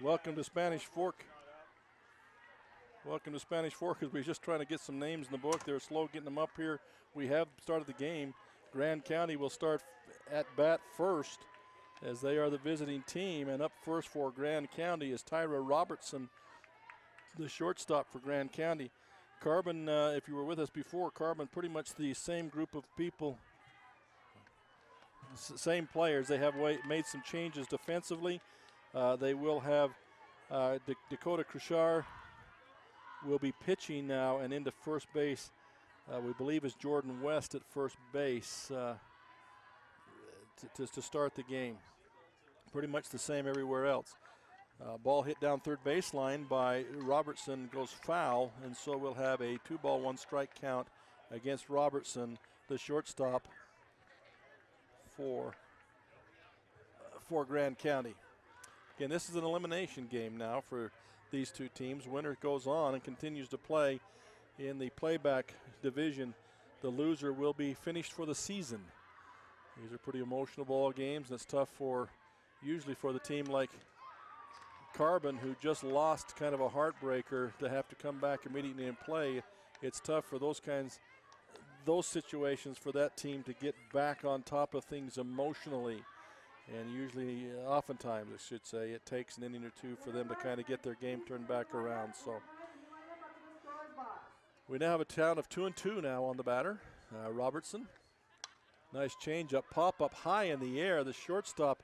Welcome to Spanish Fork. Welcome to Spanish Fork, because we're just trying to get some names in the book. They're slow getting them up here. We have started the game. Grand County will start at bat first, as they are the visiting team. And up first for Grand County is Tyra Robertson, the shortstop for Grand County. Carbon, if you were with us before, Carbon, pretty much the same group of people, same players. They have made some changes defensively. They will have Dakota Krishar will be pitching now, and into first base, we believe is Jordan West at first base to start the game. Pretty much the same everywhere else. Ball hit down third baseline by Robertson goes foul, and so we'll have a 2-ball, 1-strike count against Robertson, the shortstop for Grand County. Again, this is an elimination game now for these two teams. Winner goes on and continues to play in the playback division. The loser will be finished for the season. These are pretty emotional ball games, and it's tough usually for the team like Carbon, who just lost kind of a heartbreaker, to have to come back immediately and play. It's tough for those situations for that team to get back on top of things emotionally. And usually, oftentimes, I should say, it takes an inning or two for them to kind of get their game turned back around. So we now have a count of 2-2 now on the batter. Robertson. Nice changeup, pop up high in the air. The shortstop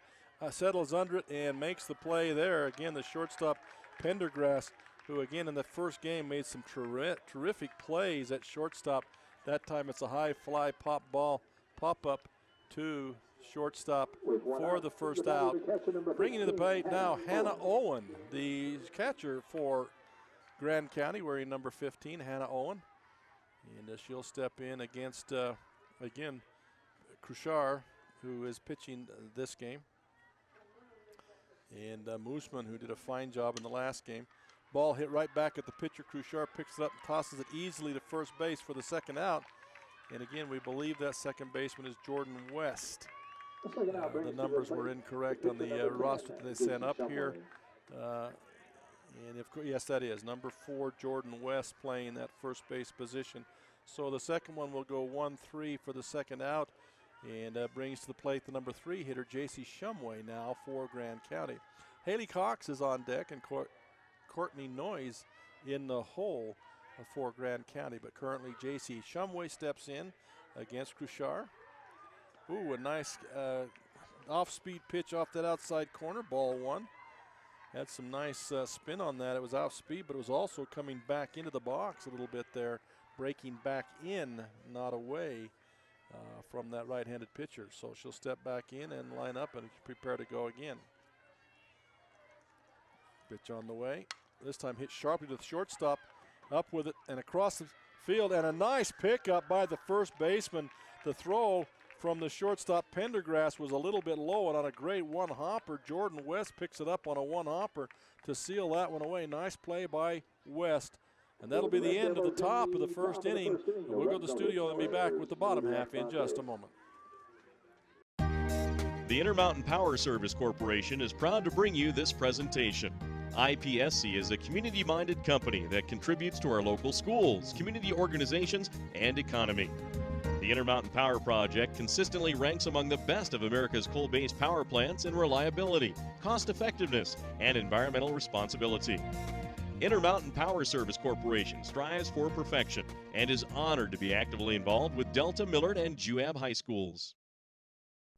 settles under it and makes the play there. Again, the shortstop, Pendergrass, who again in the first game made some terrific plays at shortstop. That time it's a high fly pop up to shortstop for the first out. Bringing to the plate now Hannah Owen, the catcher for Grand County, wearing number 15, Hannah Owen. And she'll step in against, again, Krishar, who is pitching this game. And Moosman, who did a fine job in the last game. Ball hit right back at the pitcher. Krishar picks it up and tosses it easily to first base for the second out. And again, we believe that second baseman is Jordan West. The numbers were incorrect on the roster that they sent up here. And yes, that is number 4, Jordan West, playing that first base position. So the second one will go 1-3 for the second out, and brings to the plate the number 3 hitter, J.C. Shumway, now for Grand County. Haley Cox is on deck, and Courtney Noyes in the hole for Grand County. But currently J.C. Shumway steps in against Krishar. Ooh, a nice off-speed pitch off that outside corner, ball 1. Had some nice spin on that. It was off-speed, but it was also coming back into the box a little bit there, breaking back in, not away from that right-handed pitcher. So she'll step back in and line up and prepare to go again. Pitch on the way. This time hit sharply to the shortstop, up with it and across the field, and a nice pickup by the first baseman. The throw from the shortstop, Pendergrass, was a little bit low, and on a great one-hopper, Jordan West picks it up on a one-hopper to seal that one away. Nice play by West. And that'll be the end of the top of the first inning. And we'll go to the studio and be back with the bottom half in just a moment. The Intermountain Power Service Corporation is proud to bring you this presentation. IPSC is a community-minded company that contributes to our local schools, community organizations, and economy. The Intermountain Power Project consistently ranks among the best of America's coal-based power plants in reliability, cost-effectiveness, and environmental responsibility. Intermountain Power Service Corporation strives for perfection and is honored to be actively involved with Delta, Millard, and Juab High Schools.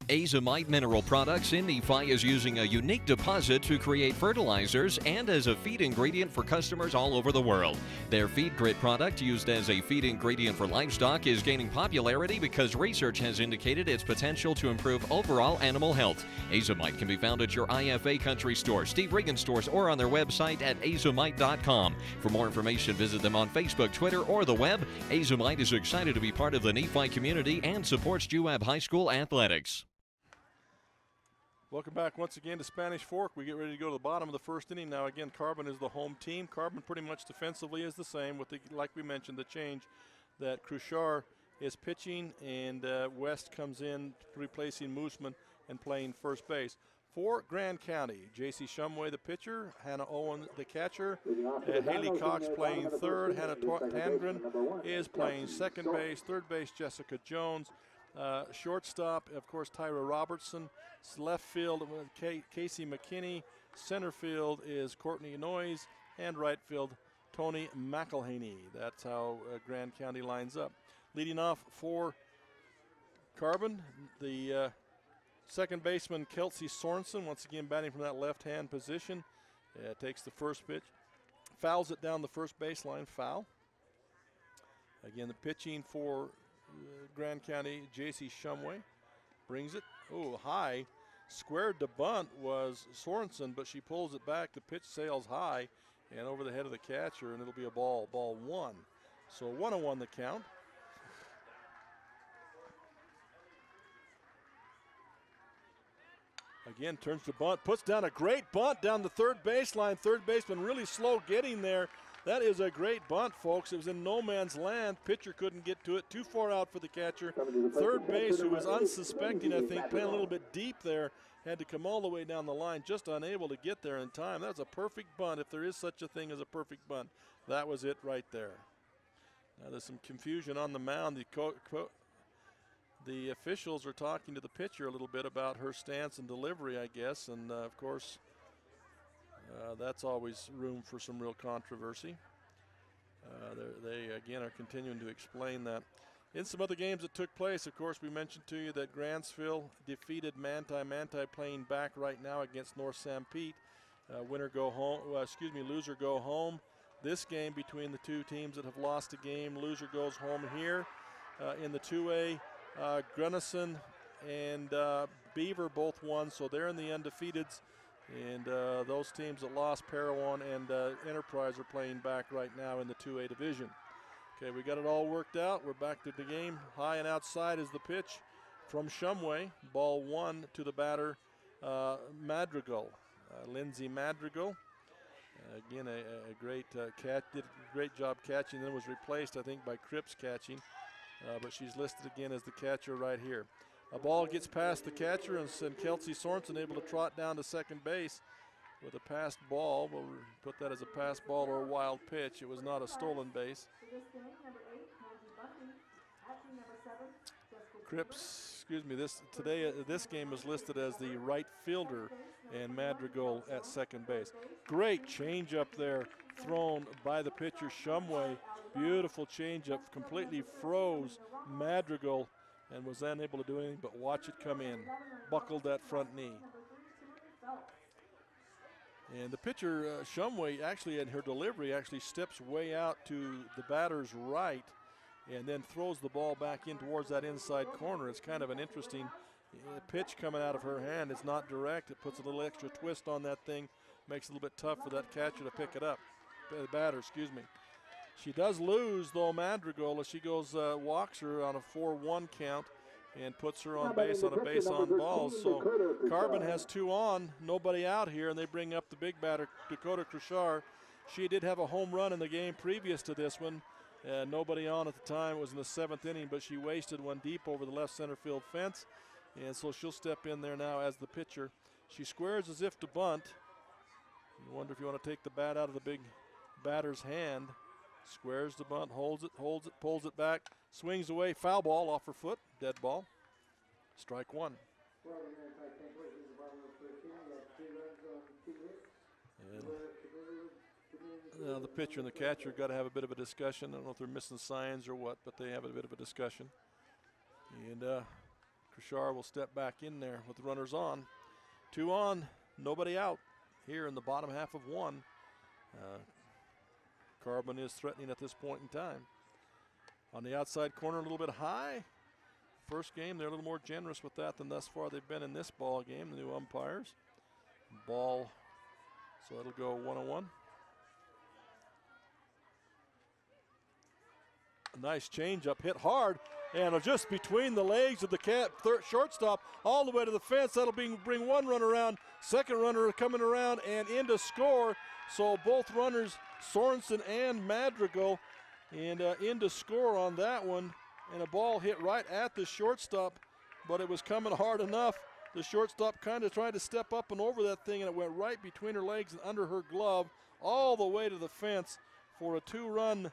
Azomite Mineral Products in Nephi is using a unique deposit to create fertilizers and as a feed ingredient for customers all over the world. Their Feed Grit product, used as a feed ingredient for livestock, is gaining popularity because research has indicated its potential to improve overall animal health. Azomite can be found at your IFA Country Store, Steve Regan stores, or on their website at azomite.com. For more information, visit them on Facebook, Twitter, or the web. Azomite is excited to be part of the Nephi community and supports Juab High School athletics. Welcome back once again to Spanish Fork. We get ready to go to the bottom of the first inning now. Again, Carbon is the home team. Carbon pretty much defensively is the same, with the, like we mentioned, the change that Krishar is pitching and West comes in replacing Moosman and playing first base. For Grand County, J.C. Shumway, the pitcher, Hannah Owen, the catcher, Haley Cox playing third, Hannah Tangren is playing second base, third base, Jessica Jones, shortstop, of course, Tyra Robertson, left field, Casey McKinney, center field is Courtney Noyes, and right field, Tony McElhaney. That's how Grand County lines up. Leading off for Carbon, the second baseman Kelsey Sorensen, once again batting from that left-hand position. Takes the first pitch, fouls it down the first baseline, foul. Again, the pitching for Grand County, J.C. Shumway, brings it, high. Squared to bunt was Sorensen, but she pulls it back. The pitch sails high and over the head of the catcher, and it'll be a ball 1. So 1-1 the count. Again, turns to bunt, puts down a great bunt down the third baseline. Third baseman really slow getting there. That is a great bunt, folks. It was in no man's land. Pitcher couldn't get to it. Too far out for the catcher. Third base, who was unsuspecting, I think, playing a little bit deep there, had to come all the way down the line, just unable to get there in time. That was a perfect bunt, if there is such a thing as a perfect bunt. That was it right there. Now there's some confusion on the mound. The officials are talking to the pitcher a little bit about her stance and delivery, I guess, and of course, that's always room for some real controversy. They again are continuing to explain that. In some other games that took place, of course, we mentioned to you that Grantsville defeated Manti. Manti playing back right now against North Sanpete. Loser go home. This game between the two teams that have lost a game, loser goes home here. In the 2A, Gunnison and Beaver both won, so they're in the undefeateds. And those teams that lost, Parowan and Enterprise, are playing back right now in the 2A division. Okay, we got it all worked out. We're back to the game. High and outside is the pitch from Shumway. Ball 1 to the batter, Madrigal, Lindsay Madrigal. Again, a great catch. Did a great job catching. Then was replaced, I think, by Cripps catching. But she's listed again as the catcher right here. A ball gets past the catcher, and Kelsey Sorensen able to trot down to second base with a passed ball. We'll put that as a passed ball or a wild pitch. It was not a stolen base. Cripps, this game is listed as the right fielder, and Madrigal at second base. Great changeup there thrown by the pitcher Shumway. Beautiful changeup, completely froze Madrigal and was unable to do anything but watch it come in. Buckled that front knee. And the pitcher, Shumway, actually in her delivery, actually steps way out to the batter's right and then throws the ball back in towards that inside corner. It's kind of an interesting pitch coming out of her hand. It's not direct. It puts a little extra twist on that thing. Makes it a little bit tough for that catcher to pick it up. The batter, excuse me. She does lose, though, Madrigal, as she goes, walks her on a 4-1 count and puts her on base on a base on balls. So Carbon has 2 on, nobody out here, and they bring up the big batter, Dakota Krishar. She did have a home run in the game previous to this one. Nobody on at the time. It was in the 7th inning, but she wasted one deep over the left center field fence. And so she'll step in there now as the pitcher. She squares as if to bunt. You wonder if you want to take the bat out of the big batter's hand. Squares the bunt, holds it, pulls it back, swings away, foul ball off her foot, dead ball. Strike 1. And the pitcher and the catcher got to have a bit of a discussion. I don't know if they're missing signs or what, but they have a bit of a discussion. And Krishar will step back in there with the runners on. 2 on, nobody out here in the bottom half of 1. Carbon is threatening at this point in time. On the outside corner, a little bit high. First game, they're a little more generous with that than thus far they've been in this ball game, the new umpires. Ball, so it'll go 1-1. A nice changeup, hit hard, and just between the legs of the shortstop all the way to the fence. That'll bring one runner around, second runner coming around and in to score. So both runners, Sorensen and Madrigal, and in to score on that one. And a ball hit right at the shortstop, but it was coming hard enough The shortstop kind of tried to step up and over that thing, and it went right between her legs and under her glove all the way to the fence for a 2-run.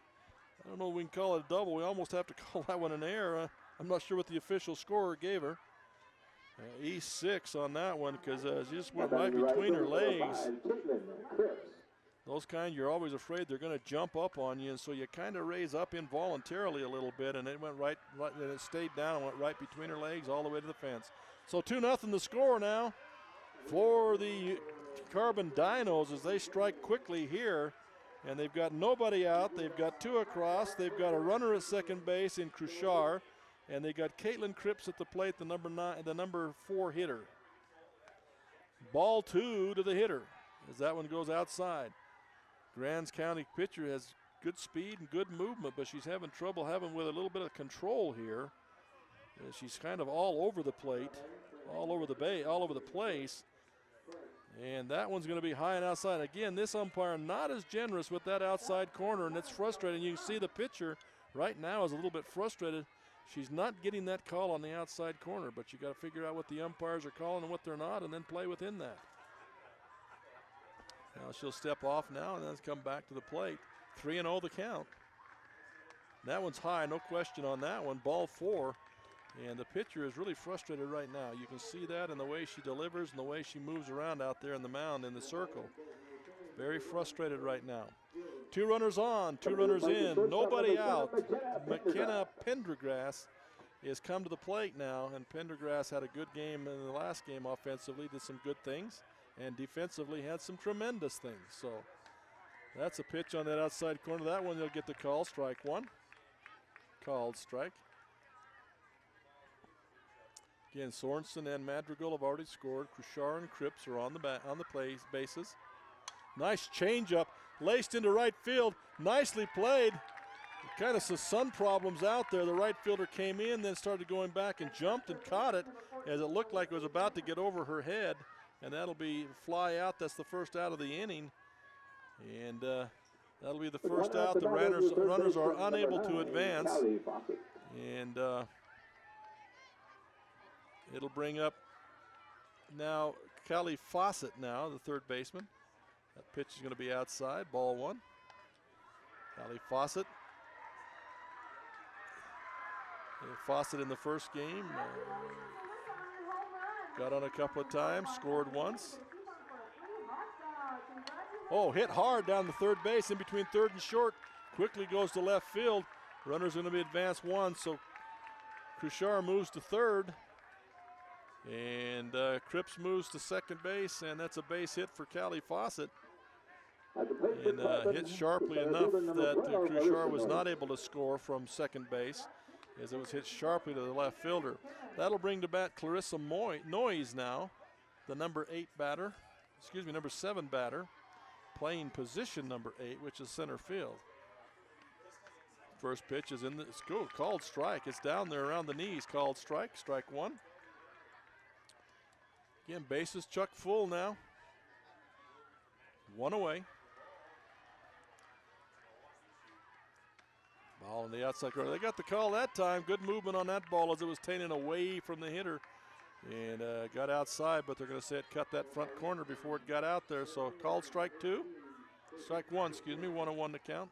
I don't know if we can call it a double. We almost have to call that one an error. I'm not sure what the official scorer gave her. E6 on that one because she just went right between her legs. Those kind, you're always afraid they're going to jump up on you, and so you kind of raise up involuntarily a little bit, and it went right, and it stayed down and went right between her legs all the way to the fence. So 2-0 the score now for the Carbon Dinos as they strike quickly here, and they've got nobody out. They've got 2 across. They've got a runner at second base in Cruchar, and they got Caitlin Cripps at the plate, the number 4 hitter. Ball 2 to the hitter as that one goes outside. Grants County pitcher has good speed and good movement, but she's having trouble with a little bit of control here. She's kind of all over the plate, all over the place. And that one's going to be high and outside. Again, this umpire not as generous with that outside corner, and it's frustrating. You can see the pitcher right now is a little bit frustrated. She's not getting that call on the outside corner, but you got to figure out what the umpires are calling and what they're not, and then play within that. Now she'll step off now and then come back to the plate. 3-0 the count. That one's high, no question on that one. Ball 4. And the pitcher is really frustrated right now. You can see that in the way she delivers and the way she moves around out there in the mound in the circle. Very frustrated right now. 2 runners on, 2 runners in, nobody out. McKenna Pendergrass has come to the plate now, and Pendergrass had a good game in the last game offensively, did some good things, and defensively had some tremendous things. So that's a pitch on that outside corner. That one they'll get the call, strike 1. Called strike. Again, Sorensen and Madrigal have already scored. Cruchar and Cripps are on the bases. Nice changeup, laced into right field. Nicely played. Kind of some sun problems out there. The right fielder came in, then started going back and jumped and caught it as it looked like it was about to get over her head. And that'll be fly out. That's the first out of the inning. And that'll be the first out. The runners are unable to advance. And it'll bring up now Callie Fawcett now, the third baseman. That pitch is going to be outside, ball 1. Callie Fawcett. Fawcett in the first game. Got on a couple of times, scored once. Oh, hit hard down the third base in between third and short. Quickly goes to left field. Runner's going to be advanced 1, so Cruchar moves to third. And Cripps moves to second base, and that's a base hit for Callie Fawcett. And hit sharply enough that Cruchar was not able to score from second base, as it was hit sharply to the left fielder. That'll bring to bat Clarissa Noyes now, the number 7 batter, playing position number 8, which is center field. First pitch is it's good, called strike. It's down there around the knees, called strike, strike 1. Again, bases chuck full now. 1 away. Ball on the outside corner. They got the call that time. Good movement on that ball as it was taken away from the hitter and got outside, but they're going to say it cut that front corner before it got out there. So called strike 2. Strike 1, excuse me, 1-1 to count.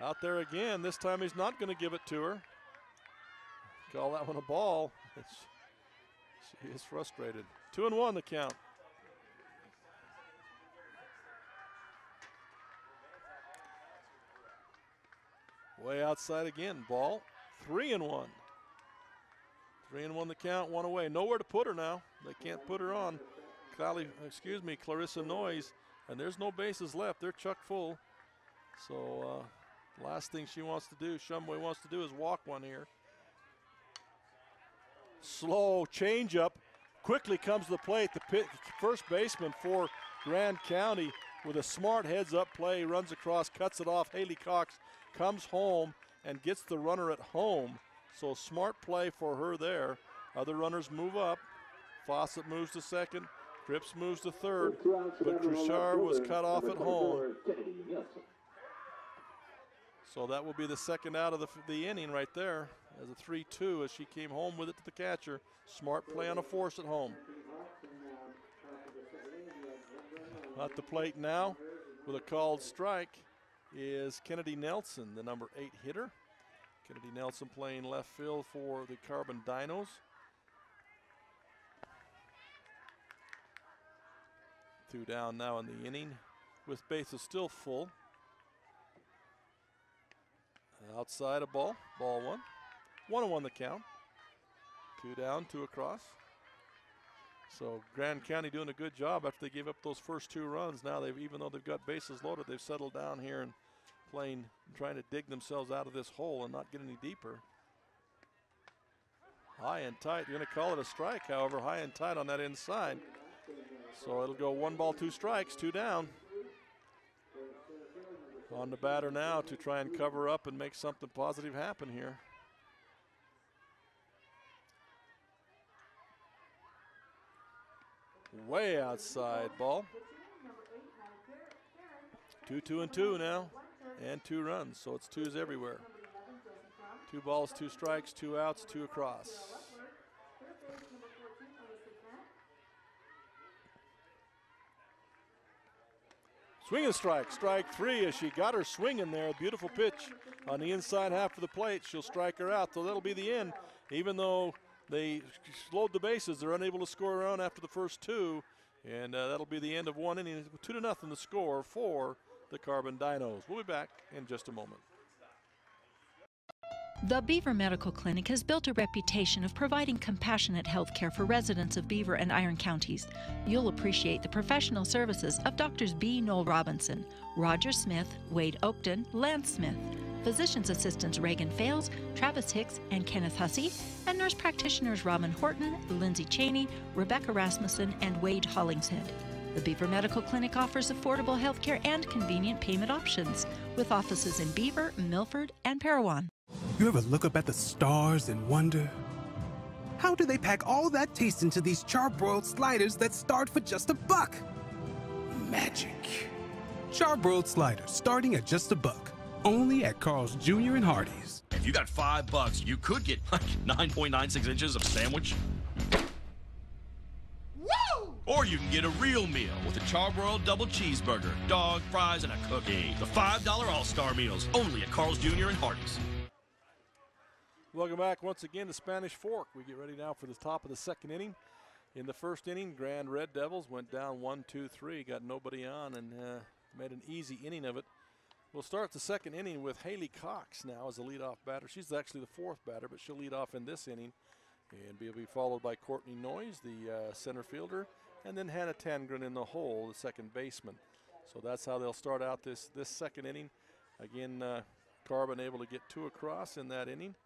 Out there again. This time he's not going to give it to her. Call that one a ball. She is frustrated. 2-1 the count. Way outside again, ball. 3-1. 3-1 the count, 1 away. Nowhere to put her now. They can't put her on. Clarissa Noyes, and there's no bases left. They're chuck full. So last thing she wants to do, Shumway wants to do, is walk one here. Slow changeup. Quickly comes to the plate. The first baseman for Grand County with a smart heads-up play, runs across, cuts it off. Haley Cox comes home and gets the runner at home. So smart play for her there. Other runners move up. Fawcett moves to second. Cripps moves to third. But Cruchar was cut off at home. So that will be the second out of the inning right there. as a 3-2 as she came home with it to the catcher. Smart play on a force at home. At the plate now with a called strike is Kennedy Nelson, the number 8 hitter. Kennedy Nelson playing left field for the Carbon Dinos. 2 down now in the inning with bases still full. Outside a ball, ball 1. 1-1 the count. 2 down, 2 across. So Grand County doing a good job after they gave up those first 2 runs. Now they've, even though they've got bases loaded, they've settled down here and playing, trying to dig themselves out of this hole and not get any deeper. High and tight. You're going to call it a strike, however, high and tight on that inside. So it'll go 1 ball, 2 strikes, 2 down. On the batter now to try and cover up and make something positive happen here. Way outside ball. 2-2-2 now, and 2 runs, so it's 2s everywhere. 2 balls, 2 strikes, 2 outs, 2 across. Swing and strike, strike 3 as she got her swinging there. Beautiful pitch on the inside half of the plate. She'll strike her out, so that'll be the end. Even though they slowed the bases, they're unable to score a run after the first 2, and that'll be the end of 1 inning. 2-0 the score for the Carbon Dinos. We'll be back in just a moment. The Beaver Medical Clinic has built a reputation of providing compassionate health care for residents of Beaver and Iron counties. You'll appreciate the professional services of Doctors B. Noel Robinson, Roger Smith, Wade Oakton, Lance Smith, physician's assistants Reagan Fales, Travis Hicks, and Kenneth Hussey, and nurse practitioners Robin Horton, Lindsay Cheney, Rebecca Rasmussen, and Wade Hollingshead. The Beaver Medical Clinic offers affordable health care and convenient payment options, with offices in Beaver, Milford, and Parowan. You ever look up at the stars and wonder, how do they pack all that taste into these charbroiled sliders that start for just $1? Magic. Charbroiled sliders starting at just $1. Only at Carl's Jr. and Hardee's. If you got $5, you could get like 9.96 inches of sandwich. Woo! Or you can get a real meal with a charbroiled double cheeseburger, dog, fries, and a cookie. The $5 All-Star Meals, only at Carl's Jr. and Hardee's. Welcome back once again to Spanish Fork. We get ready now for the top of the 2nd inning. In the 1st inning, Grand Red Devils went down 1-2-3, got nobody on, and made an easy inning of it. We'll start the 2nd inning with Haley Cox now as the leadoff batter. She's actually the 4th batter, but she'll lead off in this inning. And will be followed by Courtney Noyes, the center fielder, and then Hannah Tangren in the hole, the 2nd baseman. So that's how they'll start out this 2nd inning. Again, Carbon able to get 2 across in that inning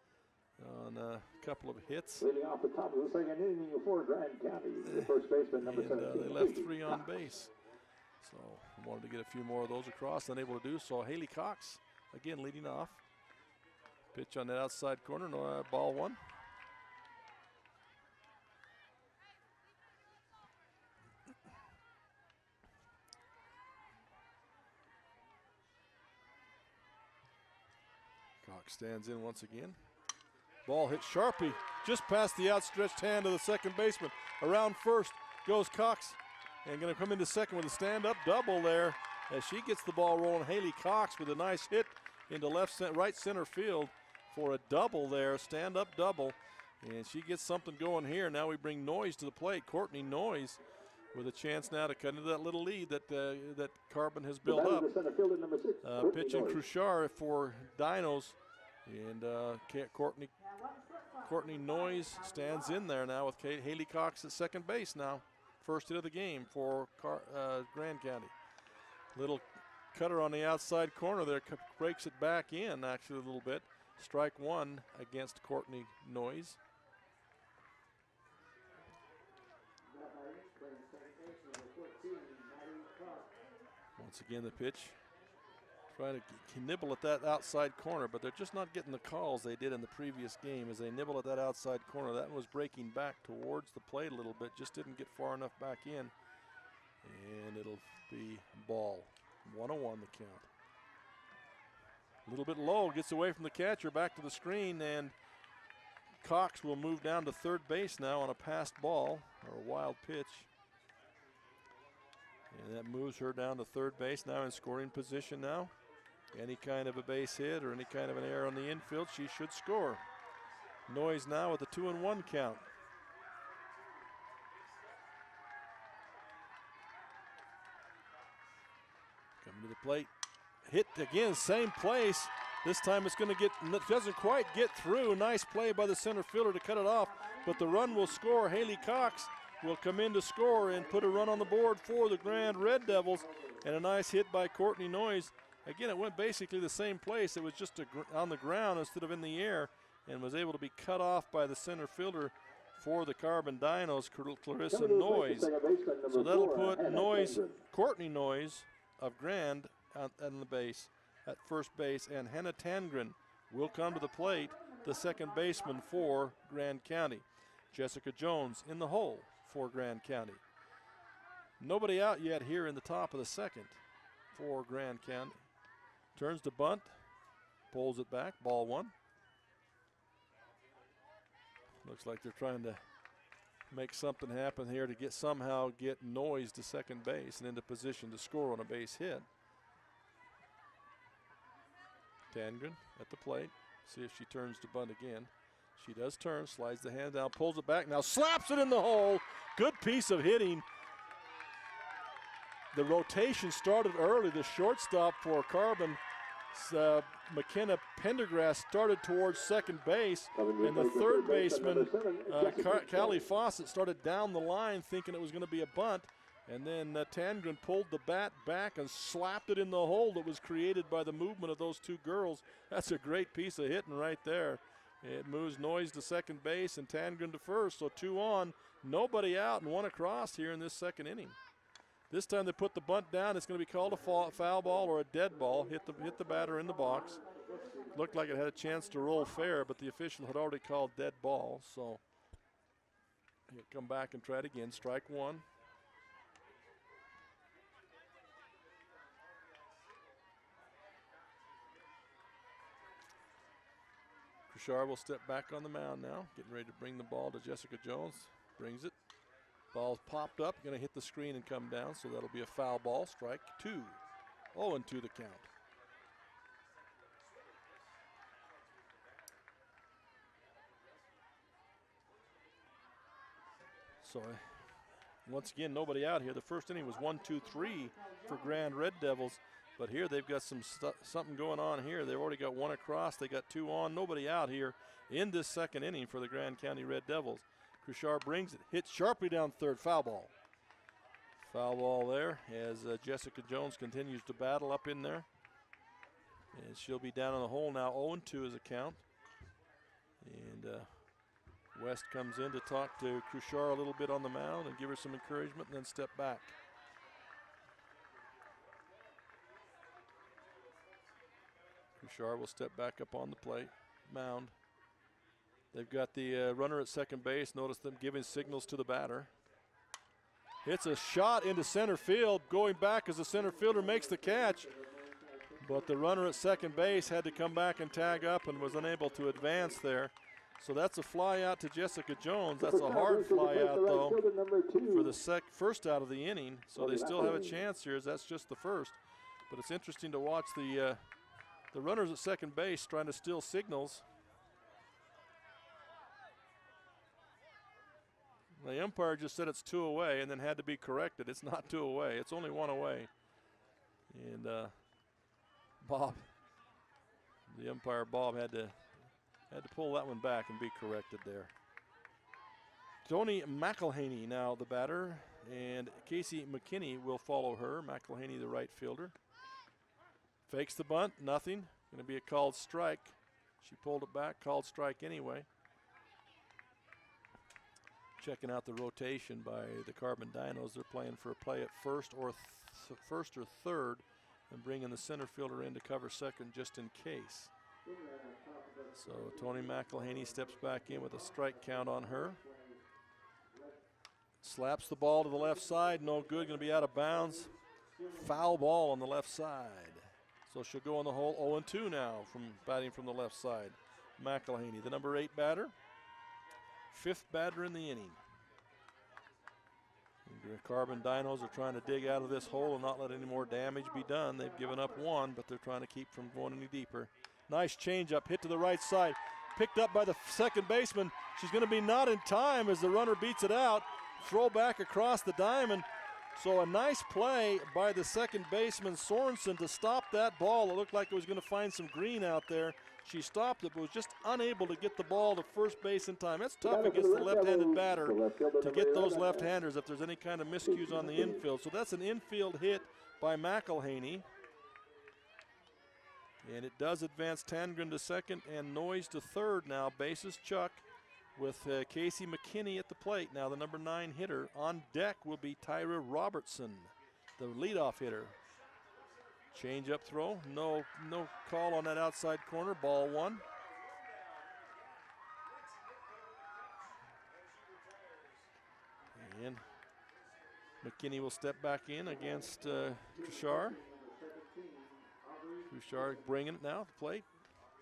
on a couple of hits. Leading off the top of the 2nd inning for Grand County, the first baseman, number 17. They left 3 on base. So wanted to get a few more of those across, unable to do so. Haley Cox, again, leading off. Pitch on that outside corner, no, ball 1. Cox stands in once again. Ball hit sharply, just past the outstretched hand of the 2nd baseman. Around first goes Cox, and going to come into 2nd with a stand-up double there as she gets the ball rolling. Haley Cox with a nice hit into right center field for a double there, stand-up double, and she gets something going here. Now we bring Noyes to the plate. Courtney Noyes with a chance now to cut into that little lead that Carbon has built up. Pitching Cruchard for Dinos, and Courtney Noyes stands in there now with Haley Cox at 2nd base now. First hit of the game for Grand County. Little cutter on the outside corner there, breaks it back in actually a little bit. Strike 1 against Courtney Noyes. Once again the pitch. Trying to nibble at that outside corner, but they're just not getting the calls they did in the previous game as they nibble at that outside corner. That was breaking back towards the plate a little bit, just didn't get far enough back in. And it'll be ball. 1-1 the count. A little bit low, gets away from the catcher, back to the screen, and Cox will move down to third base now on a passed ball or a wild pitch. And that moves her down to third base now in scoring position now. Any kind of a base hit or any kind of an error on the infield, she should score. Noyes now with a 2-1 count. Coming to the plate. Hit again, same place. This time it's going to get, doesn't quite get through. Nice play by the center fielder to cut it off, but the run will score. Haley Cox will come in to score and put a run on the board for the Grand Red Devils, and a nice hit by Courtney Noyes. Again, it went basically the same place. It was just on the ground instead of in the air, and was able to be cut off by the center fielder for the Carbon Dinos, Clarissa Noyes. So that'll put Courtney Noyes of Grand on the base at first base, and Hannah Tangren will come to the plate, the second baseman for Grand County. Jessica Jones in the hole for Grand County. Nobody out yet here in the top of the second for Grand County. Turns to bunt, pulls it back, ball one. Looks like they're trying to make something happen here to somehow get Noyes to second base and into position to score on a base hit. Tangren at the plate. See if she turns to bunt again. She does turn, slides the hand down, pulls it back, now slaps it in the hole. Good piece of hitting. The rotation started early. The shortstop for Carbon, McKenna Pendergrass, started towards second base, and the third baseman, Callie Fawcett, started down the line thinking it was going to be a bunt. And then Tangren pulled the bat back and slapped it in the hole that was created by the movement of those two girls. That's a great piece of hitting right there. It moves Noyes to second base and Tangren to first, so 2 on, nobody out and 1 across here in this second inning. This time they put the bunt down. It's going to be called a foul ball or a dead ball. Hit the batter in the box. Looked like it had a chance to roll fair, but the official had already called dead ball, so he'll come back and try it again. Strike 1. Kushar will step back on the mound now, getting ready to bring the ball to Jessica Jones. Brings it. Ball's popped up, going to hit the screen and come down, so that'll be a foul ball. Strike 2. 0-2 the count. So once again, nobody out here. The first inning was 1-2-3 for Grand Red Devils. But here they've got something going on here. They've already got 1 across. They got 2 on. Nobody out here in this second inning for the Grand County Red Devils. Kushar brings it, hits sharply down third, foul ball. Foul ball there as Jessica Jones continues to battle up in there. And she'll be down in the hole now. 0-2 is a count. And West comes in to talk to Kushar a little bit on the mound and give her some encouragement and then step back. Kushar will step back up on the plate, mound. They've got the runner at second base. Notice them giving signals to the batter. It's a shot into center field, going back as the center fielder makes the catch. But the runner at second base had to come back and tag up and was unable to advance there. So that's a fly out to Jessica Jones. That's a hard fly out, though, for the first out of the inning. So they still have a chance here, as that's just the first. But it's interesting to watch the runners at second base trying to steal signals. The umpire just said it's 2 away and then had to be corrected. It's not 2 away. It's only 1 away. And Bob, the umpire Bob, had to pull that one back and be corrected there. Tony McElhaney now the batter, and Casey McKinney will follow her. McElhaney the right fielder. Fakes the bunt, nothing. Going to be a called strike. She pulled it back, called strike anyway. Checking out the rotation by the Carbon Dinos. They're playing for a play at first or third, and bringing the center fielder in to cover second just in case. So Tony McElhaney steps back in with a strike count on her. Slaps the ball to the left side, no good, going to be out of bounds. Foul ball on the left side. So she'll go on the hole. 0-2 now from batting from the left side. McElhaney, the number 8 batter. 5th batter in the inning. The Carbon Dinos are trying to dig out of this hole and not let any more damage be done. They've given up 1, but they're trying to keep from going any deeper. Nice changeup, hit to the right side. Picked up by the second baseman. She's going to be not in time as the runner beats it out. Throw back across the diamond. So a nice play by the second baseman, Sorensen, to stop that ball. It looked like it was going to find some green out there. She stopped it, but was just unable to get the ball to first base in time. That's tough against the left-handed batter to get those left-handers if there's any kind of miscues on the infield. So that's an infield hit by McElhaney. And it does advance Tangren to second and Noyes to third now. Bases Chuck with Casey McKinney at the plate. Now the number 9 hitter on deck will be Tyra Robertson, the leadoff hitter. Change up throw, no call on that outside corner, ball 1. And McKinney will step back in against Kushar. Kushar bringing it now to the plate.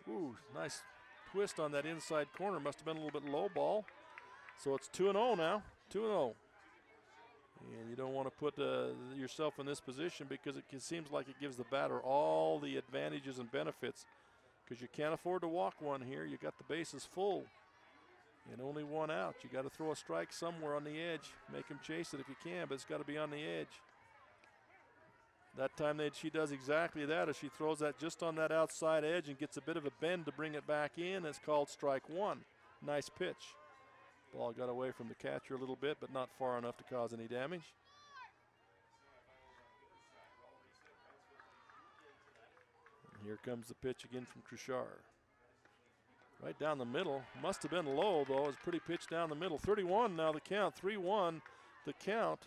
Ooh, nice twist on that inside corner. Must have been a little bit low ball. So it's 2-0 now, 2-0. And you don't want to put yourself in this position because it seems like it gives the batter all the advantages and benefits because you can't afford to walk one here. You got the bases full and only 1 out. You got to throw a strike somewhere on the edge. Make him chase it if you can, but it's got to be on the edge. That time she does exactly that as she throws that just on that outside edge and gets a bit of a bend to bring it back in. It's called strike 1. Nice pitch. Ball got away from the catcher a little bit, but not far enough to cause any damage. And here comes the pitch again from Kushar. Right down the middle. Must have been low, though. It's pretty pitch down the middle. 31 now the count. 3-1 the count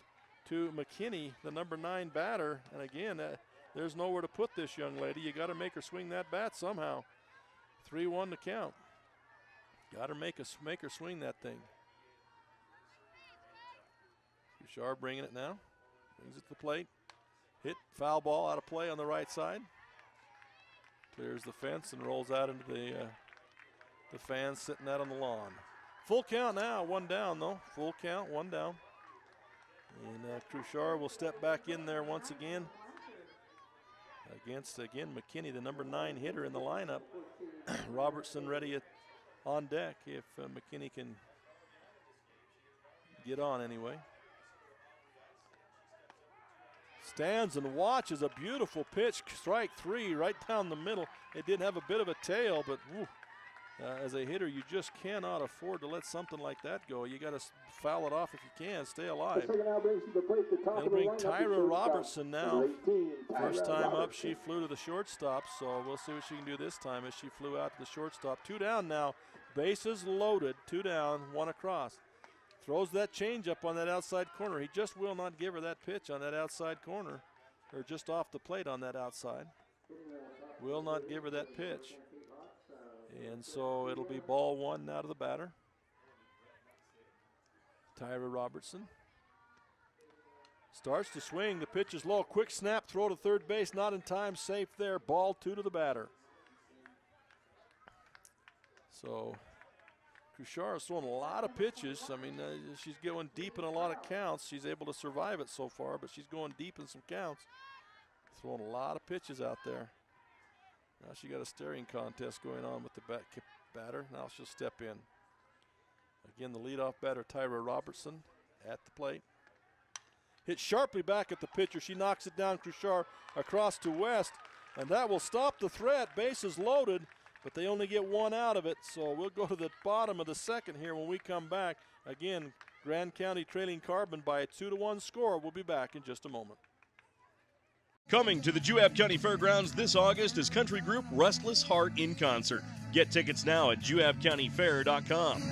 to McKinney, the number 9 batter. And again, there's nowhere to put this young lady. You got to make her swing that bat somehow. 3-1 the count. Got to make her swing that thing. Kushar bringing it now. Brings it to the plate. Hit, foul ball out of play on the right side. Clears the fence and rolls out into the fans sitting out on the lawn. Full count now, 1 down though. Full count, 1 down. And Kushar will step back in there once again against, McKinney, the number 9 hitter in the lineup. Robertson ready on deck if McKinney can get on anyway. Stands and watches a beautiful pitch, strike 3 right down the middle. It didn't have a bit of a tail, but as a hitter, you just cannot afford to let something like that go. You got to foul it off if you can, stay alive. It'll bring Tyra Robertson now. First time up, she flew to the shortstop, so we'll see what she can do this time as she flew out to the shortstop. 2 down now, bases loaded, 2 down, 1 across. Throws that changeup on that outside corner. He just will not give her that pitch on that outside corner, or just off the plate on that outside. Will not give her that pitch. And so it'll be ball 1 now to the batter. Tyra Robertson starts to swing. The pitch is low. Quick snap, throw to third base. Not in time. Safe there. Ball 2 to the batter. So Kushar is throwing a lot of pitches. I mean, she's going deep in a lot of counts. She's able to survive it so far, but she's going deep in some counts. Throwing a lot of pitches out there. Now she got a staring contest going on with the batter. Now she'll step in. Again, the leadoff batter, Tyra Robertson, at the plate. Hit sharply back at the pitcher. She knocks it down, Kushar, across to West, and that will stop the threat. Bases loaded, but they only get 1 out of it, so we'll go to the bottom of the second here when we come back. Again, Grand County trailing Carbon by a 2-1 score. We'll be back in just a moment. Coming to the Juab County Fairgrounds this August is country group Restless Heart in concert. Get tickets now at juabcountyfair.com.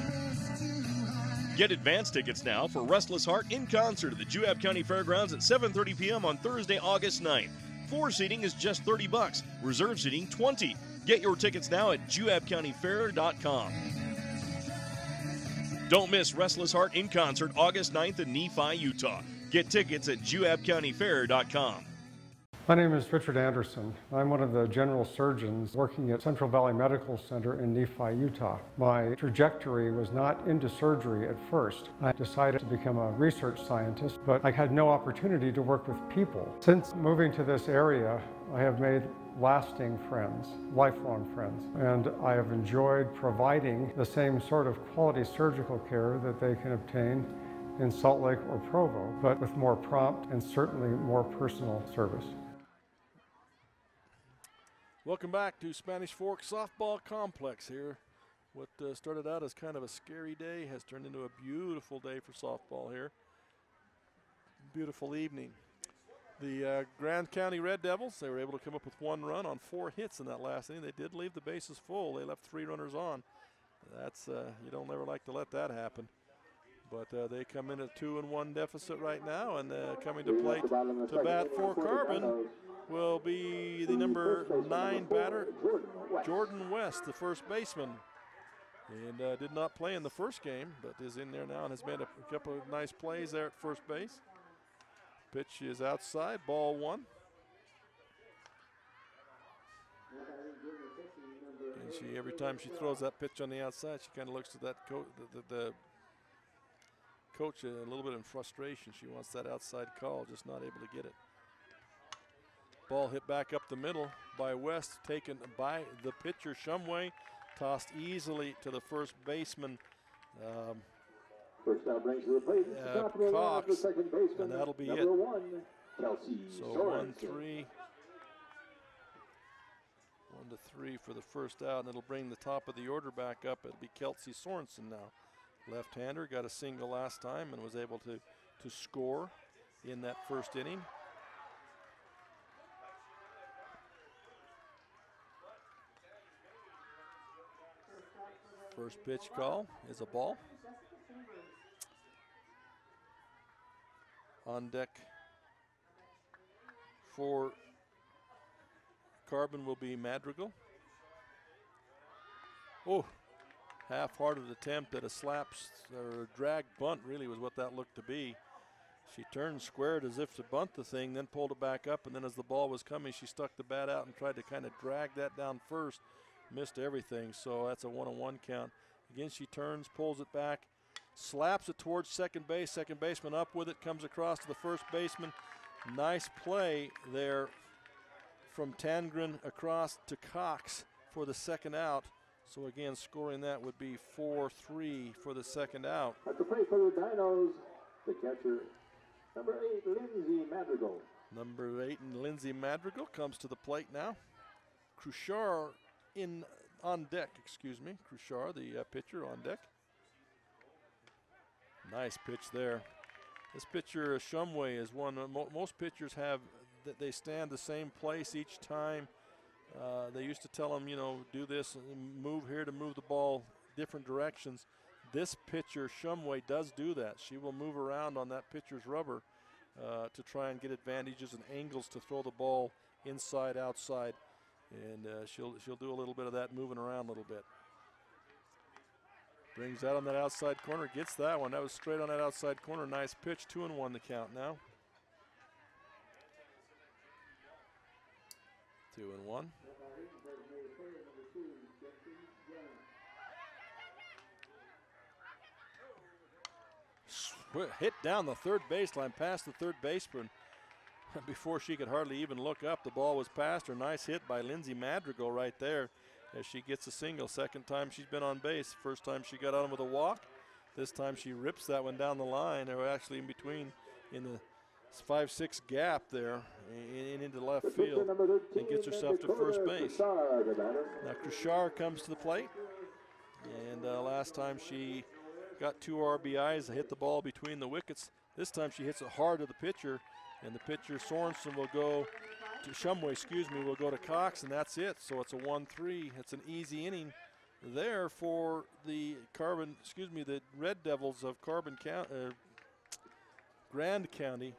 Get advance tickets now for Restless Heart in concert at the Juab County Fairgrounds at 7:30 p.m. on Thursday, August 9th. Floor seating is just $30. Reserve seating $20. Get your tickets now at juabcountyfair.com. Don't miss Restless Heart in concert August 9th in Nephi, Utah. Get tickets at juabcountyfair.com. My name is Richard Anderson. I'm one of the general surgeons working at Central Valley Medical Center in Nephi, Utah. My trajectory was not into surgery at first. I decided to become a research scientist, but I had no opportunity to work with people. Since moving to this area, I have made lasting friends, lifelong friends, and I have enjoyed providing the same sort of quality surgical care that they can obtain in Salt Lake or Provo, but with more prompt and certainly more personal service. Welcome back to Spanish Fork Softball Complex here. What started out as kind of a scary day has turned into a beautiful day for softball here. Beautiful evening. The Grand County Red Devils, they were able to come up with 1 run on 4 hits in that last inning. They did leave the bases full. They left 3 runners on. That's, you don't ever like to let that happen. But they come in at 2-1 deficit right now, and coming to plate to bat for Carbon will be the number 9 batter, Jordan West, the first baseman. And did not play in the first game, but is in there now and has made a couple of nice plays there at first base. Pitch is outside, ball 1. And she, every time she throws that pitch on the outside, she kind of looks to that the coach a little bit in frustration. She wants that outside call, just not able to get it. Ball hit back up the middle by West, taken by the pitcher Shumway, tossed easily to the first baseman First out brings to the plate, Cox, second baseman, and that'll be number it. 1, Kelsey So Sorensen. 1-3. 1-3 for the first out, and it'll bring the top of the order back up. It'll be Kelsey Sorensen now. Left-hander, got a single last time and was able to score in that first inning. First pitch call is a ball. On deck for Carbon will be Madrigal. Oh, half-hearted attempt at a slap or a drag bunt really was what that looked to be. She turned squared as if to bunt the thing, then pulled it back up, and then as the ball was coming, she stuck the bat out and tried to kind of drag that down first. Missed everything, so that's a 1-1 count. Again, she turns, pulls it back, slaps it towards second base. Second baseman up with it, comes across to the first baseman. Nice play there from Tangren across to Cox for the second out. So again, scoring that would be 4-3 for the second out. At the plate for the Dinos, the catcher, number 8, Lindsay Madrigal. Number 8 and Lindsay Madrigal comes to the plate now. Cruchard on deck, excuse me. Cruchard, the pitcher, on deck. Nice pitch there. This pitcher, Shumway, is one. Most pitchers have that they stand the same place each time. They used to tell them, you know, do this, move here to move the ball different directions. This pitcher, Shumway, does do that. She will move around on that pitcher's rubber to try and get advantages and angles to throw the ball inside, outside. And she'll do a little bit of that, moving around a little bit. Brings that on that outside corner, gets that one. That was straight on that outside corner. Nice pitch, 2-1 the count now. 2-1. Hit down the third baseline, past the third baseman. Before she could hardly even look up, the ball was past her. Nice hit by Lindsay Madrigal right there as she gets a single. Second time she's been on base. First time she got on with a walk. This time she rips that one down the line. They were actually in between in the 5-6 gap there and into left field and gets herself to first base. Now Cruchard comes to the plate, and last time she got 2 RBIs, hit the ball between the wickets. This time she hits it hard to the pitcher, and the pitcher Sorensen will go to Shumway, will go to Cox, and that's it. So it's a 1-3. It's an easy inning there for the the Red Devils of Grand County.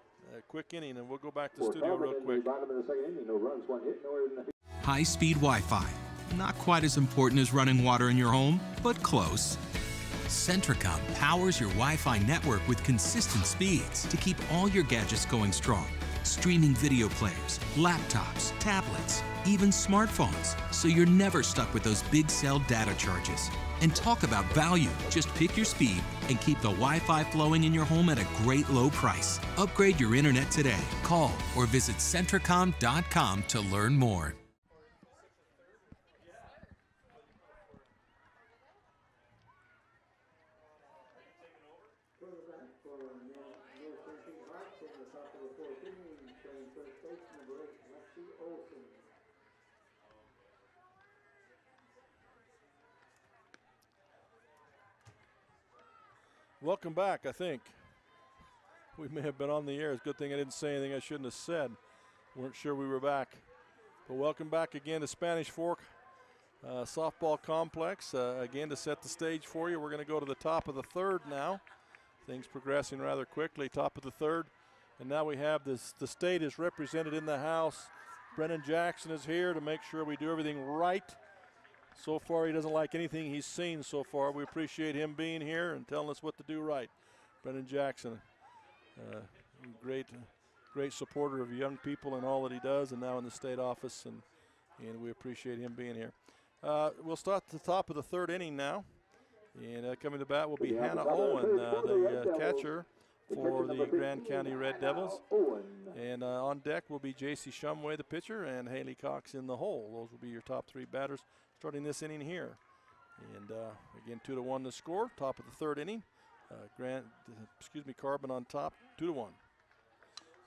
Quick inning, and we'll go back to the studio real quick. High-speed Wi-Fi. Not quite as important as running water in your home, but close. Centricom powers your Wi-Fi network with consistent speeds to keep all your gadgets going strong. streaming video players, laptops, tablets, even smartphones, so you're never stuck with those big cell data charges. And talk about value. Just pick your speed and keep the Wi-Fi flowing in your home at a great low price. Upgrade your internet today. Call or visit Centricom.com to learn more. Welcome back, I think. We may have been on the air. It's a good thing I didn't say anything I shouldn't have said. Weren't sure we were back. But welcome back again to Spanish Fork Softball Complex. Again, to set the stage for you, we're going to go to the top of the third now. Things progressing rather quickly, top of the third. And now we have this, the state is represented in the house. Brennan Jackson is here to make sure we do everything right. So far, he doesn't like anything he's seen so far. We appreciate him being here and telling us what to do right. Brennan Jackson, great supporter of young people and all that he does, and now in the state office, and we appreciate him being here. We'll start at the top of the third inning now, and coming to bat will be Hannah Owen, the catcher for the Grand County Red Devils. And on deck will be J.C. Shumway, the pitcher, and Haley Cox in the hole. Those will be your top three batters starting this inning here. And again, 2-1 to score, top of the third inning. Carbon on top, 2-1.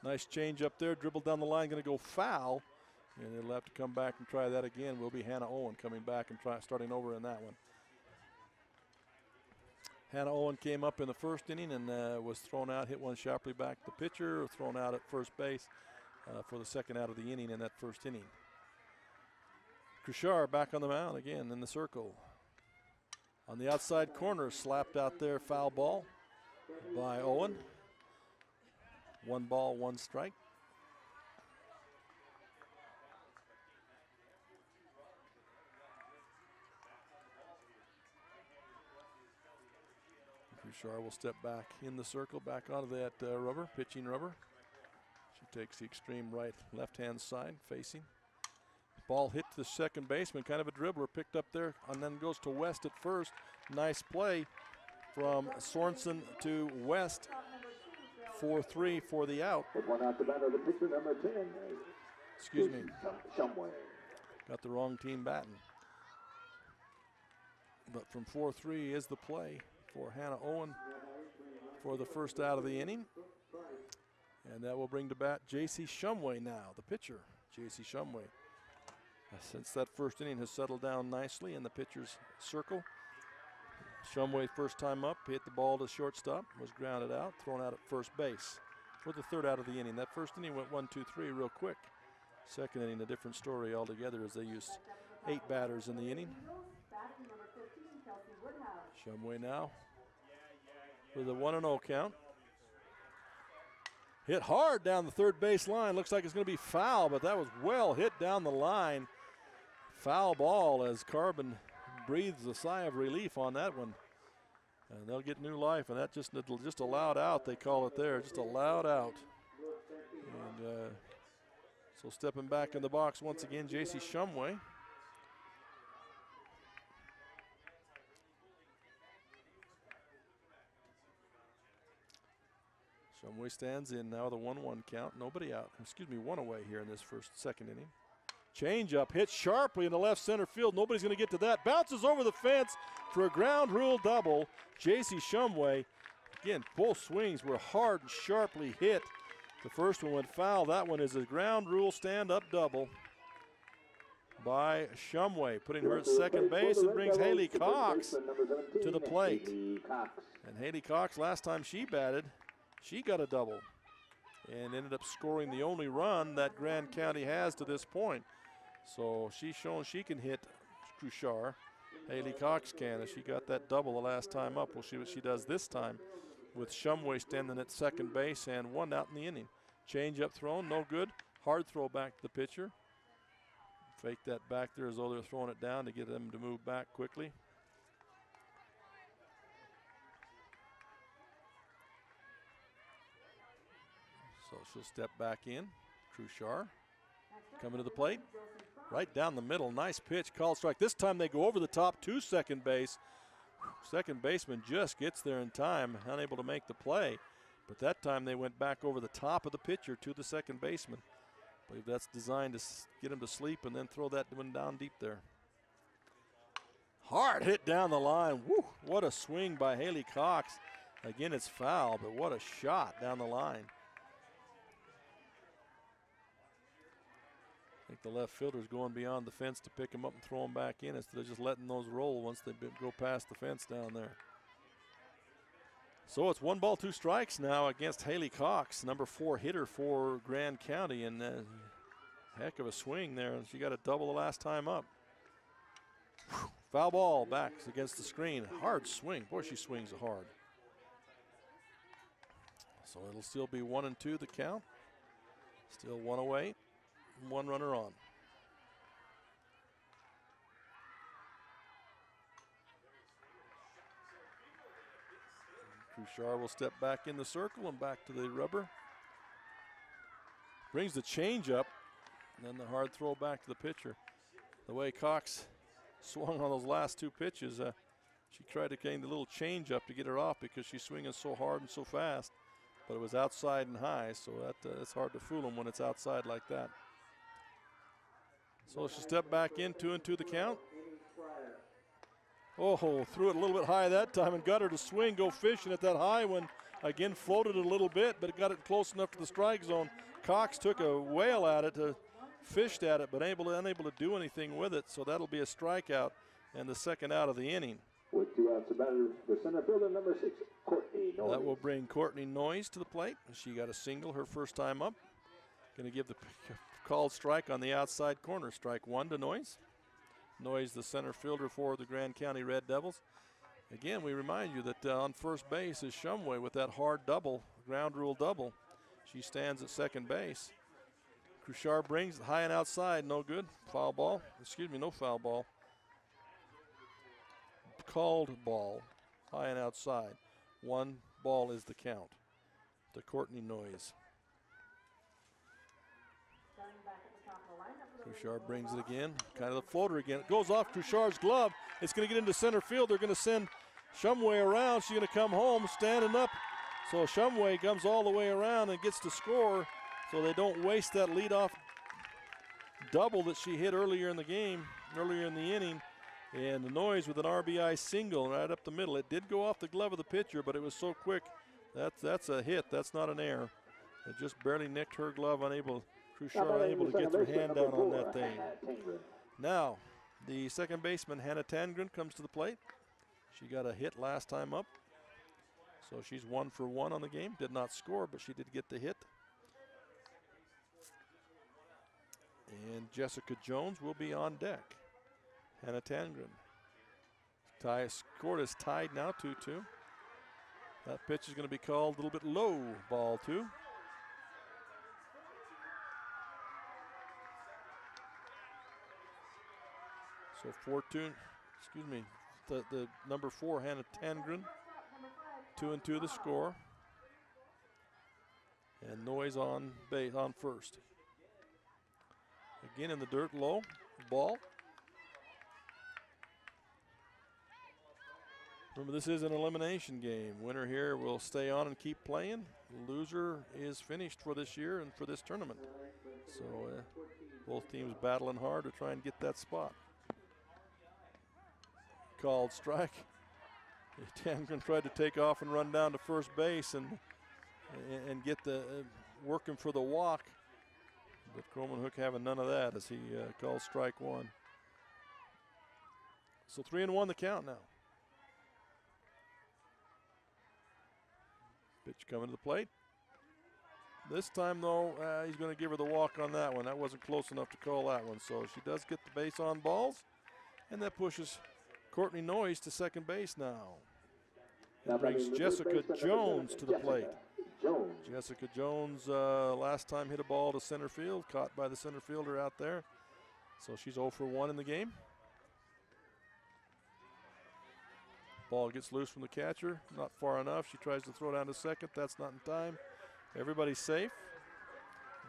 Nice change up there, dribbled down the line, going to go foul. And they'll have to come back and try that again. Will be Hannah Owen coming back and starting over in that one. Hannah Owen came up in the first inning and was thrown out, hit one sharply back to the pitcher, thrown out at first base for the second out of the inning in that first inning. Kushar back on the mound again in the circle. On the outside corner, slapped out there, foul ball by Owen. 1 ball, 1 strike. Kushar will step back in the circle, back onto that rubber, pitching rubber. She takes the extreme right, left-hand side, facing. Ball hit to the second baseman, kind of a dribbler, picked up there, and then goes to West at first. Nice play from Sorensen to West. 4-3 for the out. One out the batter, the pitcher, number 10. Excuse me. Shumway. Got the wrong team batting. But from 4-3 is the play for Hannah Owen for the first out of the inning. And that will bring to bat J.C. Shumway now, the pitcher, J.C. Shumway. Since that first inning has settled down nicely in the pitcher's circle. Shumway first time up, hit the ball to shortstop, was grounded out, thrown out at first base for the third out of the inning. That first inning went 1-2-3 real quick. Second inning, a different story altogether as they used 8 batters in the inning. Shumway now with a 1-0 count. Hit hard down the third base line. Looks like it's going to be foul, but that was well hit down the line. Foul ball as Carbon breathes a sigh of relief on that one. And they'll get new life, and that just a loud out, they call it there, just a loud out. And so stepping back in the box once again, J.C. Shumway. Shumway stands in now, the 1-1 count. Nobody out. Excuse me, 1 away here in this second inning. Change up, hit sharply in the left center field. Nobody's going to get to that. Bounces over the fence for a ground rule double. J.C. Shumway. Again, both swings were hard and sharply hit. The first one went foul. That one is a ground rule stand-up double by Shumway, putting her at second base and brings Haley Cox to the plate. And Haley Cox, last time she batted, she got a double and ended up scoring the only run that Grand County has to this point. So she's shown she can hit Kushar. Haley Cox can, as she got that double the last time up. We'll see what she does this time with Shumway standing at second base and 1 out in the inning. Change up thrown, no good. Hard throw back to the pitcher. Fake that back there as though they're throwing it down to get them to move back quickly. So she'll step back in. Cruchar coming to the plate. Right down the middle. Nice pitch. Called strike. This time they go over the top to second base. Second baseman just gets there in time, unable to make the play. But that time they went back over the top of the pitcher to the second baseman. I believe that's designed to get him to sleep and then throw that one down deep there. Hard hit down the line. Woo, what a swing by Haley Cox. Again, it's foul, but what a shot down the line. I think the left fielder's going beyond the fence to pick him up and throw him back in instead of just letting those roll once they go past the fence down there. So it's 1 ball, 2 strikes now against Haley Cox, number 4 hitter for Grand County, and heck of a swing there. She got a double the last time up. Whew. Foul ball back against the screen. Hard swing. Boy, she swings hard. So it'll still be 1-2 the count. Still 1 away, 1 runner on. Cruchar will step back in the circle and back to the rubber. Brings the change up, and then the hard throw back to the pitcher. The way Cox swung on those last 2 pitches, she tried to gain the little change up to get her off because she's swinging so hard and so fast. But it was outside and high, so it's hard to fool them when it's outside like that. So she'll step back in, 2-2 the count. Oh, threw it a little bit high that time and got her to swing, go fishing at that high one. Again, floated it a little bit, but it got it close enough to the strike zone. Cox took a whale at it, fished at it, but unable to do anything with it. So that'll be a strikeout and the second out of the inning. With 2 outs, the batter, the center fielder, number 6, Courtney Noyes. That will bring Courtney Noyes to the plate. She got a single her first time up. Going to give the called strike on the outside corner. Strike 1 to Noyes. Noyes, the center fielder for the Grand County Red Devils. Again, we remind you that on first base is Shumway with that hard double, ground rule double. She stands at second base. Cruchar brings it high and outside, no good. Foul ball. Excuse me, no foul ball. Called ball, high and outside. 1 ball is the count to Courtney Noyes. Cruchar brings it again, kind of the floater again. It goes off Cruchar's glove. It's going to get into center field. They're going to send Shumway around. She's going to come home standing up. So Shumway comes all the way around and gets to score so they don't waste that leadoff double that she hit earlier in the game, earlier in the inning. And the Noyes with an RBI single right up the middle. It did go off the glove of the pitcher, but it was so quick. That's a hit. That's not an error. It just barely nicked her glove, Cruchar unable to get her hand down on that thing. Now, the second baseman, Hannah Tangren, comes to the plate. She got a hit last time up. So she's 1 for 1 on the game. Did not score, but she did get the hit. And Jessica Jones will be on deck. Hannah Tangren. Score is tied now, 2-2. That pitch is going to be called a little bit low, ball 2. So the number 4, Hannah Tangren, 2-2 the score. And Noyes on base, on first. Again in the dirt, low, ball. Remember, this is an elimination game. Winner here will stay on and keep playing. Loser is finished for this year and for this tournament. So both teams battling hard to try and get that spot. Called strike. Tangren tried to take off and run down to first base and get the working for the walk. But Croman Hook having none of that as he calls strike 1. So 3-1 the count now. Pitch coming to the plate. This time, though, he's going to give her the walk on that one. That wasn't close enough to call that one. So she does get the base on balls, and that pushes Courtney Noyes to second base now. It brings Jessica Jones to the plate. Jessica Jones last time hit a ball to center field, caught by the center fielder out there. So she's 0 for 1 in the game. Ball gets loose from the catcher, not far enough. She tries to throw down to second. That's not in time. Everybody's safe.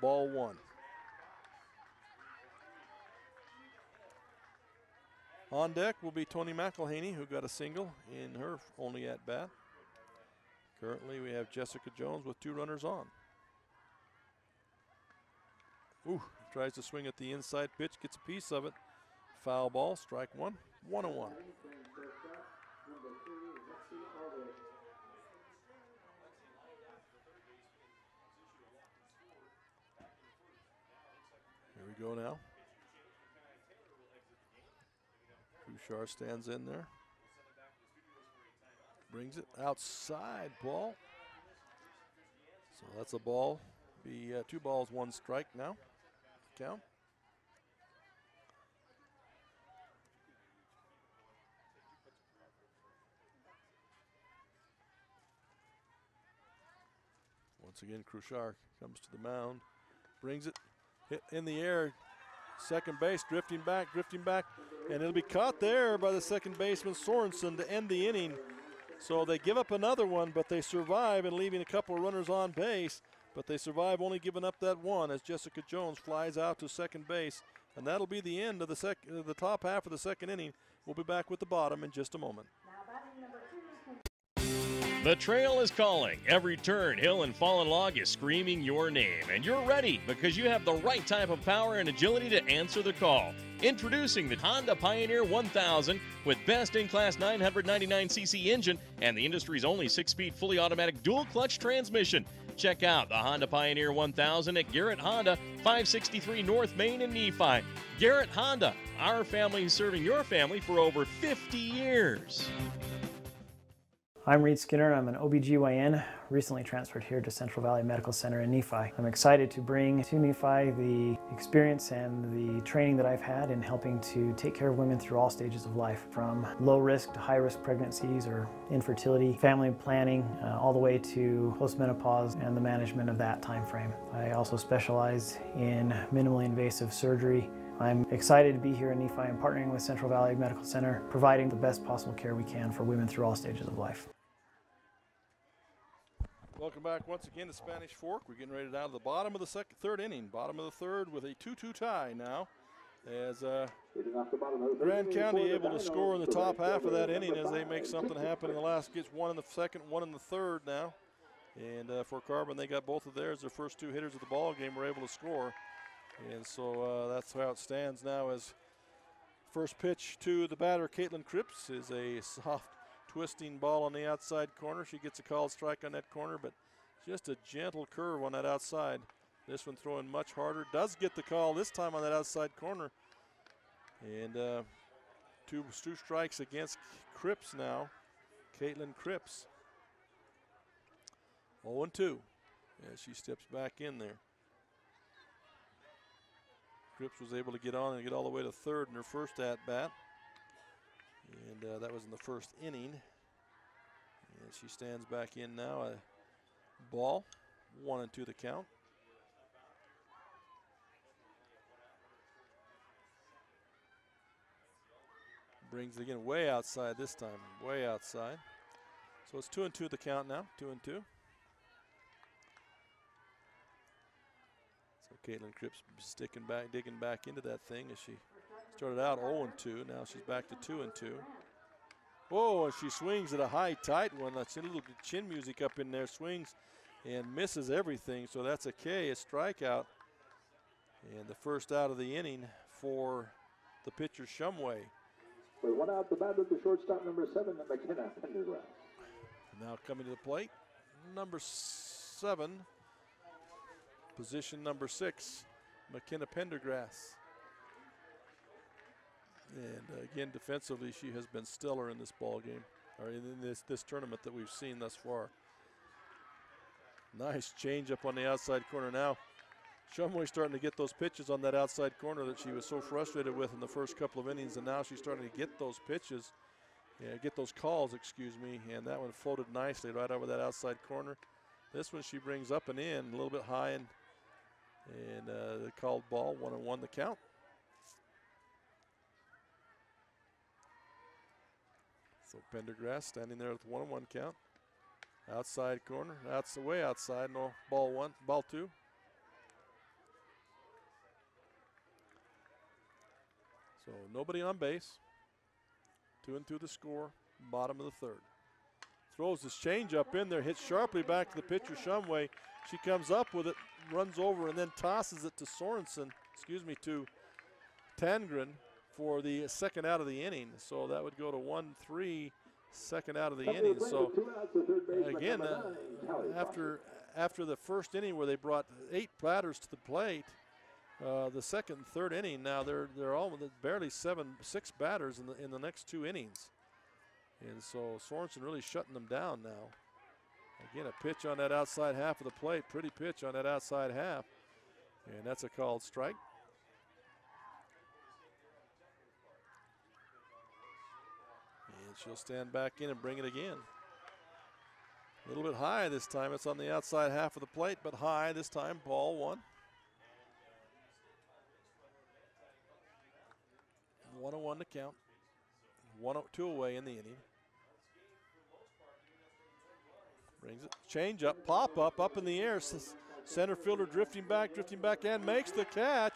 ball one. On deck will be Tony McElhaney, who got a single in her only at bat. Currently we have Jessica Jones with 2 runners on. Ooh, tries to swing at the inside pitch, gets a piece of it. Foul ball, strike one, 1-1. Here we go now. Bouchard stands in there. Brings it outside, ball. So that's a ball. Be 2 balls, 1 strike now. Count. Once again, Cruchard comes to the mound, brings it, hit in the air, second base, drifting back, and it'll be caught there by the second baseman Sorensen to end the inning. So they give up another one, but they survive and leaving a couple of runners on base, but they survive only giving up that one as Jessica Jones flies out to second base, and that'll be the end of the top half of the second inning. We'll be back with the bottom in just a moment. The trail is calling. Every turn, hill, and fallen log is screaming your name. And you're ready because you have the right type of power and agility to answer the call. Introducing the Honda Pioneer 1000 with best-in-class 999cc engine and the industry's only 6-speed fully automatic dual-clutch transmission. Check out the Honda Pioneer 1000 at Garrett Honda, 563 North Main in Nephi. Garrett Honda, our family serving your family for over 50 years. I'm Reed Skinner. I'm an OBGYN, recently transferred here to Central Valley Medical Center in Nephi. I'm excited to bring to Nephi the experience and the training that I've had in helping to take care of women through all stages of life, from low risk to high risk pregnancies or infertility, family planning, all the way to postmenopause and the management of that time frame. I also specialize in minimally invasive surgery. I'm excited to be here in Nephi and partnering with Central Valley Medical Center, providing the best possible care we can for women through all stages of life. Welcome back once again to Spanish Fork. We're getting ready to down to the bottom of the third inning. Bottom of the third with a 2-2 tie now. As Grand County able to score in the top half of that inning as they make something happen in the last. Gets one in the second, one in the third now. And for Carbon, they got both of theirs. Their first 2 hitters of the ball game were able to score. And so that's how it stands now, as first pitch to the batter, Caitlin Cripps, is a soft twisting ball on the outside corner. She gets a called strike on that corner, but just a gentle curve on that outside. This one throwing much harder. Does get the call this time on that outside corner. And two strikes against Cripps now. Caitlin Cripps. 0-2 as she steps back in there. Cripps was able to get on and get all the way to third in her first at-bat. And that was in the first inning. And she stands back in now. A ball, 1-2 the count. Brings it again way outside this time, way outside. So it's 2-2 the count now, 2-2. Caitlin Cripps digging back into that thing as she started out 0-2. Now she's back to 2-2. Whoa, and she swings at a high, tight one. That's a little bit chin music up in there. Swings and misses everything. So that's a K, a strikeout. And the first out of the inning for the pitcher, Shumway. With 1 out, the batter, the shortstop, number 7, McKenna Pendergrass. Now coming to the plate, number 7. Position number 6, McKenna Pendergrass. And again, defensively, she has been stellar in this ball game, or in this tournament that we've seen thus far. Nice change up on the outside corner now. Shumway starting to get those pitches on that outside corner that she was so frustrated with in the first couple of innings, and now she's starting to get those pitches, get those calls, excuse me, and that one floated nicely right over that outside corner. This one she brings up and in, a little bit high, and the called ball, 1-1 the count. So Pendergrass standing there with 1-1 count. Outside corner, that's the way outside, no, ball 1, ball 2. So nobody on base. 2-2 the score, bottom of the third. Throws this change up in there, hits sharply back to the pitcher Shumway. She comes up with it, runs over, and then tosses it to to Tangren for the second out of the inning. So that would go to 1-3, second out of the inning. So again, after the first inning where they brought 8 batters to the plate, the second and third inning now they're all barely 6 batters in the next 2 innings. And so Sorensen really shutting them down now. Again, a pitch on that outside half of the plate. Pretty pitch on that outside half. And that's a called strike. And she'll stand back in and bring it again. A little bit high this time. It's on the outside half of the plate, but high this time. Ball 1. 1-1 to count. 1-2 away in the inning. Brings it, change up, pop up in the air. Center fielder drifting back, and makes the catch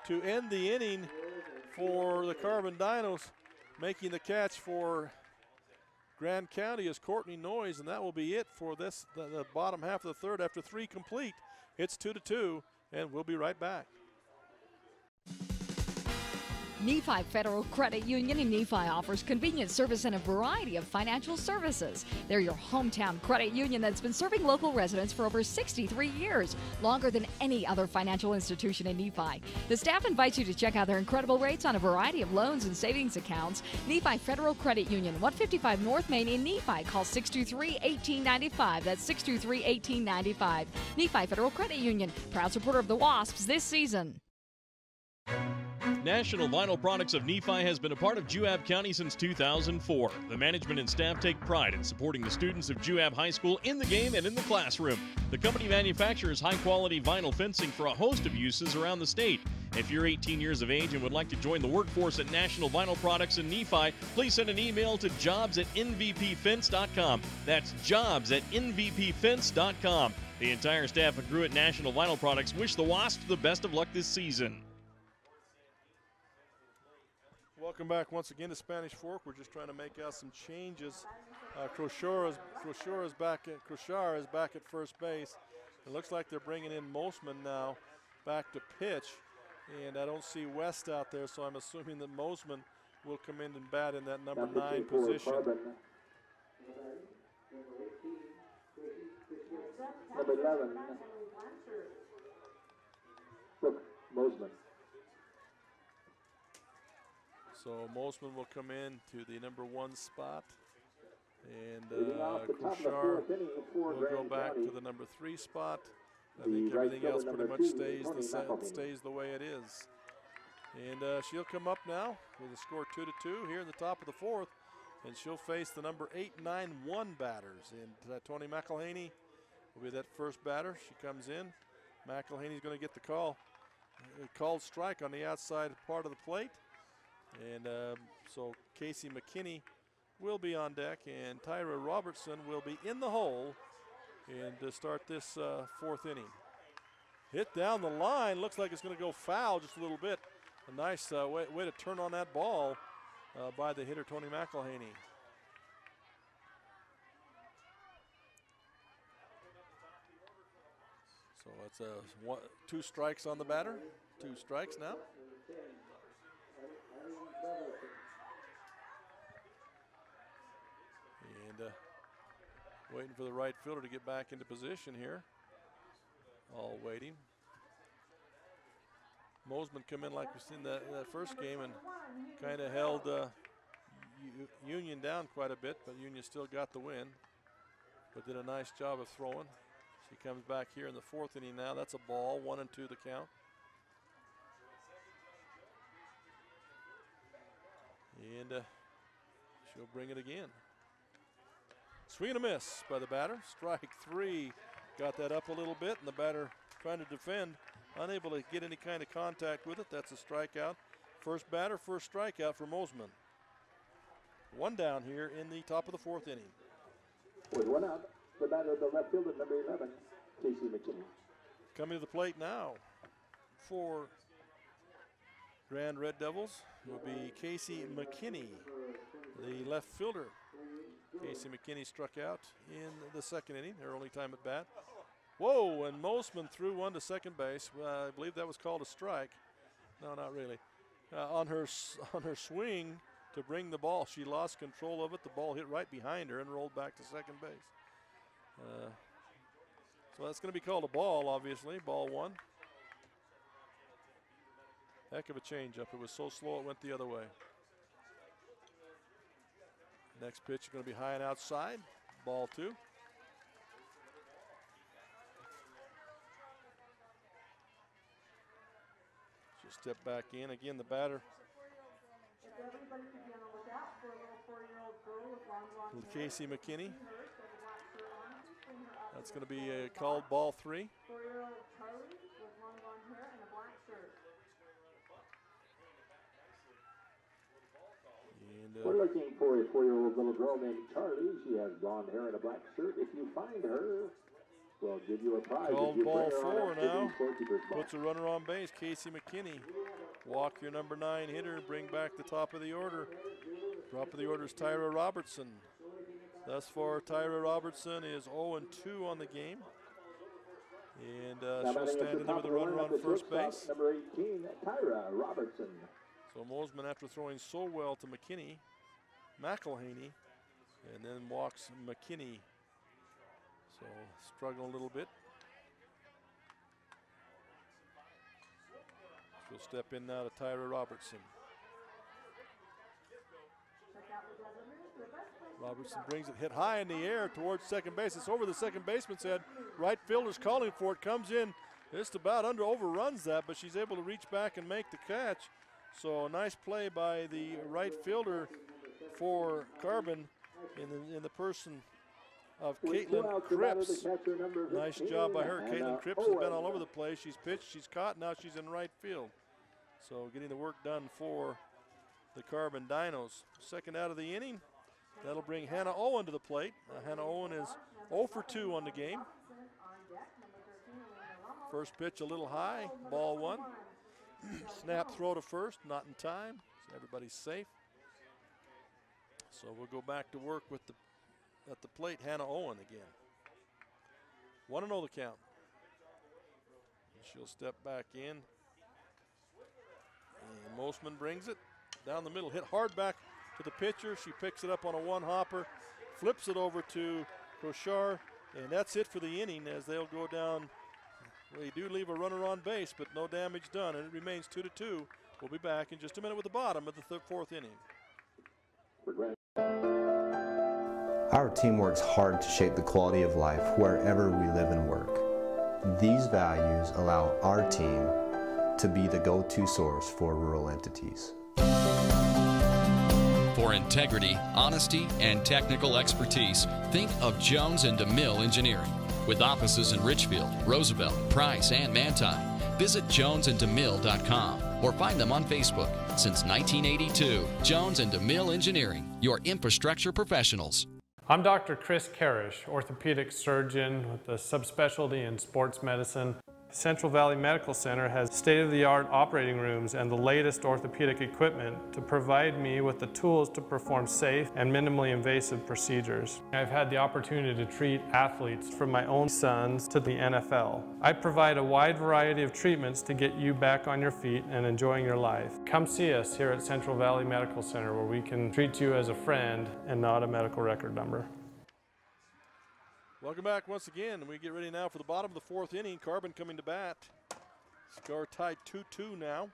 to end the inning for the Carbon Dinos. Making the catch for Grand County is Courtney Noyes, and that will be it for the bottom half of the third. After 3 complete, it's 2-2, and we'll be right back. Nephi Federal Credit Union in Nephi offers convenient service and a variety of financial services. They're your hometown credit union that's been serving local residents for over 63 years, longer than any other financial institution in Nephi. The staff invites you to check out their incredible rates on a variety of loans and savings accounts. Nephi Federal Credit Union, 155 North Main in Nephi. Call 623-1895. That's 623-1895. Nephi Federal Credit Union, proud supporter of the Wasps this season. National Vinyl Products of Nephi has been a part of Juab County since 2004. The management and staff take pride in supporting the students of Juab High School in the game and in the classroom. The company manufactures high-quality vinyl fencing for a host of uses around the state. If you're 18 years of age and would like to join the workforce at National Vinyl Products in Nephi, please send an email to jobs@nvpfence.com. That's jobs@nvpfence.com. The entire staff and crew at National Vinyl Products wish the Wasps the best of luck this season. Welcome back once again to Spanish Fork. We're just trying to make out some changes. Crochar is back at first base. It looks like they're bringing in Mosman now back to pitch, and I don't see West out there, so I'm assuming that Mosman will come in and bat in that number 9 position. Number 11. Look, Mosman. So Mosman will come in to the number 1 spot, and Crochar will go back to the number 3 spot. I think everything else pretty much stays the way it is. And she'll come up now with a score 2-2 here in the top of the 4th, and she'll face the number 8-9-1 batters. And Tony McElhaney will be that first batter. She comes in. McElhaney's going to get the called strike on the outside part of the plate. And so Casey McKinney will be on deck, and Tyra Robertson will be in the hole and to start this 4th inning. Hit down the line, looks like it's going to go foul just a little bit. A nice way to turn on that ball by the hitter, Tony McElhaney. So it's 2 strikes on the batter, 2 strikes now. And waiting for the right fielder to get back into position here. All waiting. Mosman come in like we've seen that first game and kind of held Union down quite a bit, but Union still got the win, but did a nice job of throwing. She comes back here in the 4th inning now. That's a ball, 1-2 the count. And she'll bring it again. Swing and a miss by the batter. Strike 3. Got that up a little bit, and the batter trying to defend, unable to get any kind of contact with it. That's a strikeout. First batter, first strikeout for Mosman. 1 down here in the top of the 4th inning. With 1 out, the batter of the left fielder, number 11, Casey McKinney. Coming to the plate now for Grand Red Devils will be Casey McKinney, the left fielder. Casey McKinney struck out in the second inning, her only time at bat. Whoa, and Mosman threw one to second base. I believe that was called a strike. No, not really. On her swing to bring the ball, she lost control of it. The ball hit right behind her and rolled back to second base. So that's going to be called a ball, obviously. Ball one. Heck of a changeup. It was so slow it went the other way. Next pitch is going to be high and outside. Ball two. She'll step back in. Again, the batter. Casey McKinney. That's going to be called ball three. And, we're looking for a 4-year-old little girl named Charlie. She has blonde hair and a black shirt. If you find her, we'll give you a prize. Called ball four now. Puts a runner on base. Casey McKinney. Walk your number 9 hitter. Bring back the top of the order. Top of the order is Tyra Robertson. Thus far, Tyra Robertson is 0-2 on the game. And she'll stand in there with a runner on first base. Number 18, Tyra Robertson. So Mosman, after throwing so well to McKinney, McElhaney, and then walks McKinney. So struggling a little bit. She'll step in now to Tyra Robertson. Robertson brings it hit high in the air towards second base. It's over the second baseman's head. Right fielder's calling for it. Comes in just about overruns that, but she's able to reach back and make the catch. So nice play by the right fielder for Carbon in the person of Caitlin Cripps. Nice job by her. Caitlin Cripps has been all over the place. She's pitched, she's caught, now she's in right field. So getting the work done for the Carbon Dinos. Second out of the inning. That'll bring Hannah Owen to the plate. Hannah Owen is 0 for 2 on the game. First pitch a little high, ball one. Snap throw to first, not in time. So everybody's safe. So we'll go back to work with at the plate, Hannah Owen again. 1-0 the count. And she'll step back in. And Mosman brings it down the middle, hit hard back to the pitcher. She picks it up on a one-hopper, flips it over to Crochard, and that's it for the inning as they'll go down. They do leave a runner on base, but no damage done, and it remains 2-2. We'll be back in just a minute with the bottom of the fourth inning. Our team works hard to shape the quality of life wherever we live and work. These values allow our team to be the go-to source for rural entities. For integrity, honesty, and technical expertise, think of Jones and DeMille Engineering. With offices in Richfield, Roosevelt, Price, and Manti. Visit jonesanddemille.com or find them on Facebook. Since 1982, Jones and DeMille Engineering, your infrastructure professionals. I'm Dr. Chris Karish, orthopedic surgeon with a subspecialty in sports medicine. Central Valley Medical Center has state-of-the-art operating rooms and the latest orthopedic equipment to provide me with the tools to perform safe and minimally invasive procedures. I've had the opportunity to treat athletes from my own sons to the NFL. I provide a wide variety of treatments to get you back on your feet and enjoying your life. Come see us here at Central Valley Medical Center where we can treat you as a friend and not a medical record number. Welcome back once again. We get ready now for the bottom of the fourth inning. Carbon coming to bat. Score tied 2-2 now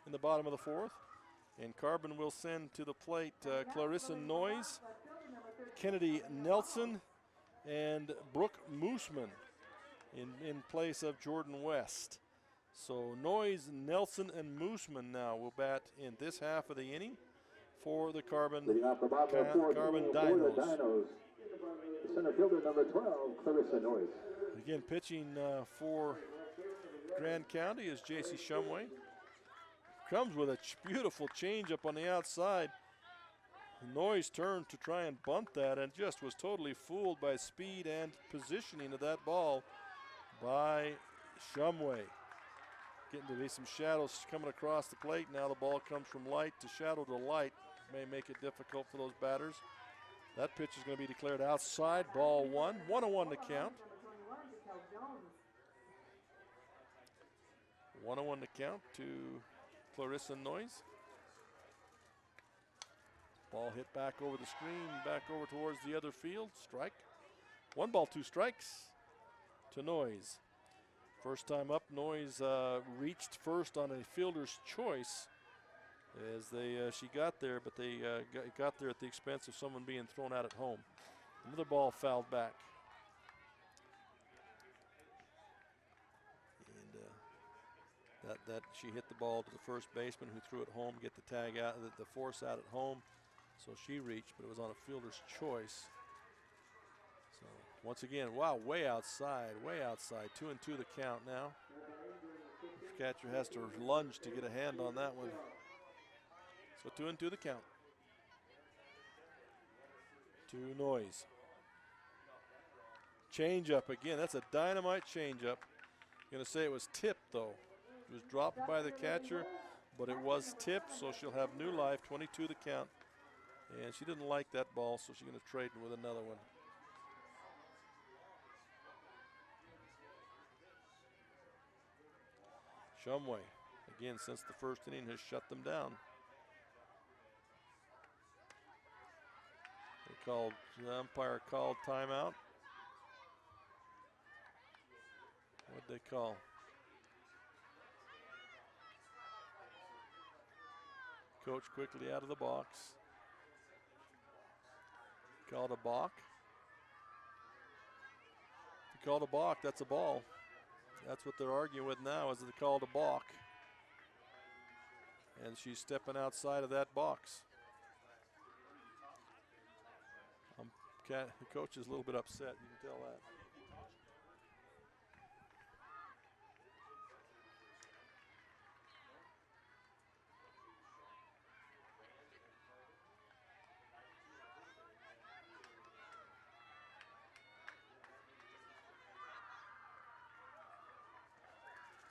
in the bottom of the fourth. And Carbon will send to the plate Clarissa Noyes, Kennedy Nelson, and Brooke Mooseman in place of Jordan West. So Noyes, Nelson, and Mooseman now will bat in this half of the inning for the Carbon Dinos. Center fielder number 12, Clarissa Noyes. Again, pitching for Grand County is J.C. Shumway. Comes with a beautiful changeup on the outside. Noyes turned to try and bunt that and just was totally fooled by speed and positioning of that ball by Shumway. Getting to be some shadows coming across the plate. Now the ball comes from light to shadow to light. May make it difficult for those batters. That pitch is going to be declared outside. Ball one. 1-1 to count. 1-1 to count to Clarissa Noyes. Ball hit back over the screen, back over towards the other field. Strike. 1 ball, 2 strikes to Noyes. First time up, Noyes reached first on a fielder's choice as she got there, but they got there at the expense of someone being thrown out at home. Another ball fouled back. And that she hit the ball to the first baseman who threw it home, get the tag out, the force out at home. So she reached, but it was on a fielder's choice. So once again, wow, way outside, 2-2 the count now. The catcher has to lunge to get a hand on that one. So 2-2 the count. To Noyes. Change up again. That's a dynamite change up. Going to say it was tipped though. It was dropped by the catcher, but it was tipped, so she'll have new life. 22 the count. And she didn't like that ball, so she's going to trade with another one. Shumway, again, since the first inning, has shut them down. The umpire called timeout. What'd they call? Coach quickly out of the box. Called a balk. If you called a balk, that's a ball. That's what they're arguing with now, is that they called a balk. And she's stepping outside of that box. The coach is a little bit upset, you can tell that.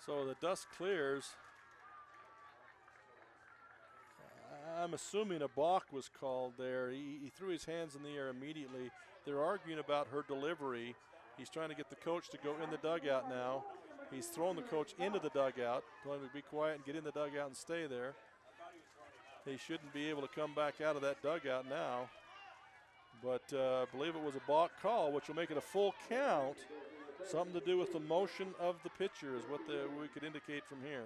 So the dust clears. I'm assuming a balk was called there. He threw his hands in the air immediately. They're arguing about her delivery. He's trying to get the coach to go in the dugout now. He's thrown the coach into the dugout, telling him to be quiet and get in the dugout and stay there. He shouldn't be able to come back out of that dugout now. But I believe it was a balk call, which will make it a full count. Something to do with the motion of the pitcher is what we could indicate from here.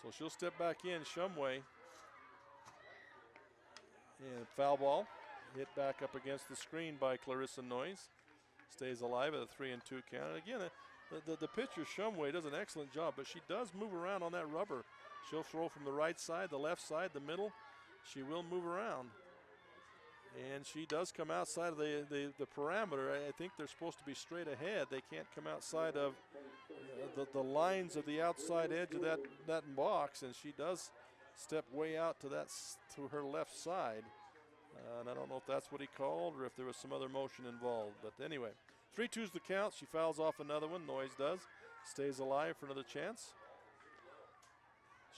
So she'll step back in, Shumway. And foul ball, hit back up against the screen by Clarissa Noyes. Stays alive at a 3-2 count. And again, the pitcher, Shumway, does an excellent job, but she does move around on that rubber. She'll throw from the right side, the left side, the middle. She will move around. And she does come outside of the parameter. I think they're supposed to be straight ahead. They can't come outside of the lines of the outside edge of that box, and she does step way out to her left side. And I don't know if that's what he called or if there was some other motion involved. But anyway, 3-2's the count. She fouls off another one. Noyes does. Stays alive for another chance.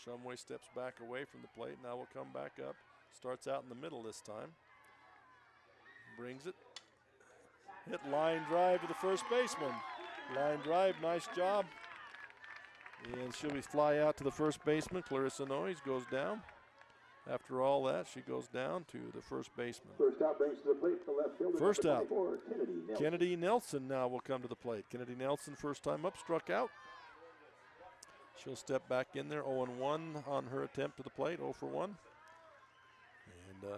Shumway steps back away from the plate. Now will come back up. Starts out in the middle this time. Brings it. Hit line drive to the first baseman. Line drive, nice job. And she'll fly out to the first baseman. Clarissa Noyes goes down. After all that, she goes down to the first baseman. First out brings to the plate the left fielder. First out. Kennedy Nelson. Kennedy Nelson now will come to the plate. Kennedy Nelson, first time up, struck out. She'll step back in there, 0-1 on her attempt to the plate, 0 for 1. And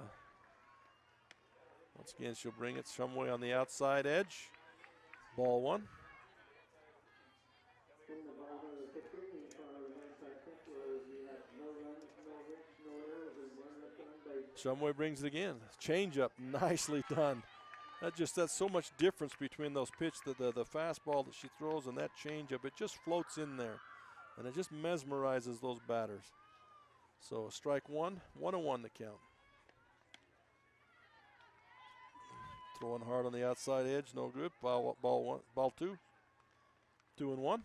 once again, she'll bring it Shumway on the outside edge. Ball one. Shumway brings it again. Change up, nicely done. That's so much difference between those pitches, the fastball that she throws and that change up. It just floats in there, and it just mesmerizes those batters. So strike one, 1-1 the count. Throwing hard on the outside edge, no good. Ball two. 2-1.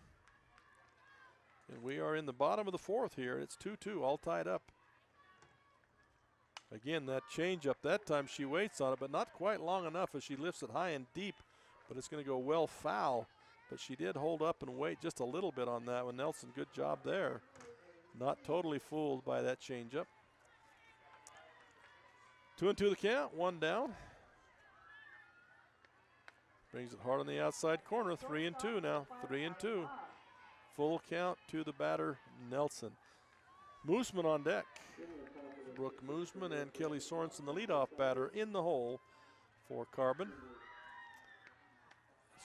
And we are in the bottom of the fourth here. It's 2-2, all tied up. Again, that changeup, that time she waits on it, but not quite long enough as she lifts it high and deep, but it's going to go well foul. But she did hold up and wait just a little bit on that one. Nelson, good job there. Not totally fooled by that changeup. 2-2 the count, one down. Brings it hard on the outside corner, 3-2 now, 3-2. Full count to the batter, Nelson. Mooseman on deck. Brooke Mooseman and Kelly Sorensen, the leadoff batter, in the hole for Carbon.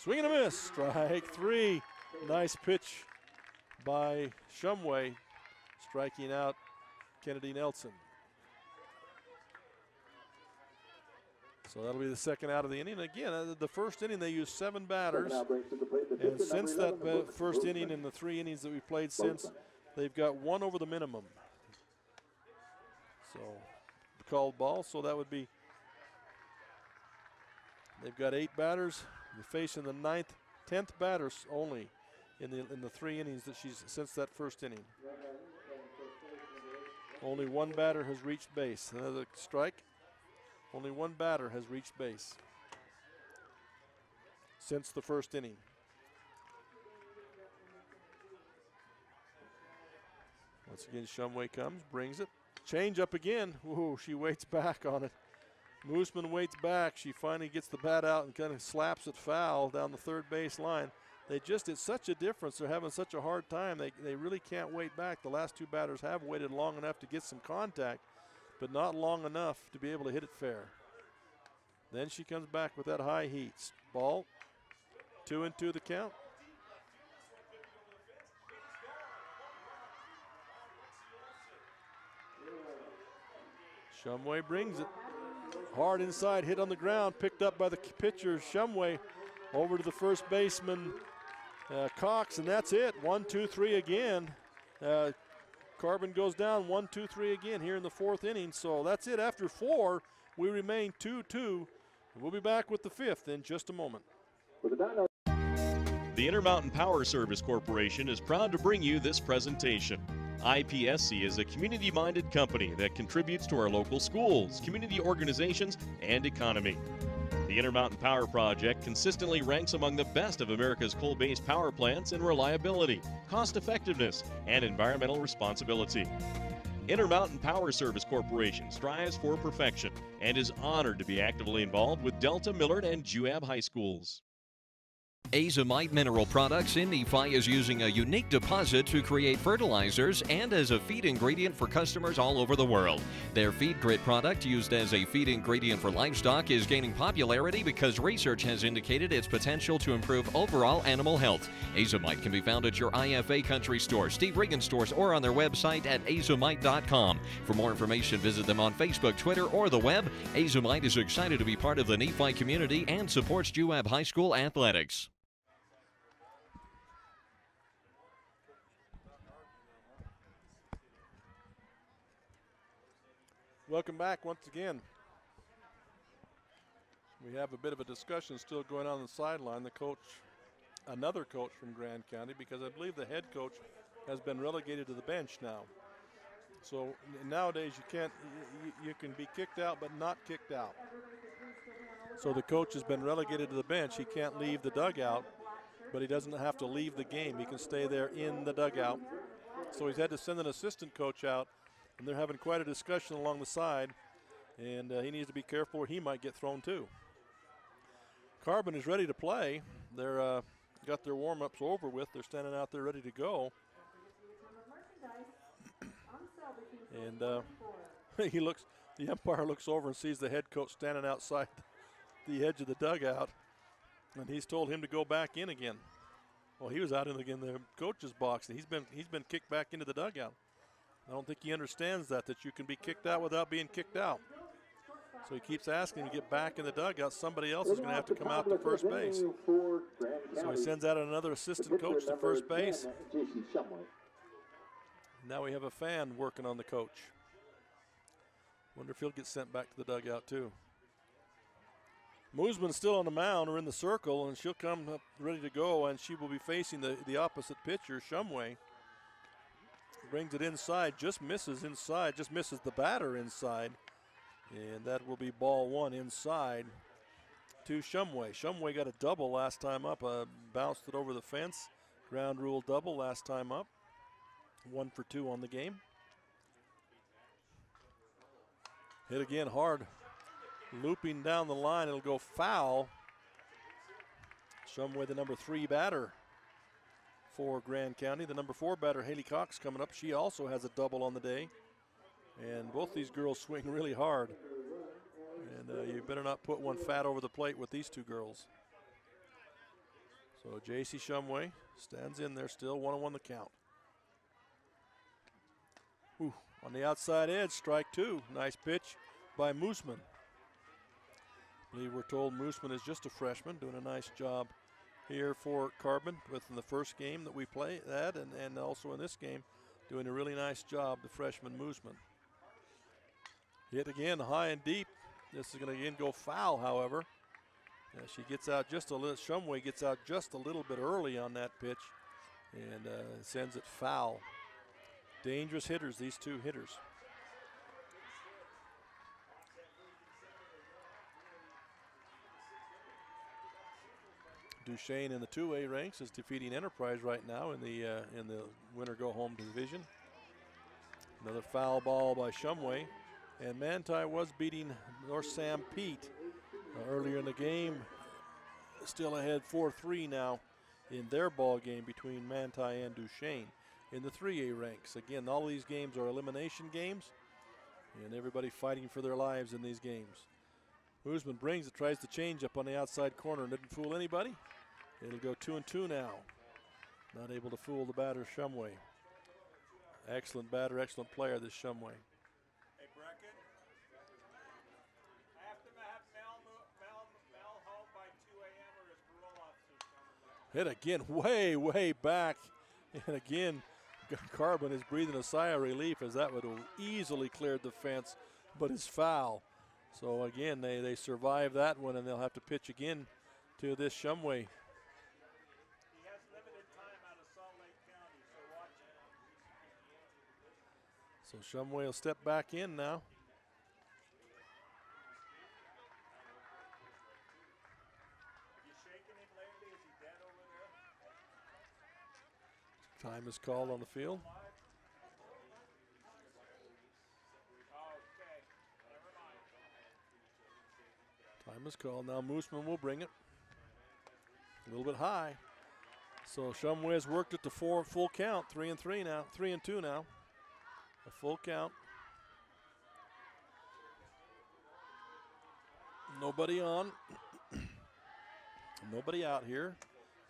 Swing and a miss, strike three. Nice pitch by Shumway, striking out Kennedy Nelson. So that'll be the second out of the inning. Again, the first inning they used 7 batters. And since that first inning and the 3 innings that we played since, they've got 1 over the minimum. So called ball, so that would be, they've got 8 batters. You're facing the 10th batters only in the 3 innings that she's since that first inning. Only 1 batter has reached base. Another strike. Only 1 batter has reached base since the first inning. Once again, Shumway comes, brings it. Change up again. Ooh, she waits back on it. Mooseman waits back. She finally gets the bat out and kind of slaps it foul down the third base line. It's such a difference. They're having such a hard time. They really can't wait back. The last 2 batters have waited long enough to get some contact, but not long enough to be able to hit it fair. Then she comes back with that high heat. Ball, 2-2 the count. Shumway brings it. Hard inside, hit on the ground, picked up by the pitcher, Shumway, over to the first baseman, Cox, and that's it. 1-2-3 again. Carbon goes down 1-2-3 again here in the 4th inning. So that's it. After 4, we remain 2-2. We'll be back with the 5th in just a moment. The Intermountain Power Service Corporation is proud to bring you this presentation. IPSC is a community-minded company that contributes to our local schools, community organizations, and economy. The Intermountain Power Project consistently ranks among the best of America's coal-based power plants in reliability, cost-effectiveness, and environmental responsibility. Intermountain Power Service Corporation strives for perfection and is honored to be actively involved with Delta, Millard, and Juab High Schools. Azomite Mineral Products in Nephi is using a unique deposit to create fertilizers and as a feed ingredient for customers all over the world. Their Feed Grit product, used as a feed ingredient for livestock, is gaining popularity because research has indicated its potential to improve overall animal health. Azomite can be found at your IFA Country Store, Steve Regan stores, or on their website at azomite.com. For more information, visit them on Facebook, Twitter, or the web. Azomite is excited to be part of the Nephi community and supports Juab High School athletics. Welcome back once again. We have a bit of a discussion still going on the sideline. The coach, another coach from Grand County, because I believe the head coach has been relegated to the bench now. So nowadays you can be kicked out but not kicked out. So the coach has been relegated to the bench. He can't leave the dugout, but he doesn't have to leave the game. He can stay there in the dugout. So he's had to send an assistant coach out, and they're having quite a discussion along the side, and he needs to be careful or he might get thrown too. Carbon is ready to play. They're got their warm-ups over with. They're standing out there ready to go. And the umpire looks over and sees the head coach standing outside the edge of the dugout, and he's told him to go back in again. Well, he was out in the coach's box, and he's been kicked back into the dugout. I don't think he understands that you can be kicked out without being kicked out. So he keeps asking to get back in the dugout. Somebody else is going to have to come out to first base. So he sends out another assistant coach to first base. Now we have a fan working on the coach. Wonder if he'll get sent back to the dugout too. Mooseman's still on the mound or in the circle, and she'll come up ready to go, and she will be facing the opposite pitcher, Shumway. brings it inside, just misses inside, just misses the batter inside. And that will be ball one inside to Shumway. Shumway got a double last time up, bounced it over the fence. Ground rule double last time up. 1 for 2 on the game. Hit again hard. Looping down the line, it'll go foul. Shumway, the number 3 batter for Grand County. The number 4 batter, Haley Cox, coming up. She also has a double on the day. And both these girls swing really hard. And you better not put one fat over the plate with these two girls. So J.C. Shumway stands in there still, 1-1 the count. Ooh, on the outside edge, strike 2. Nice pitch by Mooseman. I believe we're told Mooseman is just a freshman, doing a nice job here for Carbon within the first game that we play that, and also in this game, doing a really nice job, the freshman Mooseman. Hit again, high and deep. This is going to again go foul, however. She gets out just a little, Shumway gets out just a little bit early on that pitch and sends it foul. Dangerous hitters, these two hitters. Duchesne in the 2A ranks is defeating Enterprise right now in the winner go home division. Another foul ball by Shumway. And Manti was beating North Sam Pete earlier in the game. Still ahead 4-3 now in their ball game between Manti and Duchesne in the 3A ranks. Again, all these games are elimination games, and everybody fighting for their lives in these games. Mooseman brings it, tries to change up on the outside corner, didn't fool anybody. It'll go 2-2 now. Not able to fool the batter, Shumway. Excellent batter, excellent player, this Shumway. Hit again, way back. And again, Carbon is breathing a sigh of relief as that would have easily cleared the fence, but it's foul. So again, they survive that one, and they'll have to pitch again to this Shumway. He has limited time out of Salt Lake County, so watch it. So Shumway will step back in now. Time is called on the field. Time is called. Now Mooseman will bring it. A little bit high. So Shumway has worked it to full count. 3-3 now. 3-2 now. A full count. Nobody on. Nobody out here.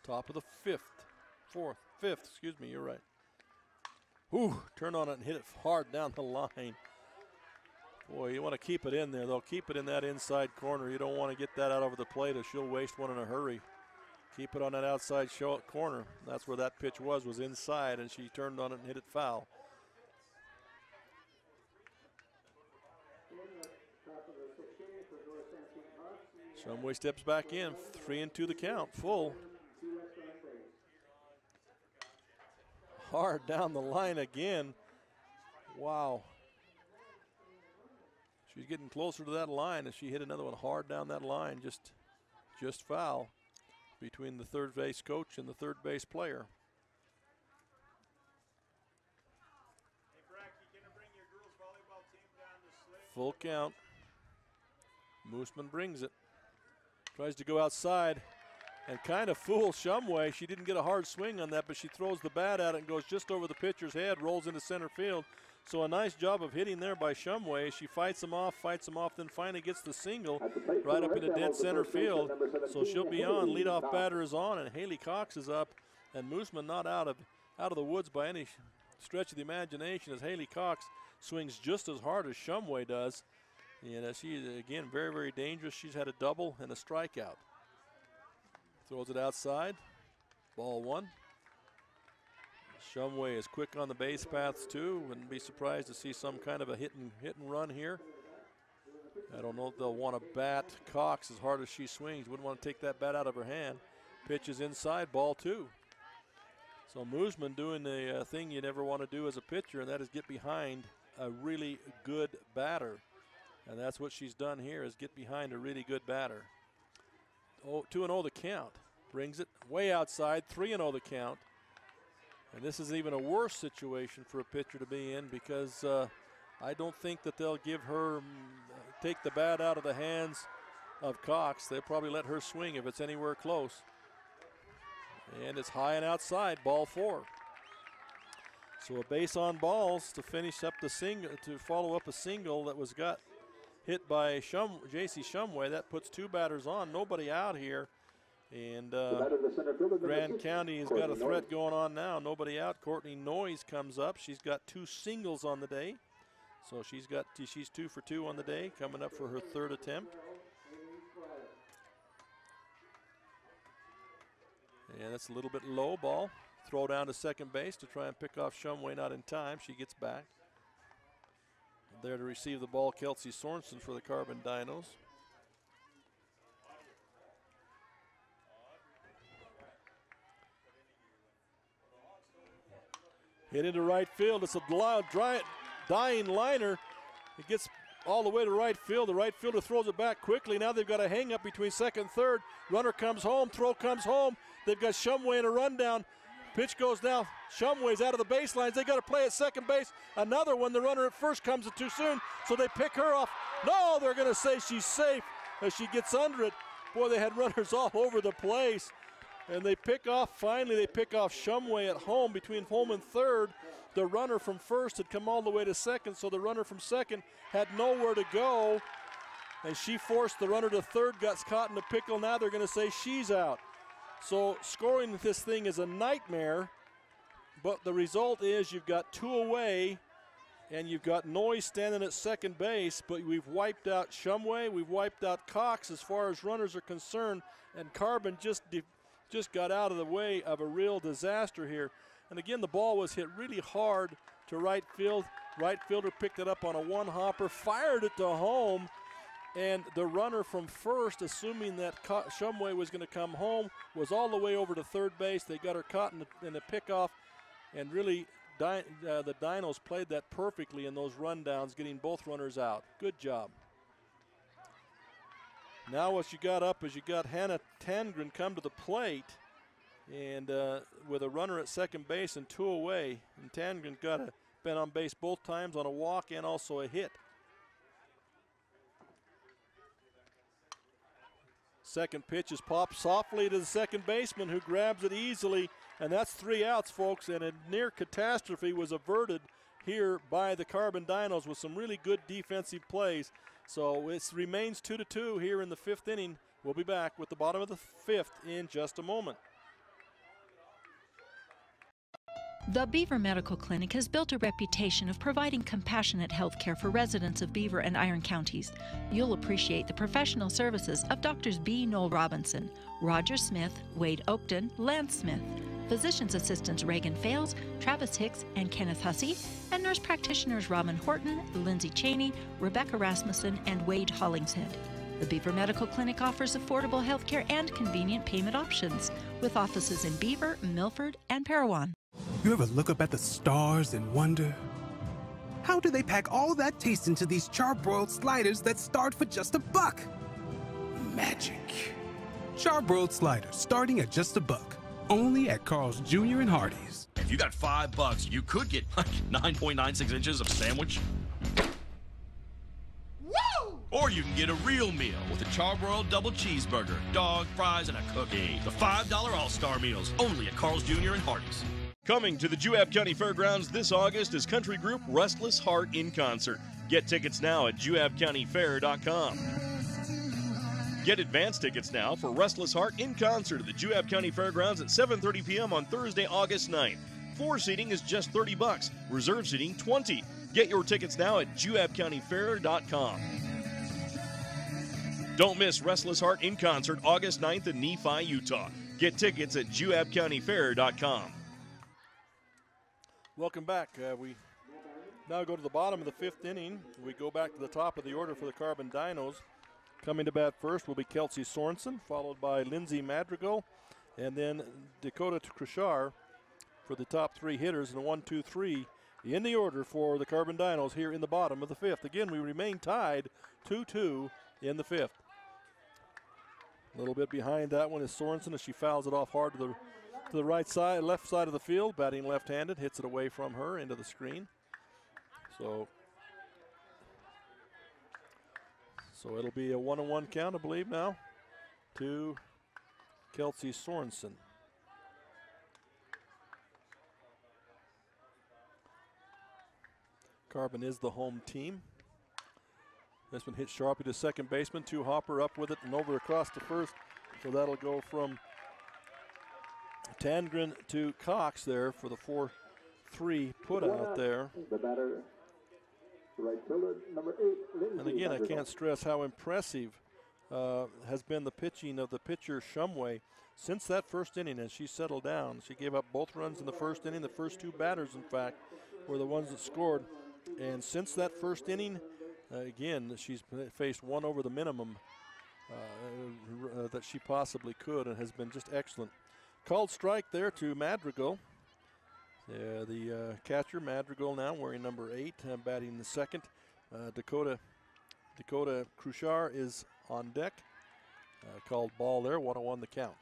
Top of the fifth, excuse me, you're right. Ooh, turn on it and hit it hard down the line. Boy, you want to keep it in there, though. Keep it in that inside corner. You don't want to get that out over the plate or she'll waste one in a hurry. Keep it on that outside corner. That's where that pitch was inside, and she turned on it and hit it foul. Shumway steps back in, 3-2 the count, full. Hard down the line again. Wow. She's getting closer to that line as she hit another one hard down that line, just foul between the third base coach and the third base player. Hey, Brack, you gonna bring your girls volleyball team down to Slick? Full count. Mooseman brings it. Tries to go outside and kind of fools Shumway. She didn't get a hard swing on that, but she throws the bat at it and goes just over the pitcher's head, rolls into center field. So a nice job of hitting there by Shumway. She fights him off, then finally gets the single right up into dead center field. So she'll be on. Leadoff batter is on, and Haley Cox is up. And Mooseman not out of the woods by any stretch of the imagination, as Haley Cox swings just as hard as Shumway does. And she is, again, very, very dangerous. She's had a double and a strikeout. Throws it outside. Ball one. Shumway is quick on the base paths too. Wouldn't be surprised to see some kind of a hit and run here. I don't know if they'll want to bat Cox as hard as she swings. Wouldn't want to take that bat out of her hand. Pitch is inside, ball two. So Moosman doing the thing you never want to do as a pitcher, and that is get behind a really good batter. And that's what she's done here, is get behind a really good batter. 2-0 the count. Brings it way outside, 3-0 the count. And this is even a worse situation for a pitcher to be in, because I don't think that they'll give her, take the bat out of the hands of Cox. They'll probably let her swing if it's anywhere close. And it's high and outside, ball 4. So a base on balls to finish up the single, to follow up a single that was hit by J.C. Shumway. That puts 2 batters on, nobody out here. And Grand County has got a threat going on now. Nobody out. Courtney Noyes comes up. She's got 2 singles on the day. So she's 2 for 2 on the day, coming up for her 3rd attempt. And that's a little bit low ball. Throw down to second base to try and pick off Shumway, not in time. She gets back. There to receive the ball, Kelsey Sorensen for the Carbon Dinos. Hit into right field. It's a dying liner. It gets all the way to right field. The right fielder throws it back quickly. Now they've got a hang up between second and third. Runner comes home. Throw comes home. They've got Shumway in a rundown. Pitch goes now. Shumway's out of the baselines. They got to play at second base. Another one. The runner at first comes it too soon, so they pick her off. No, they're going to say she's safe as she gets under it. Boy, they had runners all over the place. And they pick off, finally they pick off Shumway at home between home and third. The runner from first had come all the way to second, so the runner from second had nowhere to go. And she forced the runner to third, got caught in a pickle. Now they're going to say she's out. So scoring this thing is a nightmare, but the result is you've got 2 away, and you've got Noyes standing at second base, but we've wiped out Shumway, we've wiped out Cox as far as runners are concerned, and Carbon just got out of the way of a real disaster here. And again, the ball was hit really hard to right field. Right fielder picked it up on a one-hopper, fired it to home, and the runner from first, assuming that Shumway was going to come home, was all the way over to third base. They got her caught in the pickoff, and really the Dinos played that perfectly in those rundowns, getting both runners out. Good job. Now what you got up is you got Hannah Tangren come to the plate, and with a runner at second base and 2 away. And Tangren been on base both times on a walk and also a hit. Second pitch is popped softly to the second baseman, who grabs it easily, and that's 3 outs, folks, and a near catastrophe was averted here by the Carbon Dinos with some really good defensive plays. So it remains 2-2 here in the 5th inning. We'll be back with the bottom of the 5th in just a moment. The Beaver Medical Clinic has built a reputation of providing compassionate health care for residents of Beaver and Iron counties. You'll appreciate the professional services of Doctors B. Noel Robinson, Roger Smith, Wade Oakton, Lance Smith, physician's assistants Reagan Fales, Travis Hicks, and Kenneth Hussey, and nurse practitioners Robin Horton, Lindsay Cheney, Rebecca Rasmussen, and Wade Hollingshead. The Beaver Medical Clinic offers affordable health care and convenient payment options, with offices in Beaver, Milford, and Parowan. You ever look up at the stars and wonder, how do they pack all that taste into these charbroiled sliders that start for just $1? Magic. Charbroiled sliders starting at just $1. Only at Carl's Jr. and Hardee's. If you got $5, you could get like 9.96 inches of sandwich. Woo! Or you can get a real meal with a charbroiled double cheeseburger, dog, fries, and a cookie. The $5 All-Star Meals, only at Carl's Jr. and Hardee's. Coming to the Juab County Fairgrounds this August is country group Restless Heart in concert. Get tickets now at juabcountyfair.com. Get advance tickets now for Restless Heart in concert at the Juab County Fairgrounds at 7:30 p.m. on Thursday, August 9th. Floor seating is just $30. Reserve seating, $20. Get your tickets now at juabcountyfair.com. Don't miss Restless Heart in concert August 9th in Nephi, Utah. Get tickets at juabcountyfair.com. Welcome back. We now go to the bottom of the 5th inning. We go back to the top of the order for the Carbon Dinos. Coming to bat first will be Kelsey Sorensen, followed by Lindsay Madrigal, and then Dakota Krishar for the top three hitters, and 1, 2, 3 in the order for the Carbon Dinos here in the bottom of the fifth. Again, we remain tied 2-2 in the fifth. A little bit behind that one is Sorensen as she fouls it off hard to the right side, left side of the field, batting left-handed, hits it away from her into the screen. So it'll be a 1-1 count, I believe, now to Kelsey Sorensen. Carbon is the home team. This one hit sharply to second baseman. Two Hopper up with it and over across to first. So that'll go from Tangren to Cox there for the 4-3 put out there. The batter, right fielder, number 8, and again, I can't stress how impressive has been the pitching of the pitcher Shumway since that first inning as she settled down. She gave up both runs in the first inning. The first two batters, in fact, were the ones that scored. And since that first inning, again, she's faced one over the minimum that she possibly could and has been just excellent. Called strike there to Madrigal. The catcher, Madrigal, now wearing number 8, batting the second. Dakota Cruchar is on deck. Called ball there, 1-1 the count.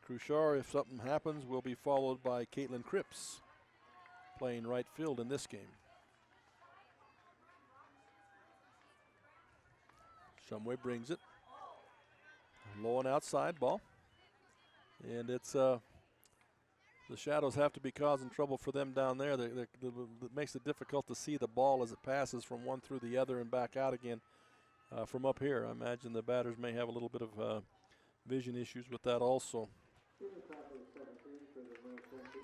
Cruchar, if something happens, will be followed by Caitlin Cripps, playing right field in this game. Shumway brings it. Low and outside ball. And it's the shadows have to be causing trouble for them down there. That makes it difficult to see the ball as it passes from one through the other and back out again from up here. I imagine the batters may have a little bit of vision issues with that also.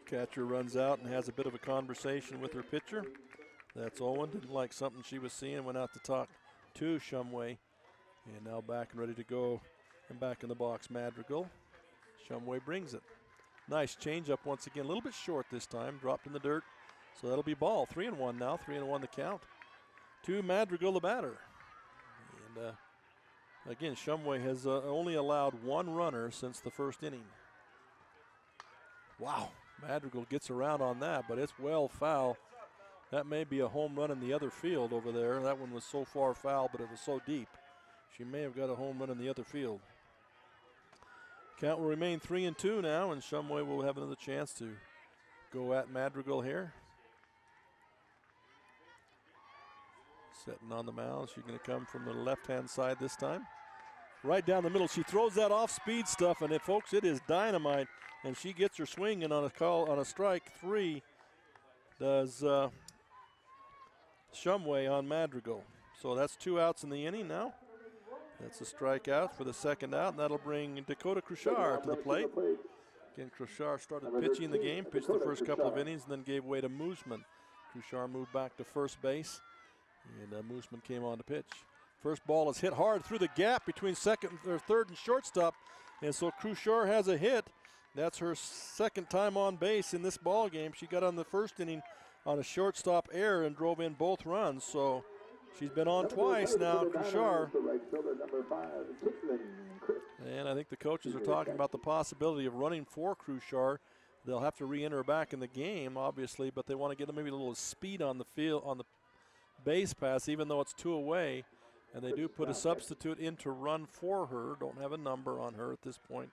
Catcher runs out and has a bit of a conversation with her pitcher. That's Owen. Didn't like something she was seeing. Went out to talk to Shumway. And now back and ready to go. And back in the box, Madrigal. Shumway brings it. Nice changeup once again. A little bit short this time. Dropped in the dirt. So that'll be ball. 3-1 now. 3-1 the count. To Madrigal, the batter. And again, Shumway has only allowed one runner since the first inning. Wow. Madrigal gets around on that, but it's well foul. That may be a home run in the other field over there. That one was so far foul, but it was so deep. She may have got a home run in the other field. Count will remain 3-2 now, and Shumway will have another chance to go at Madrigal here. Sitting on the mound. She's going to come from the left-hand side this time. Right down the middle. She throws that off-speed stuff, and folks, it is dynamite. And she gets her swinging on a call on a strike 3. Does Shumway on Madrigal. So that's 2 outs in the inning now. That's a strikeout for the second out, and that'll bring Dakota Cruchar to the plate. Again, Cruchar started pitching the game, pitched the first couple of innings, and then gave way to Moosman. Cruchar moved back to first base, and Moosman came on to pitch. First ball is hit hard through the gap between third and shortstop, and so Cruchar has a hit. That's her second time on base in this ball game. She got on the first inning on a shortstop error and drove in both runs, so she's been on twice now, Cruchar. And I think the coaches are talking about the possibility of running for Cruchar. They'll have to re-enter her back in the game, obviously, but they want to get maybe a little speed on the field, on the base pass, even though it's 2 away. And they do put a substitute in to run for her. Don't have a number on her at this point.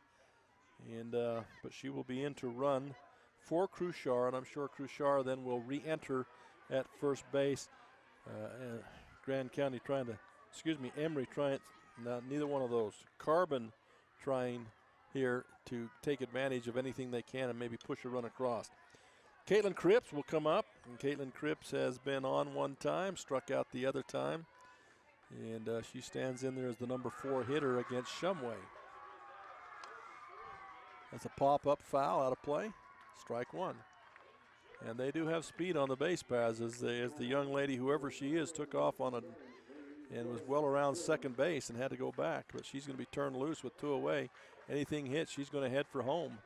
And but she will be in to run for Cruchar, and I'm sure Cruchar then will re-enter at first base. Grand County trying to, Emory trying, neither one of those. Carbon trying here to take advantage of anything they can and maybe push a run across. Caitlin Cripps will come up, and Caitlin Cripps has been on one time, struck out the other time, and she stands in there as the number 4 hitter against Shumway. That's a pop-up foul out of play, strike 1. And they do have speed on the base paths as the young lady, whoever she is, took off on and was well around second base and had to go back. But she's going to be turned loose with 2 away. Anything hits, she's going to head for home.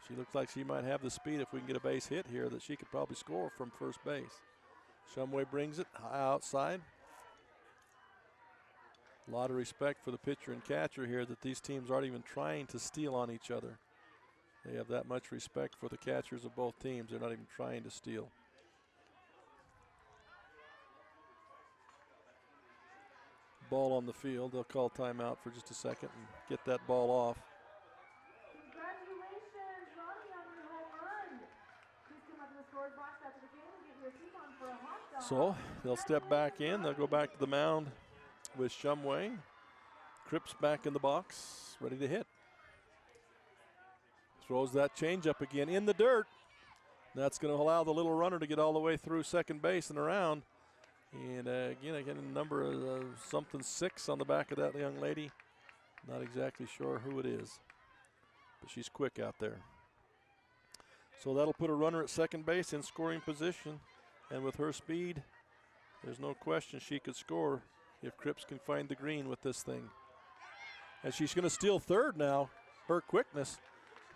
She looks like she might have the speed if we can get a base hit here that she could probably score from first base. Shumway brings it high outside. A lot of respect for the pitcher and catcher here that these teams aren't even trying to steal on each other. They have that much respect for the catchers of both teams. They're not even trying to steal. Ball on the field. They'll call timeout for just a second and get that ball off. Congratulations, Ronnie, on your home run. Please come up to the scores box after the game and get your coupon for a hot dog. So they'll step back in. They'll go back to the mound with Shumway. Cripps back in the box, ready to hit. Throws that changeup again in the dirt. That's going to allow the little runner to get all the way through second base and around. And again, a number of something 6 on the back of that young lady. Not exactly sure who it is, but she's quick out there. So that'll put a runner at second base in scoring position. And with her speed, there's no question she could score if Cripps can find the green with this thing. And she's going to steal third now, her quickness.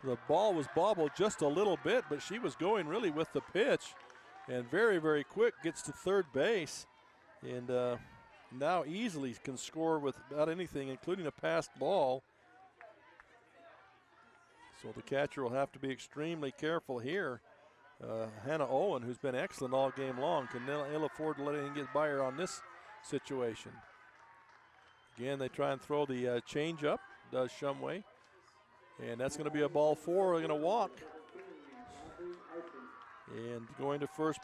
The ball was bobbled just a little bit, but she was going really with the pitch. And very, very quick, gets to third base. And now easily can score with about anything, including a passed ball. So the catcher will have to be extremely careful here. Hannah Owen, who's been excellent all game long, can ill afford to let anything get by her on this situation. Again, they try and throw the change up, does Shumway. And that's going to be a ball 4, they're going to walk. And going to first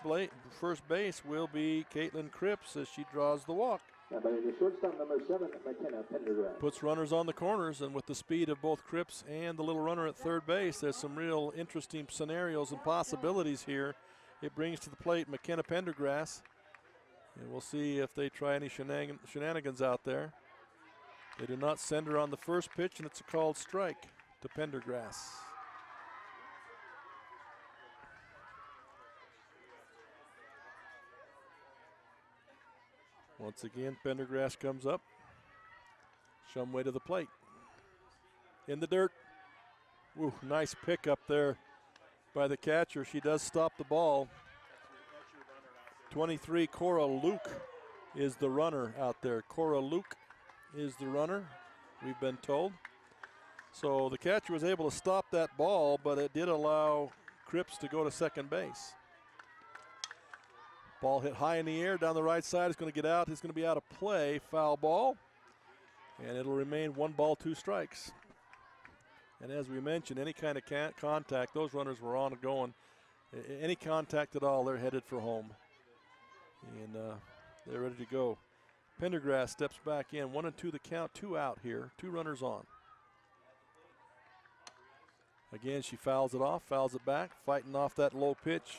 base will be Caitlin Cripps as she draws the walk. The shortstop, number 7, McKenna Pendergrass. Puts runners on the corners, and with the speed of both Cripps and the little runner at third base, there's some real interesting scenarios and possibilities here. It brings to the plate McKenna Pendergrass. And we'll see if they try any shenanigans out there. They do not send her on the first pitch, and it's a called strike to Pendergrass. Once again, Pendergrass comes up. Shumway to the plate. In the dirt. Ooh, nice pick up there by the catcher. She does stop the ball. 23, Cora Luke is the runner out there. Cora Luke is the runner, we've been told. So the catcher was able to stop that ball, but it did allow Cripps to go to second base. Ball hit high in the air down the right side. It's going to get out. It's going to be out of play. Foul ball. And it'll remain 1 ball, 2 strikes. And as we mentioned, any kind of contact, those runners were on and going. Any contact at all, they're headed for home. And they're ready to go. Pendergrass steps back in. 1-2 the count. 2 out here. 2 runners on. Again, she fouls it off, fouls it back, fighting off that low pitch.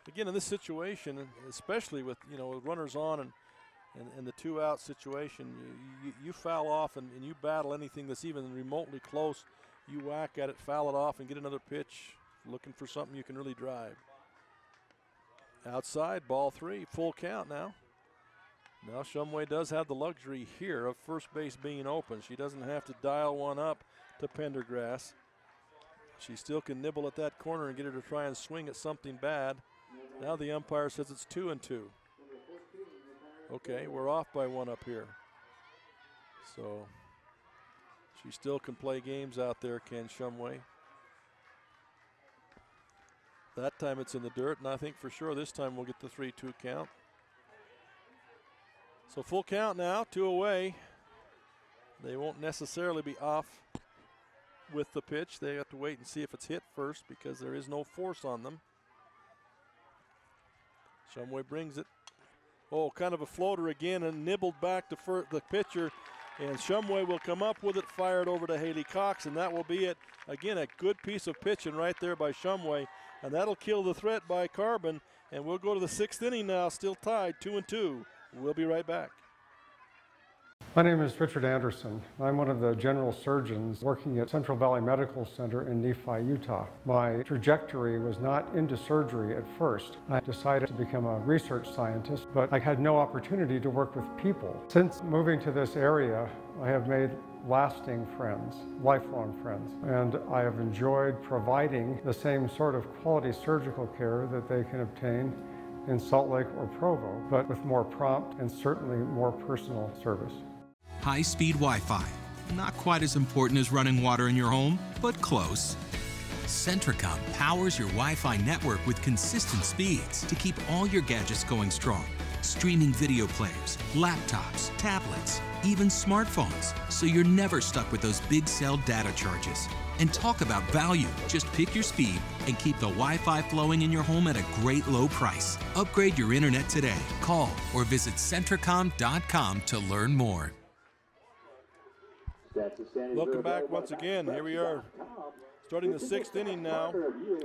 Again, in this situation, especially with runners on and the 2 out situation, you foul off and you battle anything that's even remotely close. You whack at it, foul it off, and get another pitch, looking for something you can really drive. Outside, ball 3, full count now. Now Shumway does have the luxury here of first base being open. She doesn't have to dial one up to Pendergrass. She still can nibble at that corner and get her to try and swing at something bad. Now the umpire says it's 2-2. Okay, we're off by 1 up here. So she still can play games out there, Ken Shumway. That time it's in the dirt, and I think for sure this time we'll get the 3-2 count. So full count now, 2 away. They won't necessarily be off with the pitch. They have to wait and see if it's hit first because there is no force on them. Shumway brings it. Oh, kind of a floater again and nibbled back to the pitcher. And Shumway will come up with it, fired over to Haley Cox, and that will be it. Again, a good piece of pitching right there by Shumway, and that'll kill the threat by Carbon. And we'll go to the 6th inning now, still tied 2-2. We'll be right back. My name is Richard Anderson. I'm one of the general surgeons working at Central Valley Medical Center in Nephi, Utah. My trajectory was not into surgery at first. I decided to become a research scientist, but I had no opportunity to work with people. Since moving to this area, I have made lasting friends, lifelong friends, and I have enjoyed providing the same sort of quality surgical care that they can obtain in Salt Lake or Provo, but with more prompt and certainly more personal service. High-speed Wi-Fi. Not quite as important as running water in your home, but close. Centricom powers your Wi-Fi network with consistent speeds to keep all your gadgets going strong. Streaming video players, laptops, tablets, even smartphones, so you're never stuck with those big cell data charges. And talk about value. Just pick your speed and keep the Wi-Fi flowing in your home at a great low price. Upgrade your internet today. Call or visit Centricom.com to learn more. Welcome back once again. Here we are starting the 6th inning now.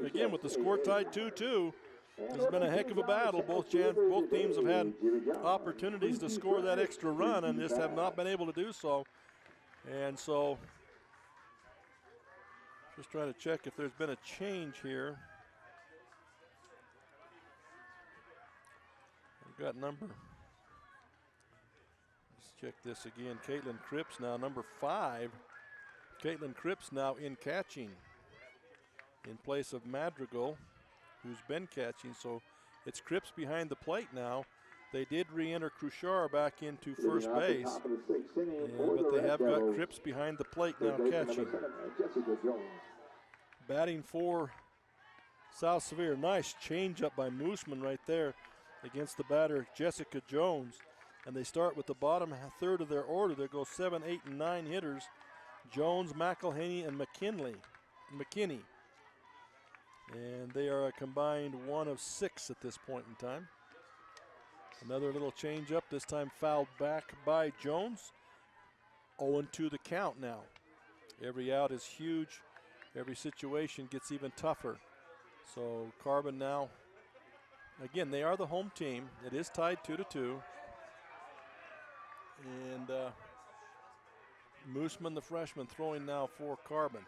Again with the score tied 2-2. It's been a heck of a battle. Both teams have had opportunities to score that extra run and just have not been able to do so. And so, just trying to check if there's been a change here. We've got number, let's check this again. Caitlin Cripps now, number 5. Caitlin Cripps now in catching in place of Madrigal, who's been catching. So it's Cripps behind the plate now. They did re-enter Cruchar back into first base, but they have got Cripps behind the plate now catching. Batting for South Severe. Nice changeup by Mooseman right there against the batter Jessica Jones. And they start with the bottom third of their order. There go 7, 8, and 9 hitters. Jones, McElhaney, and McKinney. And they are a combined 1 of 6 at this point in time. Another little change up, this time fouled back by Jones. 0-2 the count now. Every out is huge. Every situation gets even tougher. So Carbon now, again, they are the home team. It is tied 2-2. And Mooseman, the freshman, throwing now for Carbon.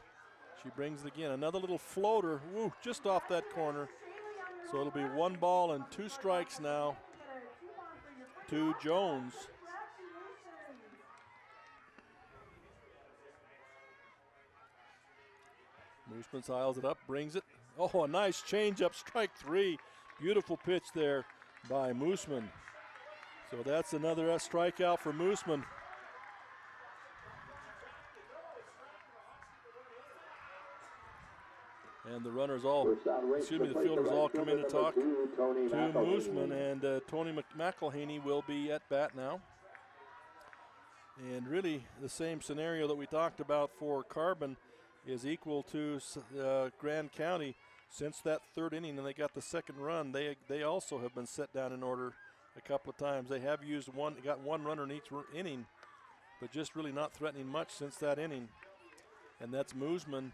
She brings it again. Another little floater, woo, just off that corner. So it'll be 1 ball and 2 strikes now to Jones. Mooseman dials it up, brings it. Oh, a nice changeup, strike 3. Beautiful pitch there by Mooseman. So that's another strikeout for Mooseman. And the runners all, the fielders all come in to talk to Mooseman, and Tony McElhaney will be at bat now. And really the same scenario that we talked about for Carbon is equal to Grand County. Since that 3rd inning and they got the 2nd run, they also have been set down in order a couple of times. They have got 1 runner in each inning, but just really not threatening much since that inning. And that's Mooseman,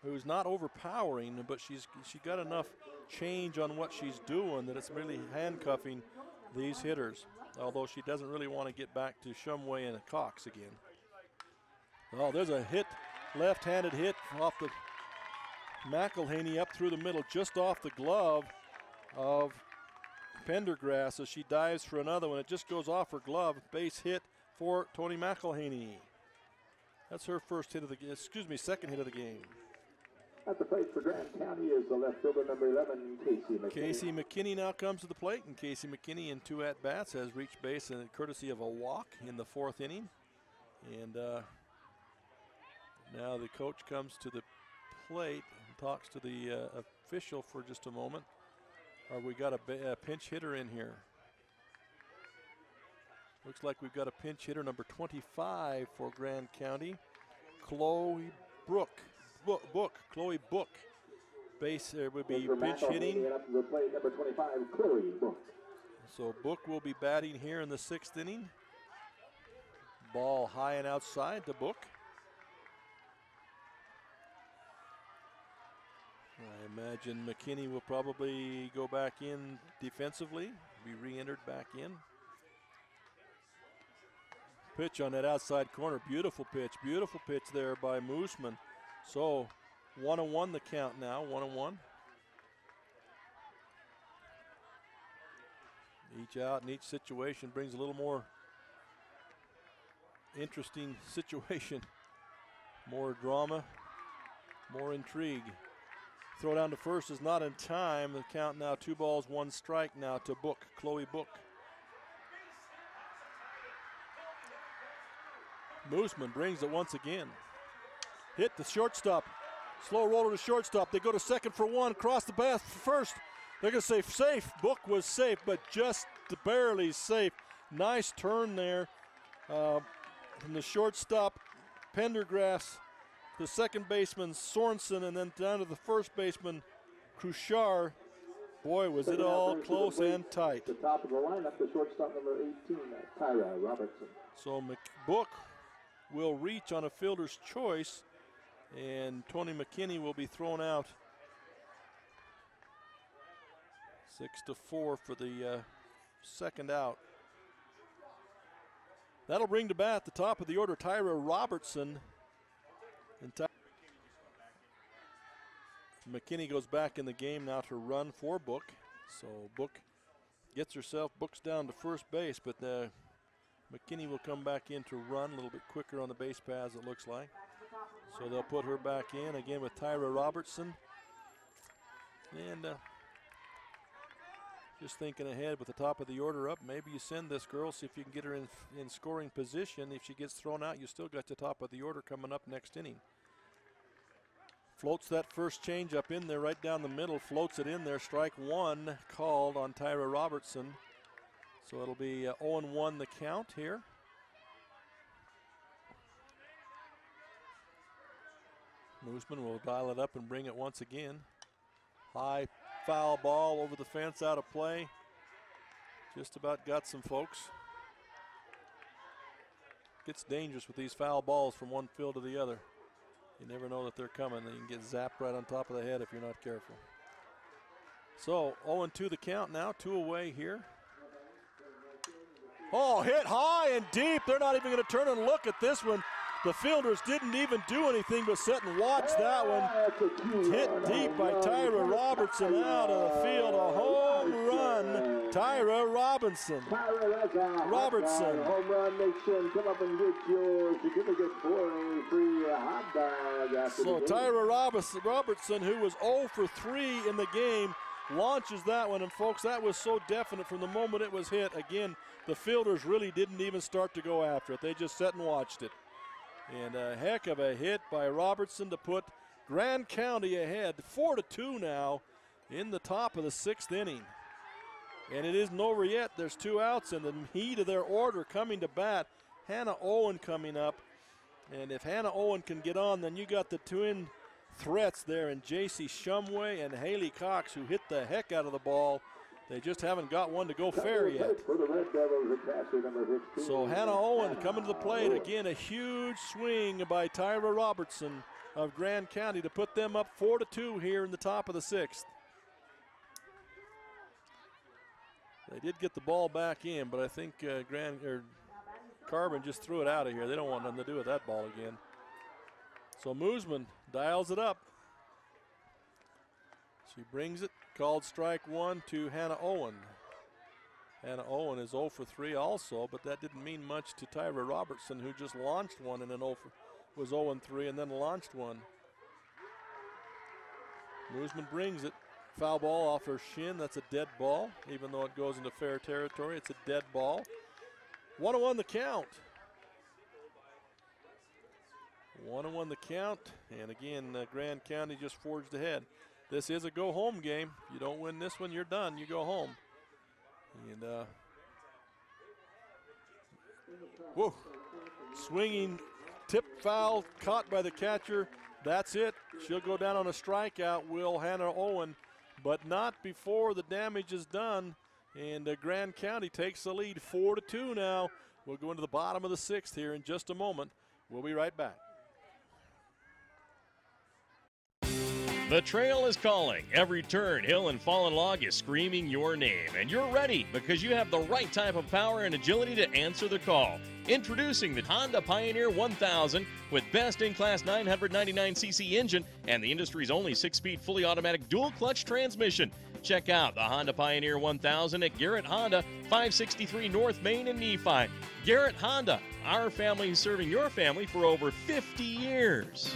who's not overpowering, but she got enough change on what she's doing that it's really handcuffing these hitters, although she doesn't really want to get back to Shumway and Cox again. Oh, there's a hit, left-handed hit off the McElhaney up through the middle, just off the glove of Pendergrass as she dives for another one. It just goes off her glove. Base hit for Tony McElhaney. That's her second hit of the game. At the plate for Grand County is the left fielder, number 11, Casey McKinney. Casey McKinney now comes to the plate, and Casey McKinney in 2 at-bats has reached base courtesy of a walk in the 4th inning. And now the coach comes to the plate and talks to the official for just a moment. We got a pinch hitter in here. Looks like we've got a pinch hitter, number 25 for Grand County, Chloe Book. Base would be pinch hitting. Number 25, Chloe Book. So Book will be batting here in the 6th inning. Ball high and outside to Book. I imagine McKinney will probably go back in defensively, be re-entered back in. Pitch on that outside corner, beautiful pitch there by Mooseman. So 1-1 the count now, 1-1. Each out and each situation brings a little more interesting situation, more drama, more intrigue. Throw down to first is not in time. The count now 2 balls, 1 strike now to Book, Chloe Book. Mooseman brings it once again. Hit the shortstop. Slow roller to shortstop. They go to second for one. Cross the path first. They're going to say safe. Book was safe, but just barely safe. Nice turn there from the shortstop, Pendergrass, the second baseman, Sorensen, and then down to the first baseman, Cruchar. Boy, was it all close and tight. The top of the lineup, the shortstop number 18, Tyra Robertson. So Book will reach on a fielder's choice, and Tony McKinney will be thrown out. 6-4 for the second out. That'll bring to bat the top of the order, Tyra Robertson. And McKinney goes back in the game now to run for Book. So Book books down to first base, but McKinney will come back in to run a little bit quicker on the base paths, it looks like. So they'll put her back in again with Tyra Robertson. And just thinking ahead with the top of the order up, maybe you send this girl, see if you can get her in scoring position. If she gets thrown out, you still got the top of the order coming up next inning. Floats that first change up in there right down the middle, floats it in there. Strike one called on Tyra Robertson. So it'll be 0-1 the count here. Moosman will dial it up and bring it once again. High foul ball over the fence, out of play. Just about got some folks. Gets dangerous with these foul balls from one field to the other. You never know that they're coming. You can get zapped right on top of the head if you're not careful. So 0-2 the count now, 2 away here. Oh, hit high and deep. They're not even going to turn and look at this one. The fielders didn't even do anything but sit and watch that one. Hit deep by Tyra Robertson out of the field. A home run, Tyra Robertson. Home run, make sure and come up and get your certificate for a free hot dog. So Tyra Robertson, who was 0 for 3 in the game, launches that one. And folks, that was so definite from the moment it was hit. Again, the fielders really didn't even start to go after it. They just sat and watched it. And a heck of a hit by Robertson to put Grand County ahead, 4-2 now in the top of the 6th inning. And it isn't over yet. There's 2 outs in the heat of their order coming to bat. Hannah Owen coming up. And if Hannah Owen can get on, then you got the twin threats there in J.C. Shumway and Haley Cox, who hit the heck out of the ball. They just haven't got one to go fair yet. So Hannah Owen coming to the plate. Again, a huge swing by Tyra Robertson of Grand County to put them up 4-2 here in the top of the 6th. They did get the ball back in, but I think Carbon just threw it out of here. They don't want nothing to do with that ball again. So Moosman dials it up. She brings it. Called strike one to Hannah Owen. Hannah Owen is 0 for 3 also, but that didn't mean much to Tyra Robertson, who just launched one and then was 0-3 and then launched one. Moosman brings it. Foul ball off her shin. That's a dead ball. Even though it goes into fair territory, it's a dead ball. 1-1 the count. 1-1 the count. And again, Grand County just forged ahead. This is a go-home game. If you don't win this one, you're done. You go home. And whoa, swinging tip foul caught by the catcher. That's it. She'll go down on a strikeout, will Hannah Owen, but not before the damage is done. And Grand County takes the lead 4-2 now. We'll go into the bottom of the 6th here in just a moment. We'll be right back. The trail is calling. Every turn, hill, and fallen log is screaming your name. And you're ready because you have the right type of power and agility to answer the call. Introducing the Honda Pioneer 1000 with best-in-class 999cc engine and the industry's only 6-speed fully automatic dual-clutch transmission. Check out the Honda Pioneer 1000 at Garrett Honda, 563 North Main in Nephi. Garrett Honda, our family serving your family for over 50 years.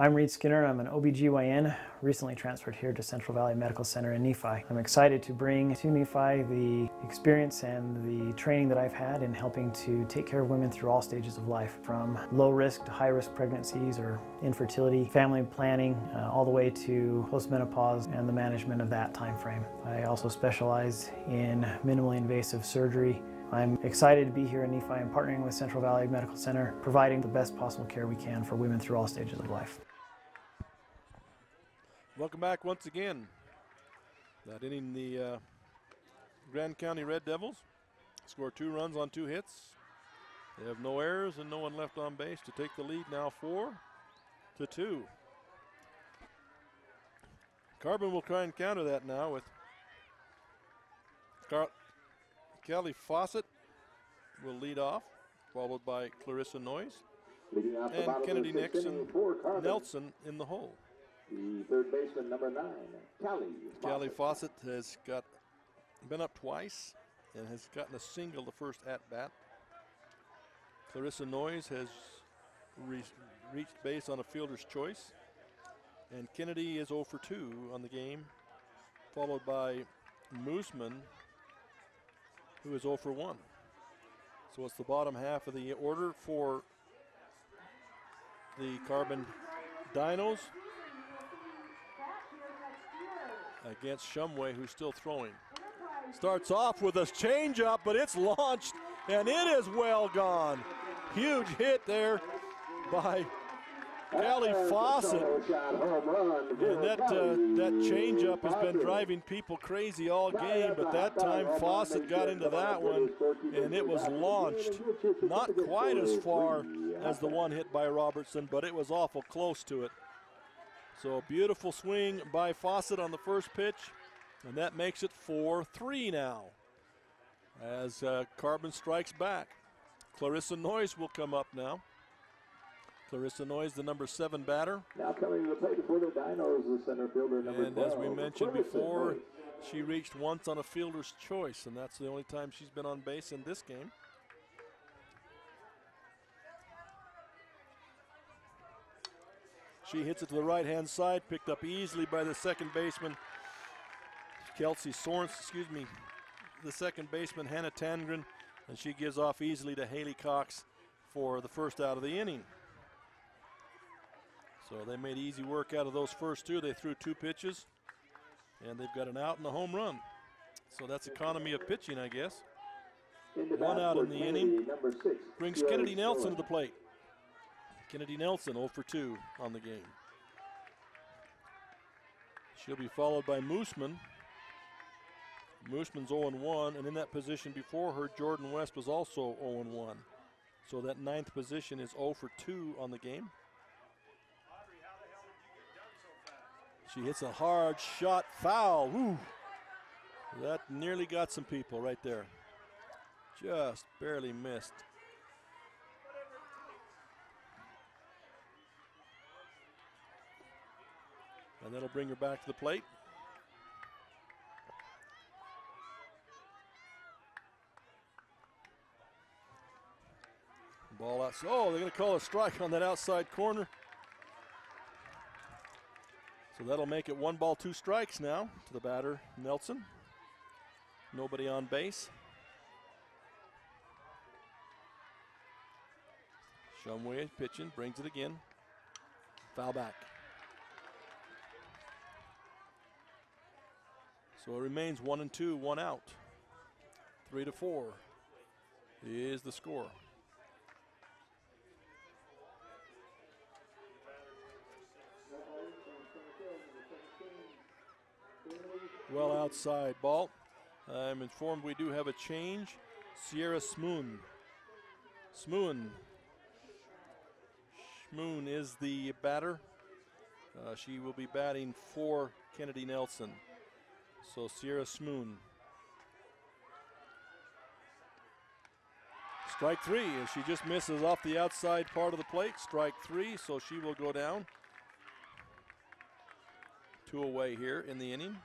I'm Reed Skinner. I'm an OBGYN, recently transferred here to Central Valley Medical Center in Nephi. I'm excited to bring to Nephi the experience and the training that I've had in helping to take care of women through all stages of life, from low risk to high risk pregnancies or infertility, family planning, all the way to postmenopause and the management of that time frame. I also specialize in minimally invasive surgery. I'm excited to be here in Nephi and partnering with Central Valley Medical Center, providing the best possible care we can for women through all stages of life. Welcome back once again. That inning, the Grand County Red Devils score 2 runs on 2 hits. They have no errors and no one left on base to take the lead now 4-2. Carbon will try and counter that now with Kelly Fawcett will lead off, followed by Clarissa Noyes and Kennedy Nelson in the hole. The third baseman, number 9, Callie Fawcett has been up twice and has gotten a single the first at-bat. Clarissa Noyes has reached base on a fielder's choice. And Kennedy is 0 for 2 on the game, followed by Mooseman, who is 0 for 1. So it's the bottom half of the order for the Carbon Dinos against Shumway, who's still throwing. Starts off with a changeup, but it's launched, and it is well gone. Huge hit there by Callie Fawcett. And that changeup has been driving people crazy all game, but that time Fawcett got into that one, and it was launched. Not quite as far as the one hit by Robertson, but it was awful close to it. So a beautiful swing by Fawcett on the first pitch, and that makes it 4-3 now as Carbon strikes back. Clarissa Noyes will come up now. Clarissa Noyes, the number 7 batter. Now coming to the plate for the Dinos, the center fielder, number 12. And as we mentioned before, she reached once on a fielder's choice, and that's the only time she's been on base in this game. She hits it to the right-hand side, picked up easily by the second baseman, Kelsey Sorens, the second baseman, Hannah Tangren, and she gives off easily to Haley Cox for the first out of the inning. So they made easy work out of those first 2. They threw 2 pitches, and they've got an out and a home run. So that's economy of pitching, I guess. 1 out in the inning. Brings Kennedy Nelson to the plate. Kennedy Nelson 0 for 2 on the game. She'll be followed by Mooseman. Mooseman's 0-1, and in that position before her, Jordan West was also 0-1. So that 9th position is 0 for 2 on the game. She hits a hard shot, foul. Woo. That nearly got some people right there. Just barely missed. And that'll bring her back to the plate. Ball out. Oh, they're going to call a strike on that outside corner. So that'll make it 1 ball, 2 strikes now to the batter, Nelson. Nobody on base. Shumway pitching, brings it again. Foul back. So it remains 1-2, 1 out. 3-4 is the score. Well outside ball. I'm informed we do have a change. Sierra Schmoon is the batter. She will be batting for Kennedy Nelson. So Sierra Schmoon. Strike 3, and she just misses off the outside part of the plate. Strike 3, so she will go down. 2 away here in the inning.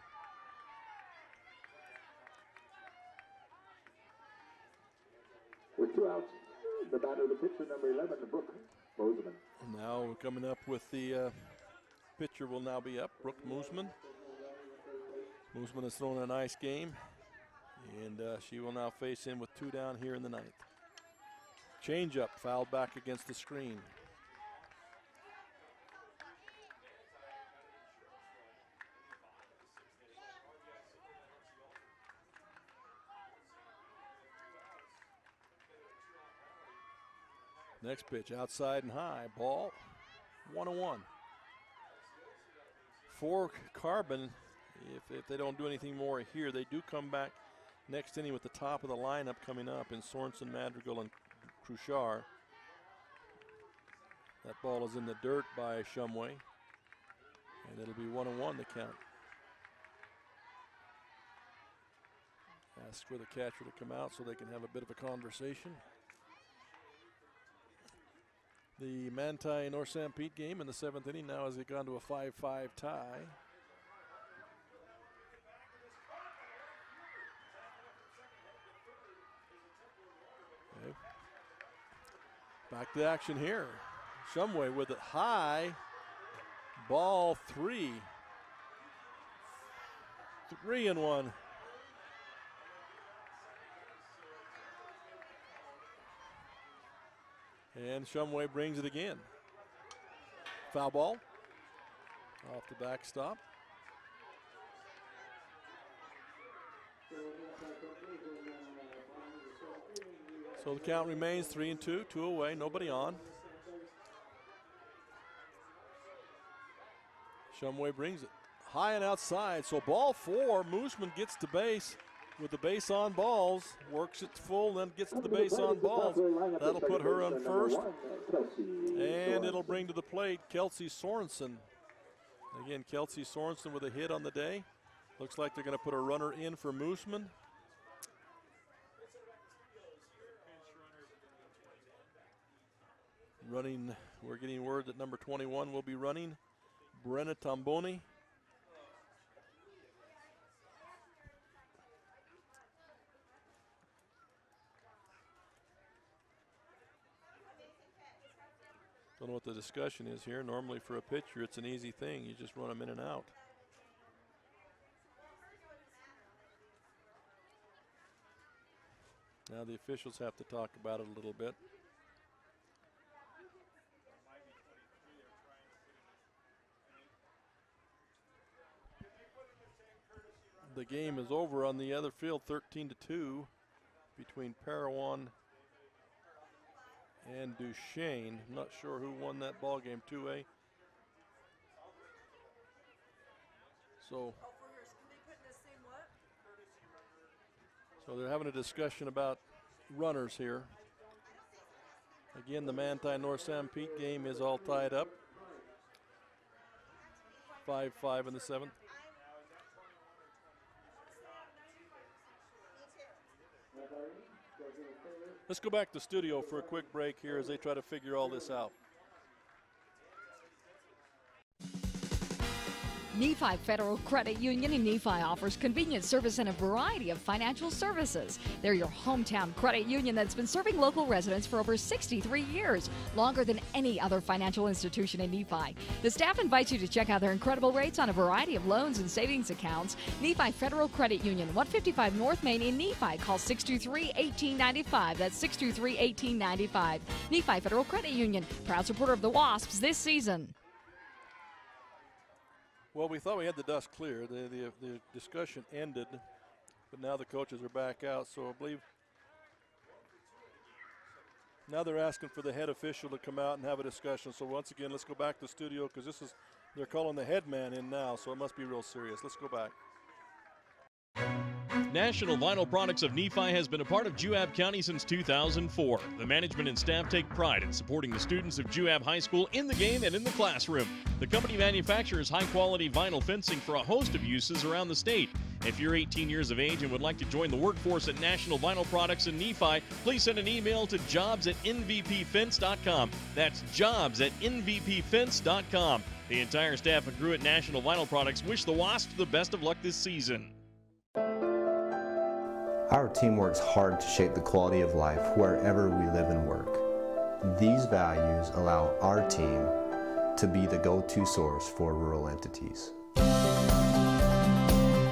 With 2 outs, the batter, the pitcher, number 11, Brooke Bozeman. Now coming up with the pitcher will now be up, Brooke Moosman. Moosman has thrown a nice game, and she will now face him with 2 down here in the 9th. Change up, fouled back against the screen. Next pitch, outside and high, ball, 1-1. For Carbon, if they don't do anything more here, they do come back next inning with the top of the lineup coming up in Sorensen, Madrigal, and Cruchar. That ball is in the dirt by Shumway, and it'll be 1-1 to count. Ask for the catcher to come out so they can have a bit of a conversation. The Manti North Sanpete game in the 7th inning now has gone to a 5-5 tie. Okay. Back to action here. Shumway with it high. Ball 3. 3-1. And Shumway brings it again. Foul ball off the backstop. So the count remains 3-2, 2 away, nobody on. Shumway brings it high and outside. So ball 4, Moosman gets to base. With the base on balls, works it full, then gets to the base on balls. That'll put her on first, and it'll bring to the plate Kelsey Sorensen. Again, Kelsey Sorensen with a hit on the day. Looks like they're going to put a runner in for Moosman. Running, we're getting word that number 21 will be running, Brenna Tomboni. Don't know what the discussion is here. Normally for a pitcher, it's an easy thing. You just run them in and out. Now the officials have to talk about it a little bit. The game is over on the other field, 13-2 between Parowan and Duchesne. I'm not sure who won that ball game, 2A. So they're having a discussion about runners here. Again, the Manti North Sanpete game is all tied up. 5-5 in the 7th. Let's go back to the studio for a quick break here as they try to figure all this out. Nephi Federal Credit Union in Nephi offers convenient service and a variety of financial services. They're your hometown credit union that's been serving local residents for over 63 years, longer than any other financial institution in Nephi. The staff invites you to check out their incredible rates on a variety of loans and savings accounts. Nephi Federal Credit Union, 155 North Main in Nephi. Call 623-1895. That's 623-1895. Nephi Federal Credit Union, proud supporter of the Wasps this season. Well, we thought we had the dust clear. The discussion ended, but now the coaches are back out. So I believe now they're asking for the head official to come out and have a discussion. So once again, let's go back to the studio because they're calling the head man in now, so it must be real serious. Let's go back. National Vinyl Products of Nephi has been a part of Juab County since 2004. The management and staff take pride in supporting the students of Juab High School in the game and in the classroom. The company manufactures high-quality vinyl fencing for a host of uses around the state. If you're 18 years of age and would like to join the workforce at National Vinyl Products in Nephi, please send an email to jobs@nvpfence.com. That's jobs@nvpfence.com. The entire staff and crew at National Vinyl Products wish the Wasps the best of luck this season. Our team works hard to shape the quality of life wherever we live and work. These values allow our team to be the go-to source for rural entities.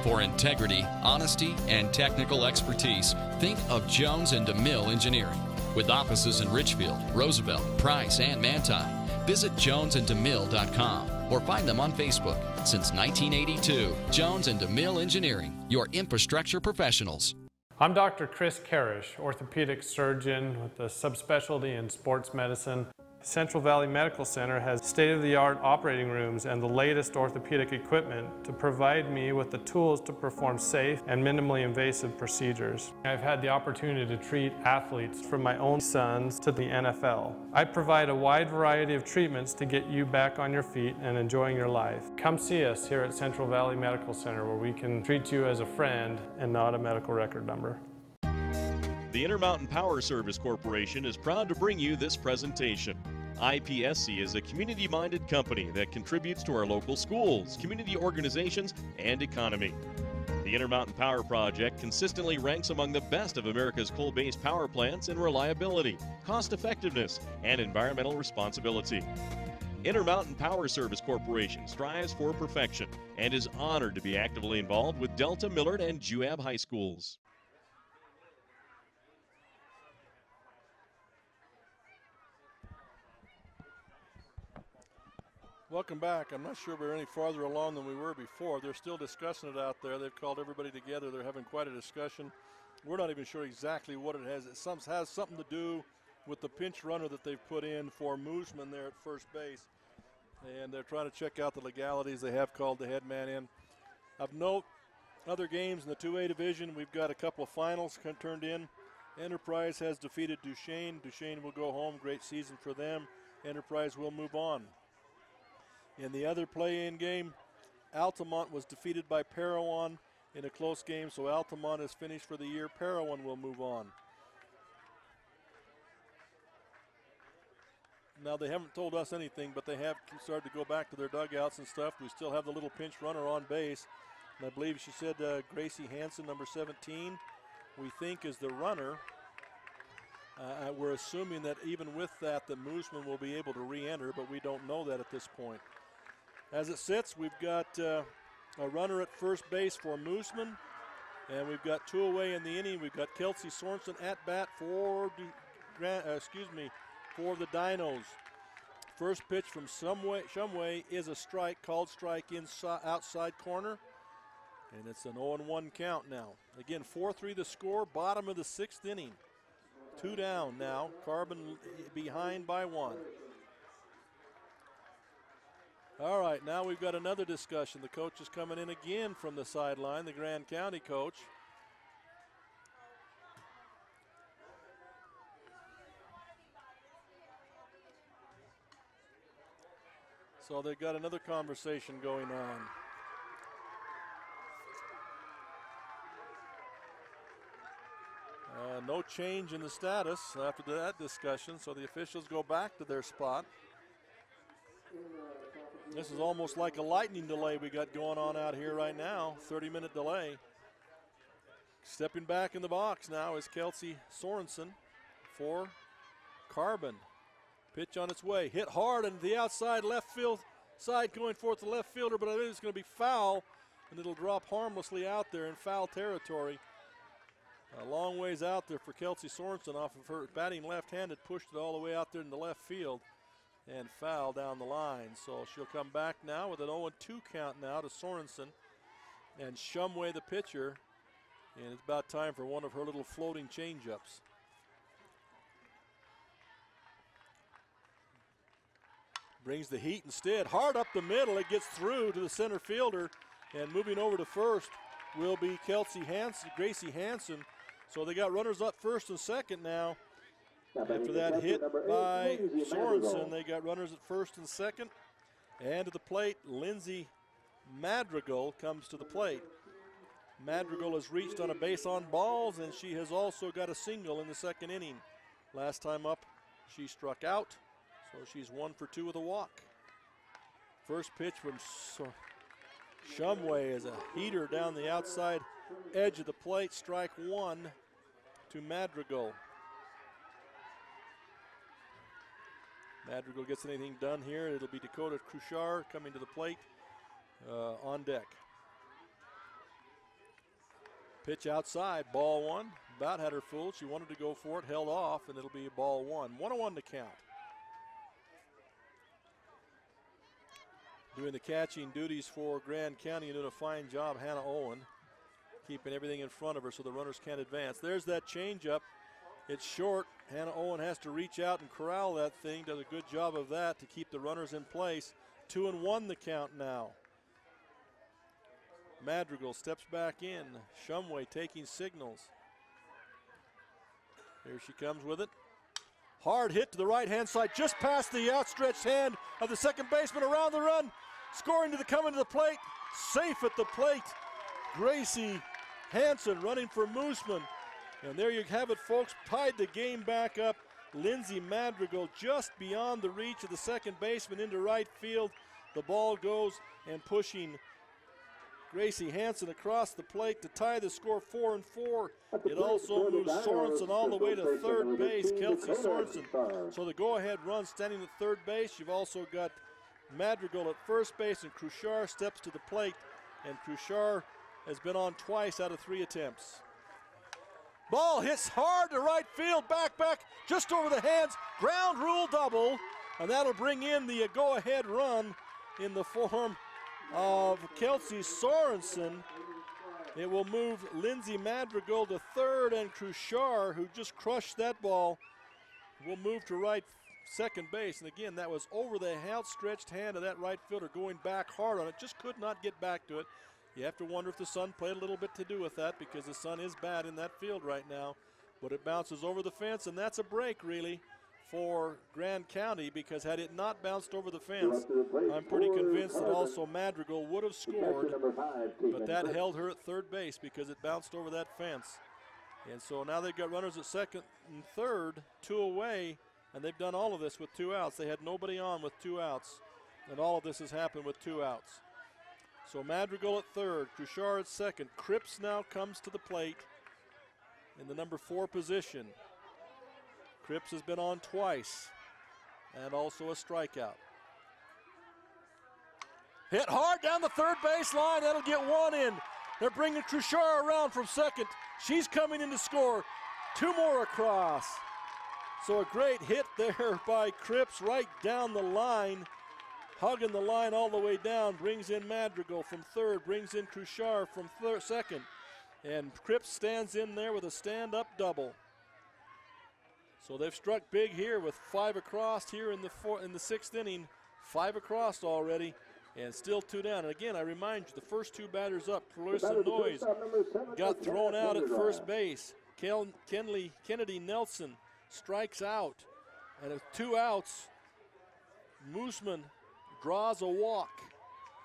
For integrity, honesty, and technical expertise, think of Jones and DeMille Engineering. With offices in Richfield, Roosevelt, Price, and Manti, visit jonesandemille.com or find them on Facebook. Since 1982, Jones and DeMille Engineering, your infrastructure professionals. I'm Dr. Chris Karish, orthopedic surgeon with a subspecialty in sports medicine. Central Valley Medical Center has state-of-the-art operating rooms and the latest orthopedic equipment to provide me with the tools to perform safe and minimally invasive procedures. I've had the opportunity to treat athletes from my own sons to the NFL. I provide a wide variety of treatments to get you back on your feet and enjoying your life. Come see us here at Central Valley Medical Center, where we can treat you as a friend and not a medical record number. The Intermountain Power Service Corporation is proud to bring you this presentation. IPSC is a community-minded company that contributes to our local schools, community organizations, and economy. The Intermountain Power Project consistently ranks among the best of America's coal-based power plants in reliability, cost-effectiveness, and environmental responsibility. Intermountain Power Service Corporation strives for perfection and is honored to be actively involved with Delta, Millard, and Juab High Schools. Welcome back. I'm not sure we're any farther along than we were before. They're still discussing it out there. They've called everybody together. They're having quite a discussion. We're not even sure exactly what it has. It has something to do with the pinch runner that they've put in for Moosman there at first base. And they're trying to check out the legalities. They have called the head man in. Of note, other games in the 2A division, we've got a couple of finals turned in. Enterprise has defeated Duchesne. Duchesne will go home. Great season for them. Enterprise will move on. In the other play-in game, Altamont was defeated by Parowan in a close game, so Altamont is finished for the year. Parowan will move on. Now, they haven't told us anything, but they have started to go back to their dugouts and stuff. We still have the little pinch runner on base. And I believe she said Gracie Hansen, number 17, we think is the runner. We're assuming that even with that, the Moosman will be able to re-enter, but we don't know that at this point. As it sits, we've got a runner at first base for Moosman, and we've got two away in the inning. We've got Kelsey Sorensen at bat for the Dinos. First pitch from Shumway is a strike, called strike outside corner, and it's an 0-1 count now. Again, 4-3 the score, bottom of the sixth inning. 2 down now, Carbon behind by 1. All right, now we've got another discussion. The coach is coming in again from the sideline, the Grand County coach. So they've got another conversation going on. No change in the status after that discussion, so the officials go back to their spot. This is almost like a lightning delay we got going on out here right now, 30-minute delay. Stepping back in the box now is Kelsey Sorensen for Carbon. Pitch on its way, hit hard on the outside left field side, going forth the left fielder, but I think it's going to be foul, and it'll drop harmlessly out there in foul territory. A long ways out there for Kelsey Sorensen off of her batting left-handed, pushed it all the way out there in the left field and foul down the line. So she'll come back now with an 0-2 count now to Sorensen and Shumway the pitcher, and it's about time for one of her little floating changeups. Brings the heat instead, hard up the middle, it gets through to the center fielder, and moving over to first will be Gracie Hansen. So they got runners up first and second now. After that hit by Sorensen, they got runners at first and second. And to the plate, Lindsay Madrigal comes to the plate. Madrigal has reached on a base on balls, and she has also got a single in the second inning. Last time up, she struck out, so she's 1 for 2 with a walk. First pitch from Shumway is a heater down the outside edge of the plate, strike 1 to Madrigal. Madrigal gets anything done here, it'll be Dakota Cruchard coming to the plate on deck. Pitch outside, ball one. About had her fooled. She wanted to go for it, held off, and it'll be ball one. 1-1 to count. Doing the catching duties for Grand County and doing a fine job, Hannah Owen, keeping everything in front of her so the runners can't advance. There's that changeup. It's short. Hannah Owen has to reach out and corral that thing. Does a good job of that to keep the runners in place. 2-1 the count now. Madrigal steps back in. Shumway taking signals. Here she comes with it. Hard hit to the right-hand side, just past the outstretched hand of the second baseman around the run. Scoring coming to the plate. Safe at the plate. Gracie Hansen running for Mooseman. And there you have it, folks. Tied the game back up. Lindsay Madrigal just beyond the reach of the second baseman into right field. The ball goes and pushing Gracie Hansen across the plate to tie the score 4-4. It also moves Sorensen all the way to third base, Kelsey Sorensen. So the go-ahead run standing at third base. You've also got Madrigal at first base, and Cruchard steps to the plate. And Cruchard has been on twice out of 3 attempts. Ball hits hard to right field, back, just over the hands. Ground rule double, and that'll bring in the go-ahead run in the form of Kelsey Sorensen. It will move Lindsay Madrigal to third, and Cruchard, who just crushed that ball, will move to second base. And again, that was over the outstretched hand of that right fielder, going back hard on it, just could not get back to it. You have to wonder if the sun played a little bit to do with that, because the sun is bad in that field right now. But it bounces over the fence, and that's a break, really, for Grand County, because had it not bounced over the fence, I'm pretty convinced that also Madrigal would have scored, but that held her at third base because it bounced over that fence. And so now they've got runners at second and third, 2 away, and they've done all of this with 2 outs. They had nobody on with 2 outs, and all of this has happened with 2 outs. So Madrigal at third, Cruchard at second. Cripps now comes to the plate in the number 4 position. Cripps has been on twice, and also a strikeout. Hit hard down the third base line. That'll get 1 in. They're bringing Cruchard around from second. She's coming in to score. 2 more across. So a great hit there by Cripps right down the line. Hugging the line all the way down. Brings in Madrigal from third. Brings in Cruchard from second. And Cripps stands in there with a stand-up double. So they've struck big here with 5 across here in the 6th inning. 5 across already, and still 2 down. And again, I remind you, the first 2 batters up, Clarissa Noyes got thrown out at first base. Kennedy Nelson strikes out, and with 2 outs, Mooseman draws a walk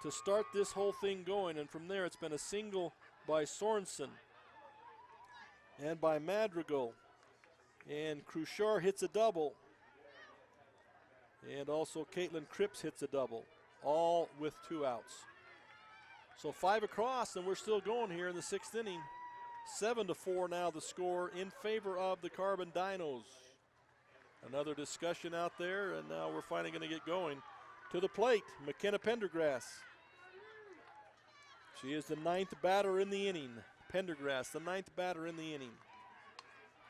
to start this whole thing going. And from there, it's been a single by Sorensen and by Madrigal. And Cruchard hits a double. And also Caitlin Cripps hits a double, all with 2 outs. So 5 across, and we're still going here in the 6th inning. 7-4 now the score in favor of the Carbon Dinos. Another discussion out there, and now we're finally going to get going. To the plate, McKenna Pendergrass. She is the 9th batter in the inning. Pendergrass, the 9th batter in the inning.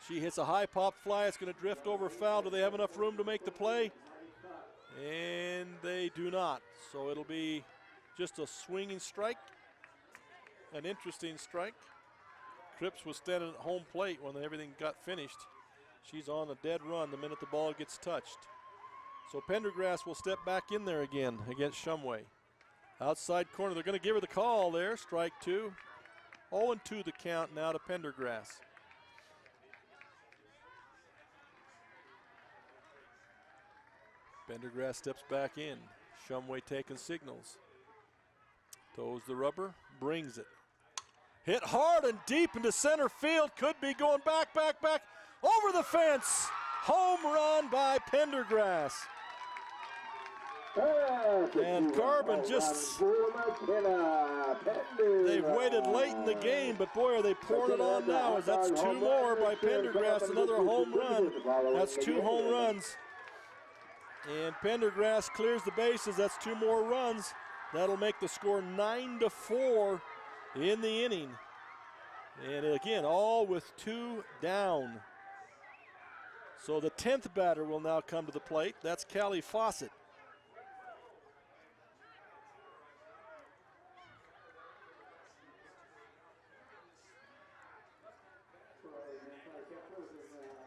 She hits a high pop fly. It's going to drift over foul. Do they have enough room to make the play? And they do not. So it'll be just a swinging strike. An interesting strike. Cripps was standing at home plate when everything got finished. She's on a dead run the minute the ball gets touched. So Pendergrass will step back in there again against Shumway. Outside corner, they're going to give her the call there. Strike 2. 0-2 the count now to Pendergrass. Pendergrass steps back in. Shumway taking signals. Toes the rubber, brings it. Hit hard and deep into center field. Could be going back. Over the fence. Home run by Pendergrass. And Carbon just, they've waited late in the game, but boy, are they pouring it on now, as that's 2 more by Pendergrass, another home run. That's 2 home runs. And Pendergrass clears the bases. That's 2 more runs. That'll make the score 9-4 in the inning. And again, all with 2 down. So the 10th batter will now come to the plate. That's Callie Fawcett.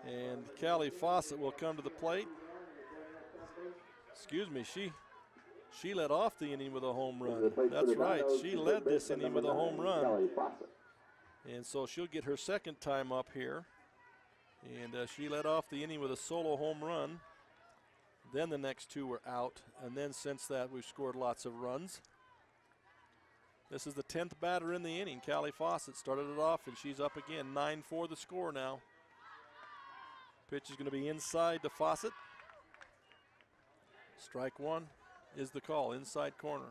And Callie Fawcett will come to the plate. Excuse me, she led off the inning with a home run. That's right, she led this inning with a home run. And so she'll get her second time up here. And she led off the inning with a solo home run. Then the next 2 were out. And then since that, we've scored lots of runs. This is the 10th batter in the inning. Callie Fawcett started it off, and she's up again. 9-4 the score now. Pitch is going to be inside to Fawcett. Strike 1 is the call, inside corner.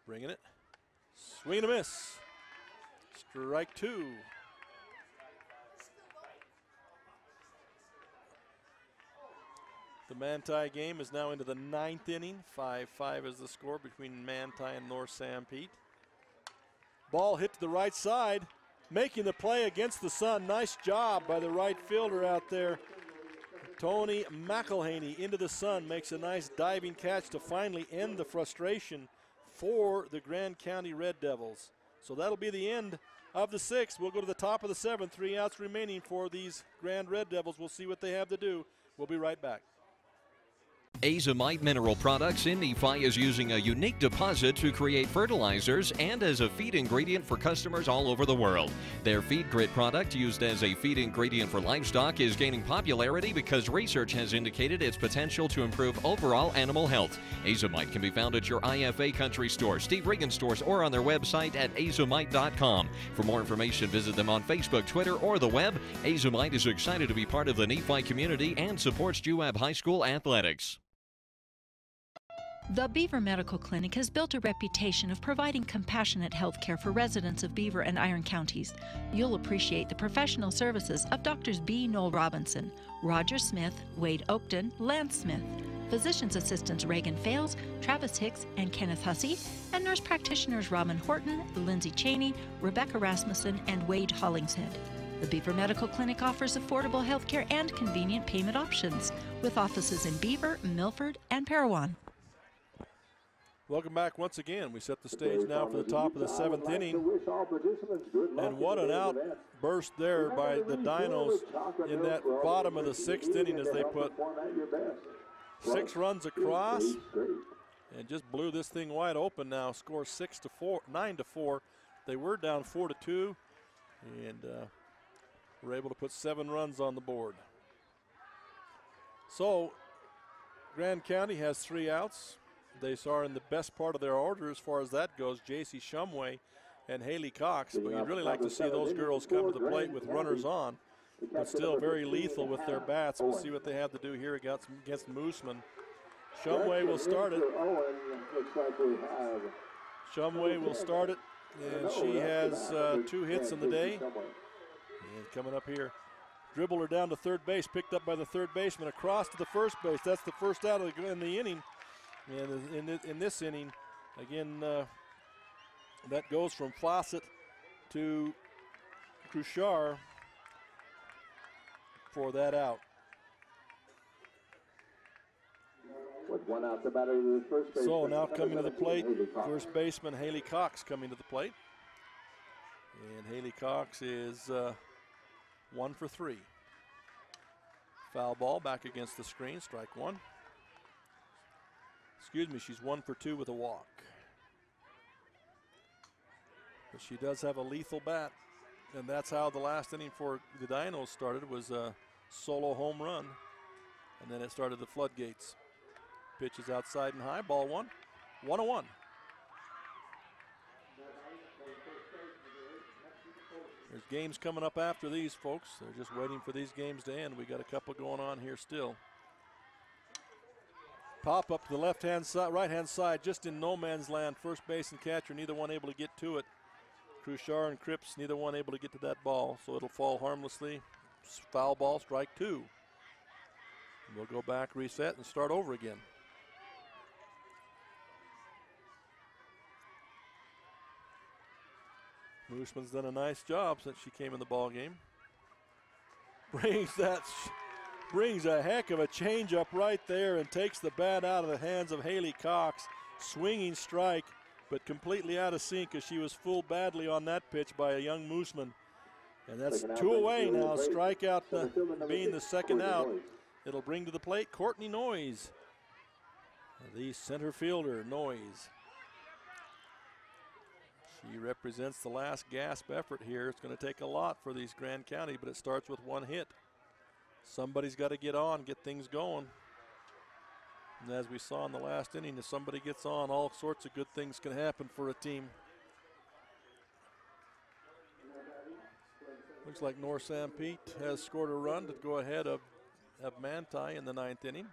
Bringing it. Swing and a miss. Strike 2. The Manti game is now into the 9th inning. 5-5 is the score between Manti and North Sanpete. Ball hit to the right side, making the play against the sun. Nice job by the right fielder out there. Tony McElhaney into the sun, makes a nice diving catch to finally end the frustration for the Grand County Red Devils. So that'll be the end of the 6th. We'll go to the top of the 7th. 3 outs remaining for these Grand Red Devils. We'll see what they have to do. We'll be right back. Azomite Mineral Products in Nephi is using a unique deposit to create fertilizers and as a feed ingredient for customers all over the world. Their Feed Grit product, used as a feed ingredient for livestock, is gaining popularity because research has indicated its potential to improve overall animal health. Azomite can be found at your IFA Country Store, Steve Regan stores, or on their website at azomite.com. For more information, visit them on Facebook, Twitter, or the web. Azomite is excited to be part of the Nephi community and supports UAB High School athletics. The Beaver Medical Clinic has built a reputation of providing compassionate health care for residents of Beaver and Iron counties. You'll appreciate the professional services of Drs. B. Noel Robinson, Roger Smith, Wade Oakton, Lance Smith, physician's assistants Reagan Fales, Travis Hicks, and Kenneth Hussey, and nurse practitioners Robin Horton, Lindsay Cheney, Rebecca Rasmussen, and Wade Hollingshead. The Beaver Medical Clinic offers affordable health care and convenient payment options, with offices in Beaver, Milford, and Parowan. Welcome back once again. We set the stage now for the top of the 7th inning. And what an outburst there by the Dinos in that bottom of the 6th inning as they put 6 runs across and just blew this thing wide open now. Score 9-4. They were down 4-2 and were able to put 7 runs on the board. So Grand County has 3 outs. They are in the best part of their order as far as that goes, J.C. Shumway and Haley Cox. But you'd really like to see those girls come to the plate with runners on, but still very lethal with their bats. We'll see what they have to do here against Mooseman. Shumway will start it. Shumway will start it, and she has 2 hits in the day. And coming up here, dribbled her down to third base, picked up by the third baseman, across to the first base. That's the first out in the inning. And in this inning, again, that goes from Fawcett to Cruchar for that out. With 1 out, the batter is first base. So now coming to the plate, first baseman Haley Cox coming to the plate. And Haley Cox is 1 for 3. Foul ball back against the screen, strike 1. Excuse me, she's 1 for 2 with a walk. But she does have a lethal bat, and that's how the last inning for the Dinos started, was a solo home run, and then it started the floodgates. Pitch is outside and high, ball 1, 1-1. There's games coming up after these, folks. They're just waiting for these games to end. We got a couple going on here still. Pop up to the left-hand side, right-hand side, just in no man's land. First base and catcher, neither one able to get to it. Cruchard and Cripps, neither one able to get to that ball, so it'll fall harmlessly. Foul ball, strike 2. We'll go back, reset, and start over again. Mooseman's done a nice job since she came in the ball game. Brings a heck of a change up right there and takes the bat out of the hands of Haley Cox. Swinging strike, but completely out of sync as she was fooled badly on that pitch by a young Mooseman. And that's 2 away now. Strikeout being the second out. It'll bring to the plate Courtney Noyes, the center fielder. Noyes. She represents the last gasp effort here. It's going to take a lot for these Grand County, but it starts with 1 hit. Somebody's got to get on, get things going. And as we saw in the last inning, if somebody gets on, all sorts of good things can happen for a team. Looks like North St. Pete has scored a run to go ahead of Manti in the 9th inning.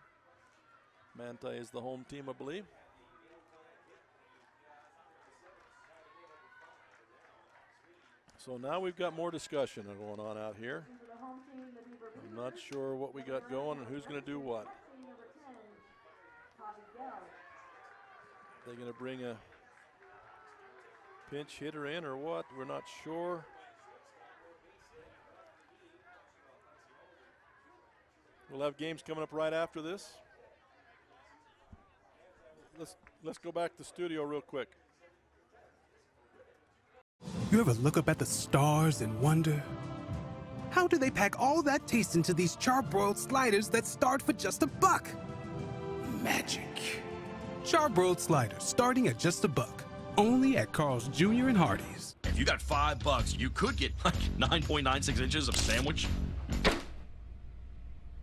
Manti is the home team, I believe. So now we've got more discussion going on out here. I'm not sure what we got going and who's going to do what. They're going to bring a pinch hitter in or what? We're not sure. We'll have games coming up right after this. Let's go back to the studio real quick. You ever look up at the stars and wonder, how do they pack all that taste into these charbroiled sliders that start for just $1? Magic. Charbroiled sliders starting at just $1. Only at Carl's Jr. and Hardee's. If you got $5, you could get like 9.96 inches of sandwich.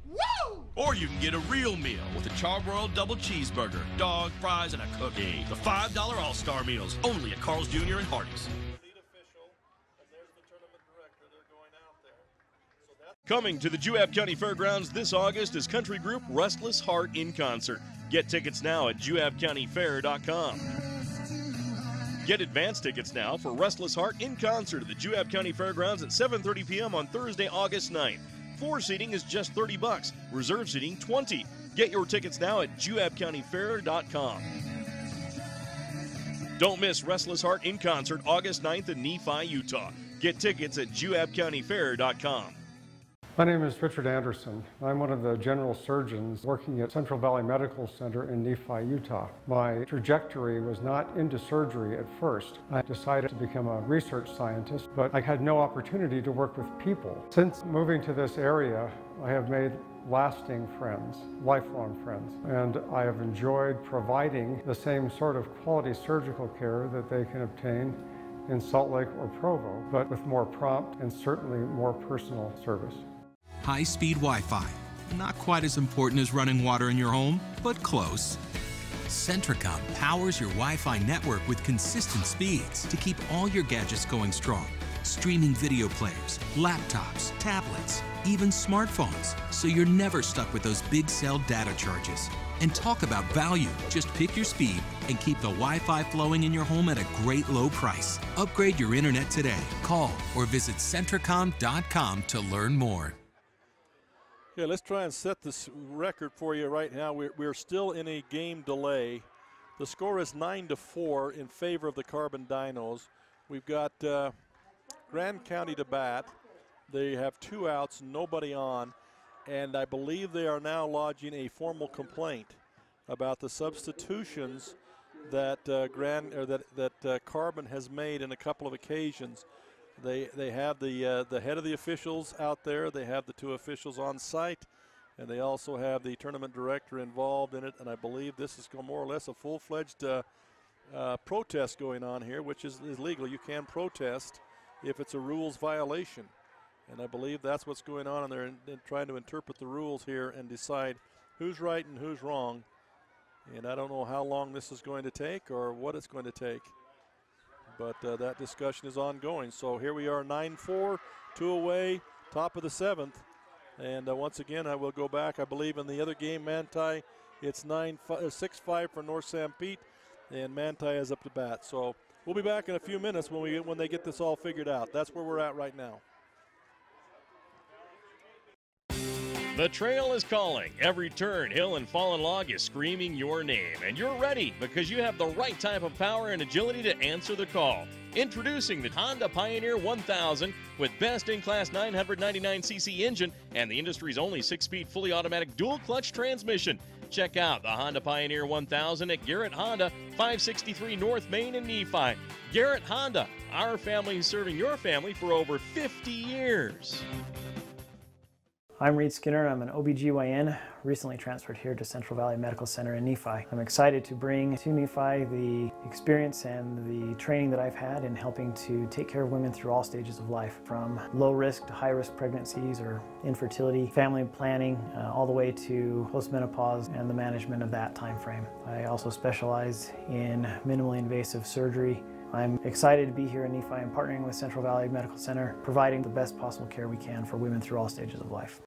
Woo! Or you can get a real meal with a charbroiled double cheeseburger, dog, fries, and a cookie. The $5 All-Star Meals, only at Carl's Jr. and Hardee's. Coming to the Juab County Fairgrounds this August is country group Restless Heart in concert. Get tickets now at juabcountyfair.com. Get advance tickets now for Restless Heart in concert at the Juab County Fairgrounds at 7:30 p.m. on Thursday, August 9th. Floor seating is just $30. Reserve seating $20. Get your tickets now at juabcountyfair.com. Don't miss Restless Heart in concert August 9th in Nephi, Utah. Get tickets at juabcountyfair.com. My name is Richard Anderson. I'm one of the general surgeons working at Central Valley Medical Center in Nephi, Utah. My trajectory was not into surgery at first. I decided to become a research scientist, but I had no opportunity to work with people. Since moving to this area, I have made lasting friends, lifelong friends, and I have enjoyed providing the same sort of quality surgical care that they can obtain in Salt Lake or Provo, but with more prompt and certainly more personal service. High-speed Wi-Fi. Not quite as important as running water in your home, but close. Centricom powers your Wi-Fi network with consistent speeds to keep all your gadgets going strong. Streaming video players, laptops, tablets, even smartphones, so you're never stuck with those big cell data charges. And talk about value. Just pick your speed and keep the Wi-Fi flowing in your home at a great low price. Upgrade your internet today. Call or visit Centricom.com to learn more. Okay, let's try and set this record for you right now. We're still in a game delay. The score is 9-4 in favor of the Carbon Dinos. We've got Grand County to bat. They have 2 outs, nobody on, and I believe they are now lodging a formal complaint about the substitutions that Carbon has made in a couple of occasions. They have the head of the officials out there. They have the 2 officials on site, and they also have the tournament director involved in it. And I believe this is more or less a full-fledged protest going on here, which is legal. You can protest if it's a rules violation, and I believe that's what's going on. And they're trying to interpret the rules here and decide who's right and who's wrong. And I don't know how long this is going to take or what it's going to take. But that discussion is ongoing. So here we are, 9-4, 2 away, top of the 7th. And once again, I will go back. I believe in the other game, Manti, it's 6-5 for North St. Pete, and Manti is up to bat. So we'll be back in a few minutes when they get this all figured out. That's where we're at right now. The trail is calling. Every turn, hill, and fallen log is screaming your name. And you're ready because you have the right type of power and agility to answer the call. Introducing the Honda Pioneer 1000 with best-in-class 999cc engine and the industry's only 6-speed fully automatic dual-clutch transmission. Check out the Honda Pioneer 1000 at Garrett Honda, 563 North Main in Nephi. Garrett Honda, our family serving your family for over 50 years. I'm Reed Skinner. I'm an OBGYN, recently transferred here to Central Valley Medical Center in Nephi. I'm excited to bring to Nephi the experience and the training that I've had in helping to take care of women through all stages of life, from low risk to high risk pregnancies or infertility, family planning, all the way to postmenopause and the management of that time frame. I also specialize in minimally invasive surgery. I'm excited to be here in Nephi and partnering with Central Valley Medical Center, providing the best possible care we can for women through all stages of life.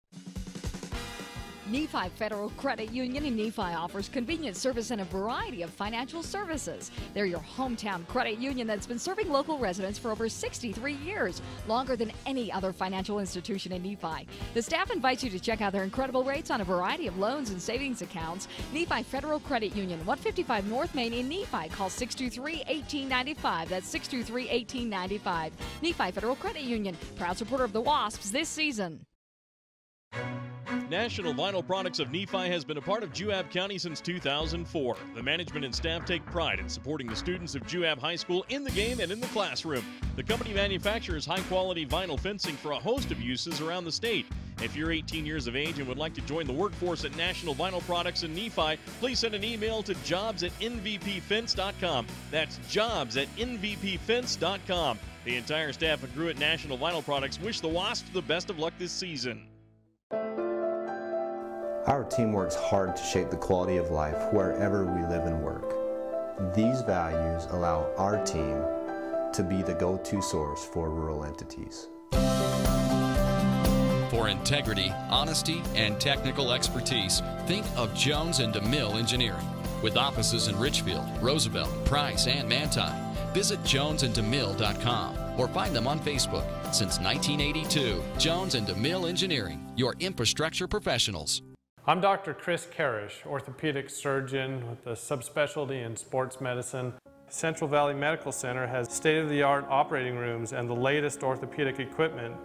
Nephi Federal Credit Union in Nephi offers convenient service and a variety of financial services. They're your hometown credit union that's been serving local residents for over 63 years, longer than any other financial institution in Nephi. The staff invites you to check out their incredible rates on a variety of loans and savings accounts. Nephi Federal Credit Union, 155 North Main in Nephi. Call 623-1895. That's 623-1895. Nephi Federal Credit Union, proud supporter of the Wasps this season. National Vinyl Products of Nephi has been a part of Juab County since 2004. The management and staff take pride in supporting the students of Juab High School in the game and in the classroom. The company manufactures high-quality vinyl fencing for a host of uses around the state. If you're 18 years of age and would like to join the workforce at National Vinyl Products in Nephi, please send an email to jobs@nvpfence.com. That's jobs@nvpfence.com. The entire staff and crew at National Vinyl Products wish the Wasps the best of luck this season. Our team works hard to shape the quality of life wherever we live and work. These values allow our team to be the go-to source for rural entities. For integrity, honesty, and technical expertise, think of Jones and DeMille Engineering. With offices in Richfield, Roosevelt, Price, and Manti. Visit jonesanddemille.com or find them on Facebook. Since 1982, Jones and DeMille Engineering, your infrastructure professionals. I'm Dr. Chris Karish, orthopedic surgeon with a subspecialty in sports medicine. Central Valley Medical Center has state-of-the-art operating rooms and the latest orthopedic equipment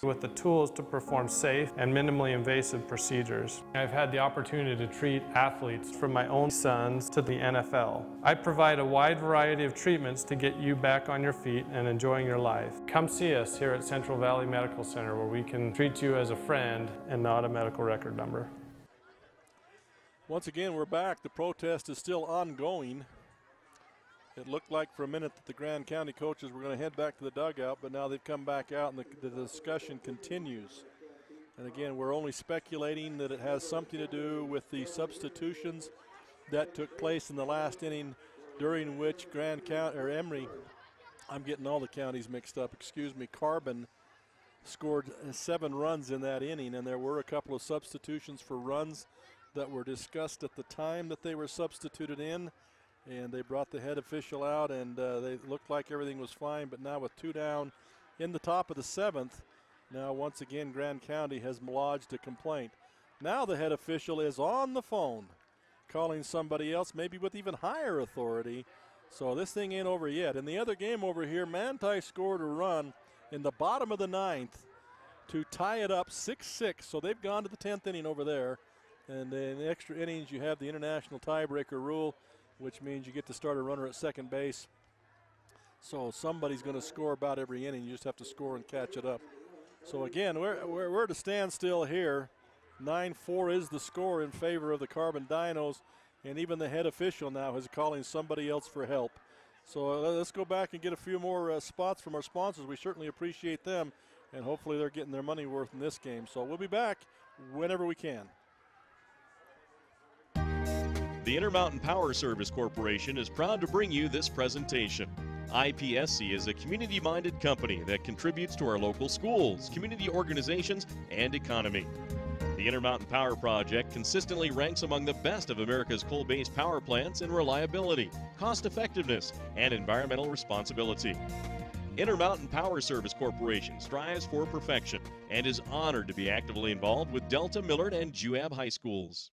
with the tools to perform safe and minimally invasive procedures. I've had the opportunity to treat athletes from my own sons to the NFL. I provide a wide variety of treatments to get you back on your feet and enjoying your life. Come see us here at Central Valley Medical Center, where we can treat you as a friend and not a medical record number. Once again, we're back. The protest is still ongoing. It looked like for a minute that the Grand County coaches were going to head back to the dugout, but now they've come back out and the discussion continues. And again, we're only speculating that it has something to do with the substitutions that took place in the last inning, during which Grand County, or Emory, I'm getting all the counties mixed up, excuse me, Carbon scored 7 runs in that inning, and there were a couple of substitutions for runs that were discussed at the time that they were substituted in. And they brought the head official out, and they looked like everything was fine. But now with 2 down in the top of the 7th, now once again Grand County has lodged a complaint. Now the head official is on the phone calling somebody else, maybe with even higher authority. So this thing ain't over yet. In the other game over here, Manti scored a run in the bottom of the 9th to tie it up 6-6. So they've gone to the 10th inning over there. And in the extra innings, you have the international tiebreaker rule, which means you get to start a runner at second base. So somebody's going to score about every inning. You just have to score and catch it up. So again, we're at a standstill here. 9-4 is the score in favor of the Carbon Dinos, and even the head official now is calling somebody else for help. So let's go back and get a few more spots from our sponsors. We certainly appreciate them, and hopefully they're getting their money worth in this game. So we'll be back whenever we can. The Intermountain Power Service Corporation is proud to bring you this presentation. IPSC is a community-minded company that contributes to our local schools, community organizations, and economy. The The Intermountain Power Project consistently ranks among the best of America's coal-based power plants in reliability, cost-effectiveness, and environmental responsibility. Intermountain Power Service Corporation strives for perfection and is honored to be actively involved with Delta, Millard, and Juab high schools.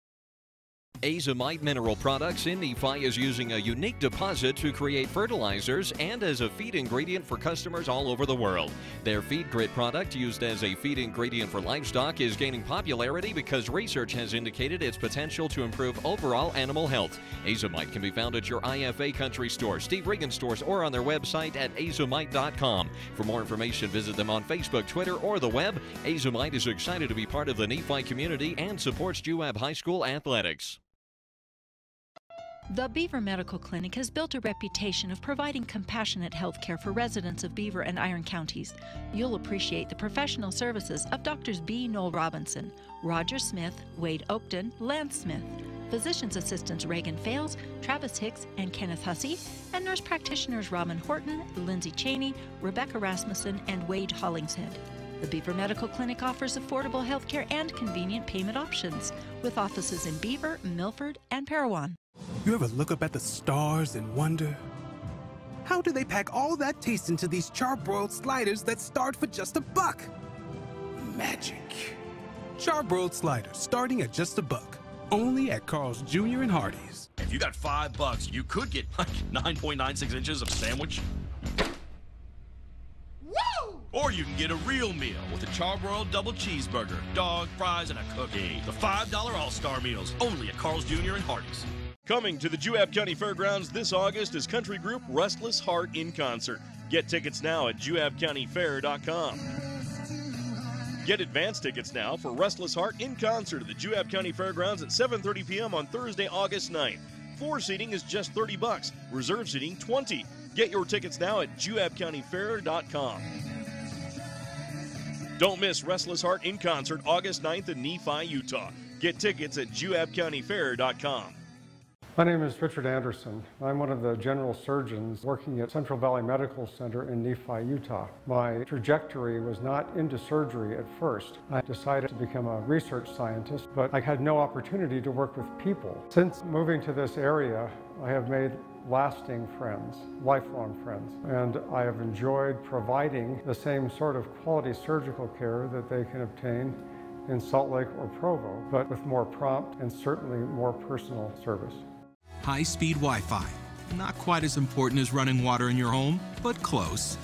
Azomite Mineral Products in Nephi is using a unique deposit to create fertilizers and as a feed ingredient for customers all over the world. Their Feed Grit product, used as a feed ingredient for livestock, is gaining popularity because research has indicated its potential to improve overall animal health. Azomite can be found at your IFA Country Store, Steve Regan stores, or on their website at azomite.com. For more information, visit them on Facebook, Twitter, or the web. Azomite is excited to be part of the Nephi community and supports Juab High School athletics. The Beaver Medical Clinic has built a reputation of providing compassionate health care for residents of Beaver and Iron counties. You'll appreciate the professional services of Drs. B. Noel Robinson, Roger Smith, Wade Oakton, Lance Smith, physician's assistants Reagan Fales, Travis Hicks, and Kenneth Hussey, and nurse practitioners Robin Horton, Lindsay Cheney, Rebecca Rasmussen, and Wade Hollingshead. The Beaver Medical Clinic offers affordable health care and convenient payment options, with offices in Beaver, Milford, and Parowan. You ever look up at the stars and wonder, how do they pack all that taste into these charbroiled sliders that start for just $1? Magic. Charbroiled sliders starting at just $1. Only at Carl's Jr. and Hardee's. If you got $5, you could get like 9.96 inches of sandwich. Woo! Or you can get a real meal with a charbroiled double cheeseburger, dog, fries, and a cookie. The $5 All-Star Meals, only at Carl's Jr. and Hardee's. Coming to the Juab County Fairgrounds this August is country group Restless Heart in concert. Get tickets now at juabcountyfair.com. Get advance tickets now for Restless Heart in concert at the Juab County Fairgrounds at 7:30 p.m. on Thursday, August 9th. Floor seating is just $30. Reserve seating $20. Get your tickets now at juabcountyfair.com. Don't miss Restless Heart in concert August 9th in Nephi, Utah. Get tickets at juabcountyfair.com. My name is Richard Anderson. I'm one of the general surgeons working at Central Valley Medical Center in Nephi, Utah. My trajectory was not into surgery at first. I decided to become a research scientist, but I had no opportunity to work with people. Since moving to this area, I have made lasting friends, lifelong friends, and I have enjoyed providing the same sort of quality surgical care that they can obtain in Salt Lake or Provo, but with more prompt and certainly more personal service. High-speed Wi-Fi. Not quite as important as running water in your home, but close.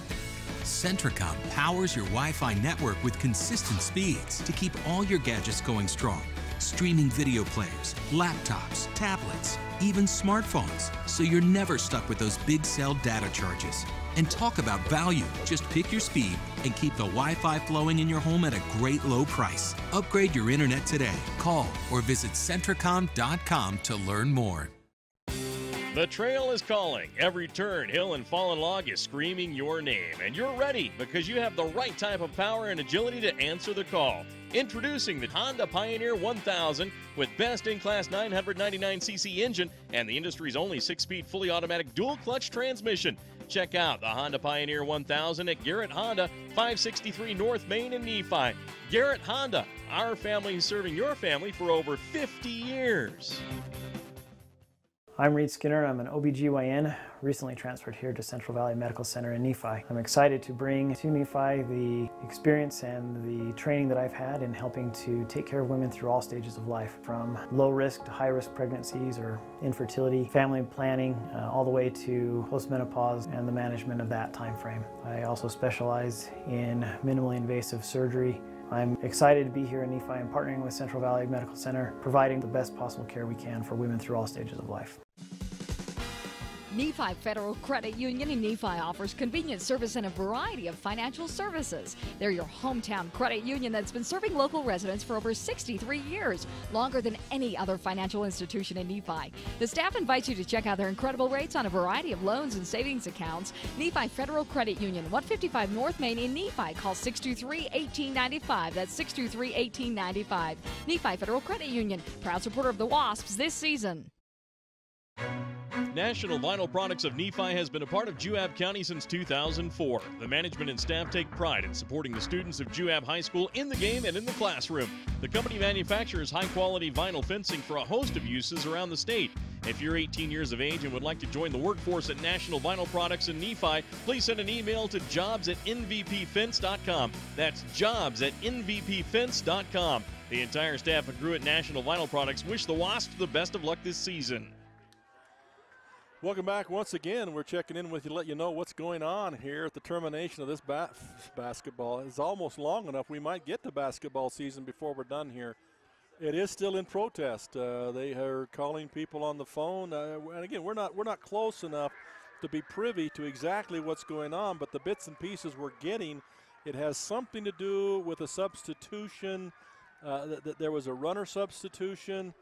Centricom powers your Wi-Fi network with consistent speeds to keep all your gadgets going strong. Streaming video players, laptops, tablets, even smartphones, so you're never stuck with those big cell data charges. And talk about value. Just pick your speed and keep the Wi-Fi flowing in your home at a great low price. Upgrade your internet today. Call or visit Centricom.com to learn more. The trail is calling. Every turn, hill, and fallen log is screaming your name. And you're ready because you have the right type of power and agility to answer the call. Introducing the Honda Pioneer 1000 with best-in-class 999cc engine and the industry's only 6-speed fully automatic dual-clutch transmission. Check out the Honda Pioneer 1000 at Garrett Honda, 563 North Main in Nephi. Garrett Honda, our family serving your family for over 50 years. I'm Reed Skinner. I'm an OBGYN, recently transferred here to Central Valley Medical Center in Nephi. I'm excited to bring to Nephi the experience and the training that I've had in helping to take care of women through all stages of life, from low risk to high risk pregnancies or infertility, family planning, all the way to postmenopause and the management of that time frame. I also specialize in minimally invasive surgery. I'm excited to be here in Nephi and partnering with Central Valley Medical Center, providing the best possible care we can for women through all stages of life. Nephi Federal Credit Union in Nephi offers convenient service and a variety of financial services. They're your hometown credit union that's been serving local residents for over 63 years, longer than any other financial institution in Nephi. The staff invites you to check out their incredible rates on a variety of loans and savings accounts. Nephi Federal Credit Union, 155 North Main in Nephi. Call 623-1895. That's 623-1895. Nephi Federal Credit Union, proud supporter of the Wasps this season. National Vinyl Products of Nephi has been a part of Juab County since 2004. The management and staff take pride in supporting the students of Juab High School in the game and in the classroom. The company manufactures high-quality vinyl fencing for a host of uses around the state. If you're 18 years of age and would like to join the workforce at National Vinyl Products in Nephi, please send an email to jobs@nvpfence.com. That's jobs@nvpfence.com. The entire staff and crew at National Vinyl Products wish the Wasps the best of luck this season. Welcome back once again. We're checking in with you to let you know what's going on here at the termination of this basketball. It's almost long enough. We might get to basketball season before we're done here. It is still in protest. They are calling people on the phone. And again, we're not close enough to be privy to exactly what's going on, but the bits and pieces we're getting, it has something to do with a substitution. There was a runner substitution.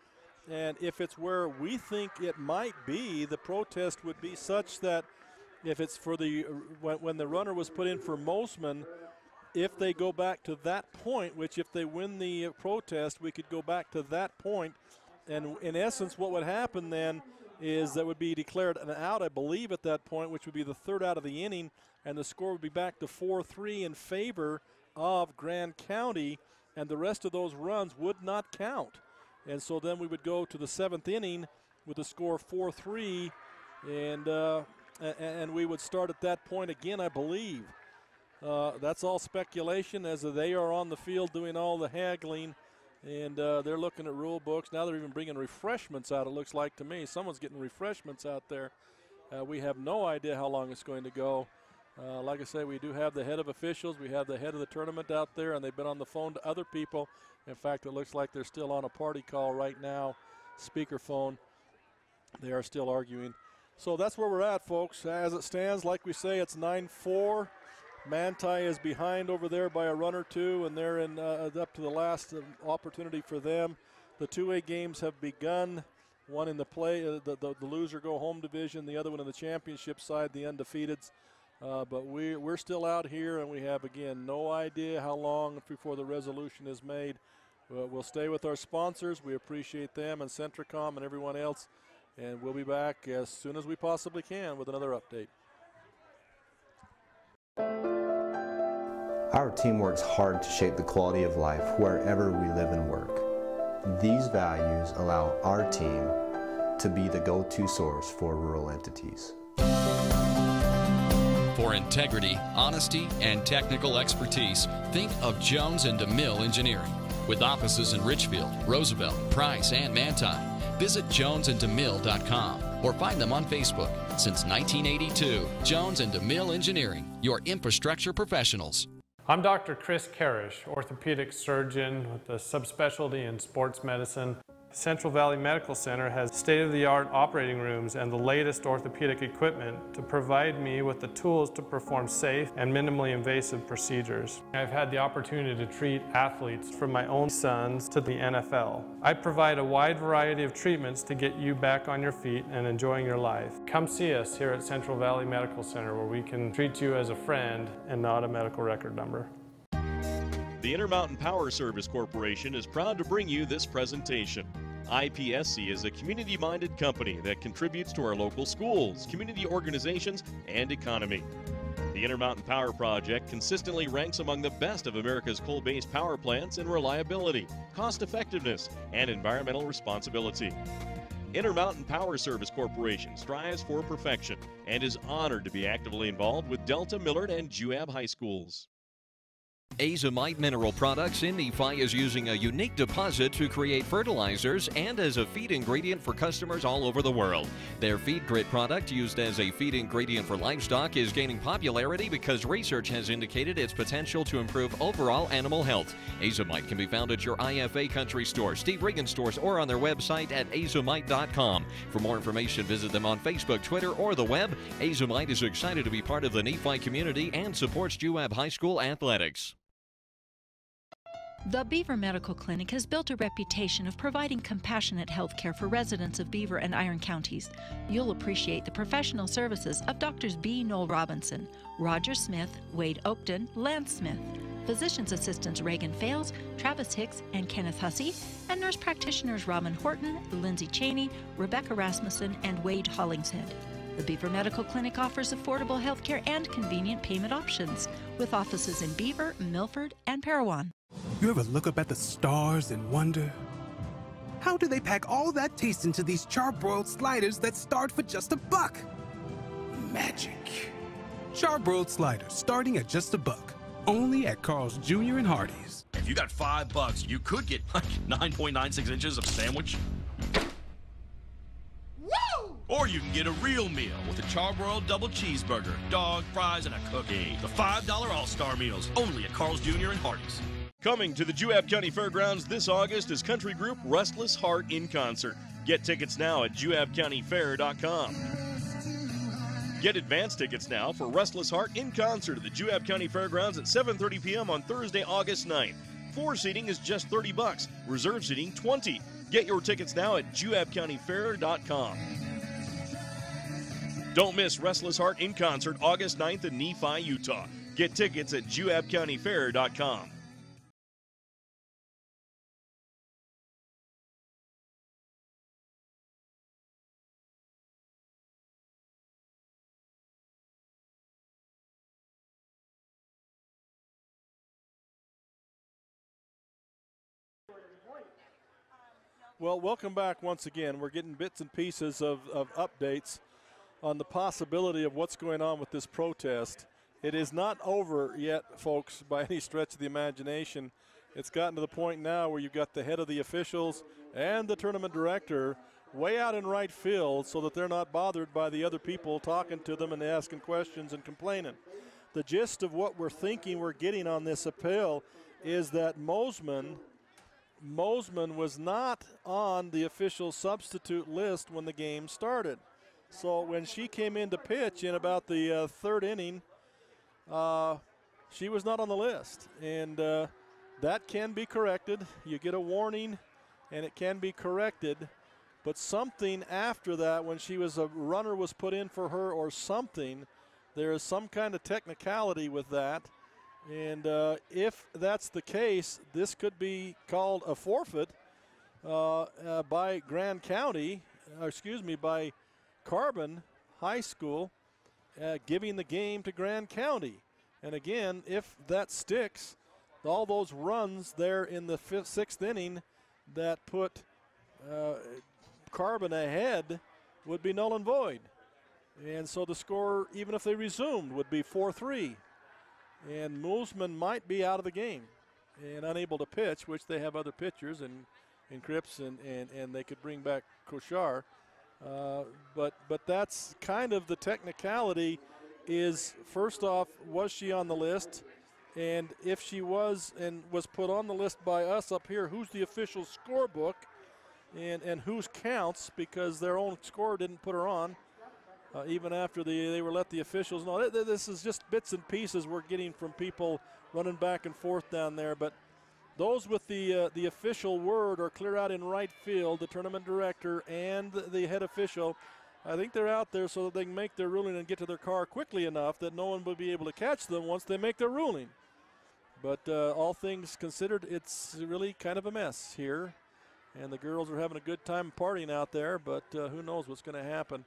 And if it's where we think it might be, the protest would be such that if it's for when the runner was put in for Mosman, if they go back to that point, which if they win the protest, we could go back to that point. And in essence, what would happen then is that would be declared an out, I believe, at that point, which would be the third out of the inning, and the score would be back to 4-3 in favor of Grand County, and the rest of those runs would not count. And so then we would go to the seventh inning with a score 4-3, and we would start at that point again, I believe. That's all speculation, as they are on the field doing all the haggling, and they're looking at rule books. Now they're even bringing refreshments out, it looks like to me. Someone's getting refreshments out there. We have no idea how long it's going to go. Like I say, we do have the head of officials. We have the head of the tournament out there, and they've been on the phone to other people. In fact, it looks like they're still on a party call right now, speakerphone. They are still arguing. So that's where we're at, folks. As it stands, like we say, it's 9-4. Manti is behind over there by a run or two, and they're in up to the last opportunity for them. The 2A games have begun. One in the the loser go home division, the other one in the championship side, the undefeateds. But we're still out here, and we have, again, no idea how long before the resolution is made. We'll stay with our sponsors. We appreciate them and Centricom and everyone else. And we'll be back as soon as we possibly can with another update. Our team works hard to shape the quality of life wherever we live and work. These values allow our team to be the go-to source for rural entities. For integrity, honesty, and technical expertise, think of Jones and DeMille Engineering. With offices in Richfield, Roosevelt, Price, and Manti, visit jonesandemille.com or find them on Facebook. Since 1982, Jones and DeMille Engineering, your infrastructure professionals. I'm Dr. Chris Karish, orthopedic surgeon with a subspecialty in sports medicine. Central Valley Medical Center has state-of-the-art operating rooms and the latest orthopedic equipment to provide me with the tools to perform safe and minimally invasive procedures. I've had the opportunity to treat athletes from my own sons to the NFL. I provide a wide variety of treatments to get you back on your feet and enjoying your life. Come see us here at Central Valley Medical Center, where we can treat you as a friend and not a medical record number. The Intermountain Power Service Corporation is proud to bring you this presentation. IPSC is a community-minded company that contributes to our local schools, community organizations, and economy. The Intermountain Power Project consistently ranks among the best of America's coal-based power plants in reliability, cost-effectiveness, and environmental responsibility. Intermountain Power Service Corporation strives for perfection and is honored to be actively involved with Delta, Millard, and Juab High Schools. Azomite Mineral Products in Nephi is using a unique deposit to create fertilizers and as a feed ingredient for customers all over the world. Their Feed Grit product, used as a feed ingredient for livestock, is gaining popularity because research has indicated its potential to improve overall animal health. Azomite can be found at your IFA Country Store, Steve Regan stores, or on their website at azomite.com. For more information, visit them on Facebook, Twitter, or the web. Azomite is excited to be part of the Nephi community and supports Juab High School athletics. The Beaver Medical Clinic has built a reputation of providing compassionate health care for residents of Beaver and Iron counties. You'll appreciate the professional services of Drs. B. Noel Robinson, Roger Smith, Wade Oakton, Lance Smith. physician's assistants Reagan Fales, Travis Hicks, and Kenneth Hussey, and nurse practitioners Robin Horton, Lindsay Cheney, Rebecca Rasmussen, and Wade Hollingshead. The Beaver Medical Clinic offers affordable health care and convenient payment options, with offices in Beaver, Milford, and Parowan. You ever look up at the stars and wonder, how do they pack all that taste into these charbroiled sliders that start for just $1? Magic. Charbroiled sliders starting at just $1. Only at Carl's Jr. and Hardee's. If you got $5, you could get like 9.96 inches of sandwich. Woo! Or you can get a real meal with a charbroiled double cheeseburger, dog, fries, and a cookie. The $5 All-Star Meals, only at Carl's Jr. and Hardee's. Coming to the Juab County Fairgrounds this August is country group Restless Heart in concert. Get tickets now at juabcountyfair.com. Get advance tickets now for Restless Heart in concert at the Juab County Fairgrounds at 7:30 p.m. on Thursday, August 9th. Floor seating is just $30. Reserve seating $20. Get your tickets now at juabcountyfair.com. Don't miss Restless Heart in concert August 9th in Nephi, Utah. Get tickets at juabcountyfair.com. Well, welcome back once again. We're getting bits and pieces of updates on the possibility of what's going on with this protest. It is not over yet, folks, by any stretch of the imagination. It's gotten to the point now where you've got the head of the officials and the tournament director way out in right field so that they're not bothered by the other people talking to them and asking questions and complaining. The gist of what we're thinking we're getting on this appeal is that Mosman was not on the official substitute list when the game started. So when she came in to pitch in about the third inning, she was not on the list. And that can be corrected. You get a warning, and it can be corrected. But something after that, when a runner was put in for her or something, there is some kind of technicality with that. And if that's the case, this could be called a forfeit by Grand County, by Carbon High School, giving the game to Grand County. And again, if that sticks, all those runs there in the sixth inning that put Carbon ahead would be null and void. And so the score, even if they resumed, would be 4-3. And Moosman might be out of the game and unable to pitch, which they have other pitchers and Cripps and they could bring back Koshar. But that's kind of the technicality is, first off, was she on the list? And if she was and was put on the list by us up here, who's the official scorebook and whose counts, because their own score didn't put her on. Even after they were let the officials know. This is just bits and pieces we're getting from people running back and forth down there. But those with the official word are clear out in right field, the tournament director and the head official. I think they're out there so that they can make their ruling and get to their car quickly enough that no one will be able to catch them once they make their ruling. But all things considered, it's really kind of a mess here. And the girls are having a good time partying out there, but who knows what's going to happen.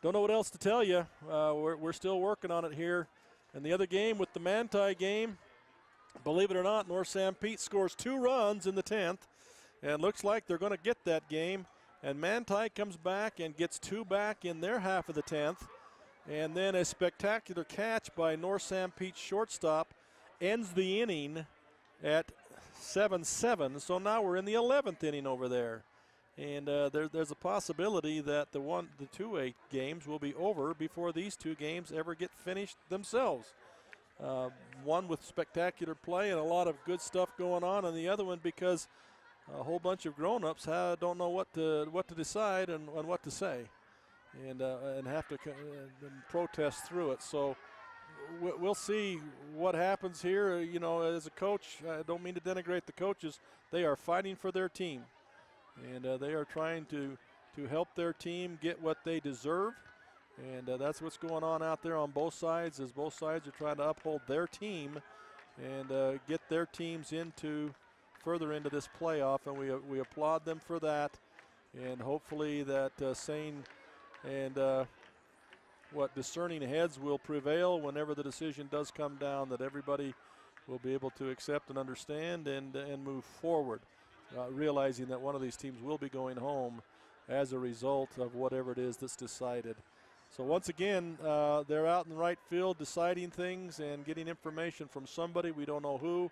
Don't know what else to tell you. We're still working on it here. And the other game with the Manti game, believe it or not, North St. Pete scores 2 runs in the 10th. And looks like they're going to get that game. And Manti comes back and gets 2 back in their half of the 10th. And then a spectacular catch by North St. Pete shortstop ends the inning at 7-7. So now we're in the 11th inning over there. And there's a possibility that the 2A games will be over before these 2 games ever get finished themselves. One with spectacular play and a lot of good stuff going on, and the other one because a whole bunch of grown-ups don't know what to decide and what to say, and have to protest through it. So we'll see what happens here. You know, as a coach, I don't mean to denigrate the coaches. They are fighting for their team. And they are trying to help their team get what they deserve. And that's what's going on out there on both sides, as both sides are trying to uphold their team and get their teams further into this playoff, and we applaud them for that. And hopefully that sane and discerning heads will prevail whenever the decision does come down, that everybody will be able to accept and understand and move forward, realizing that one of these teams will be going home as a result of whatever it is that's decided. So once again, they're out in the right field deciding things and getting information from somebody. We don't know who,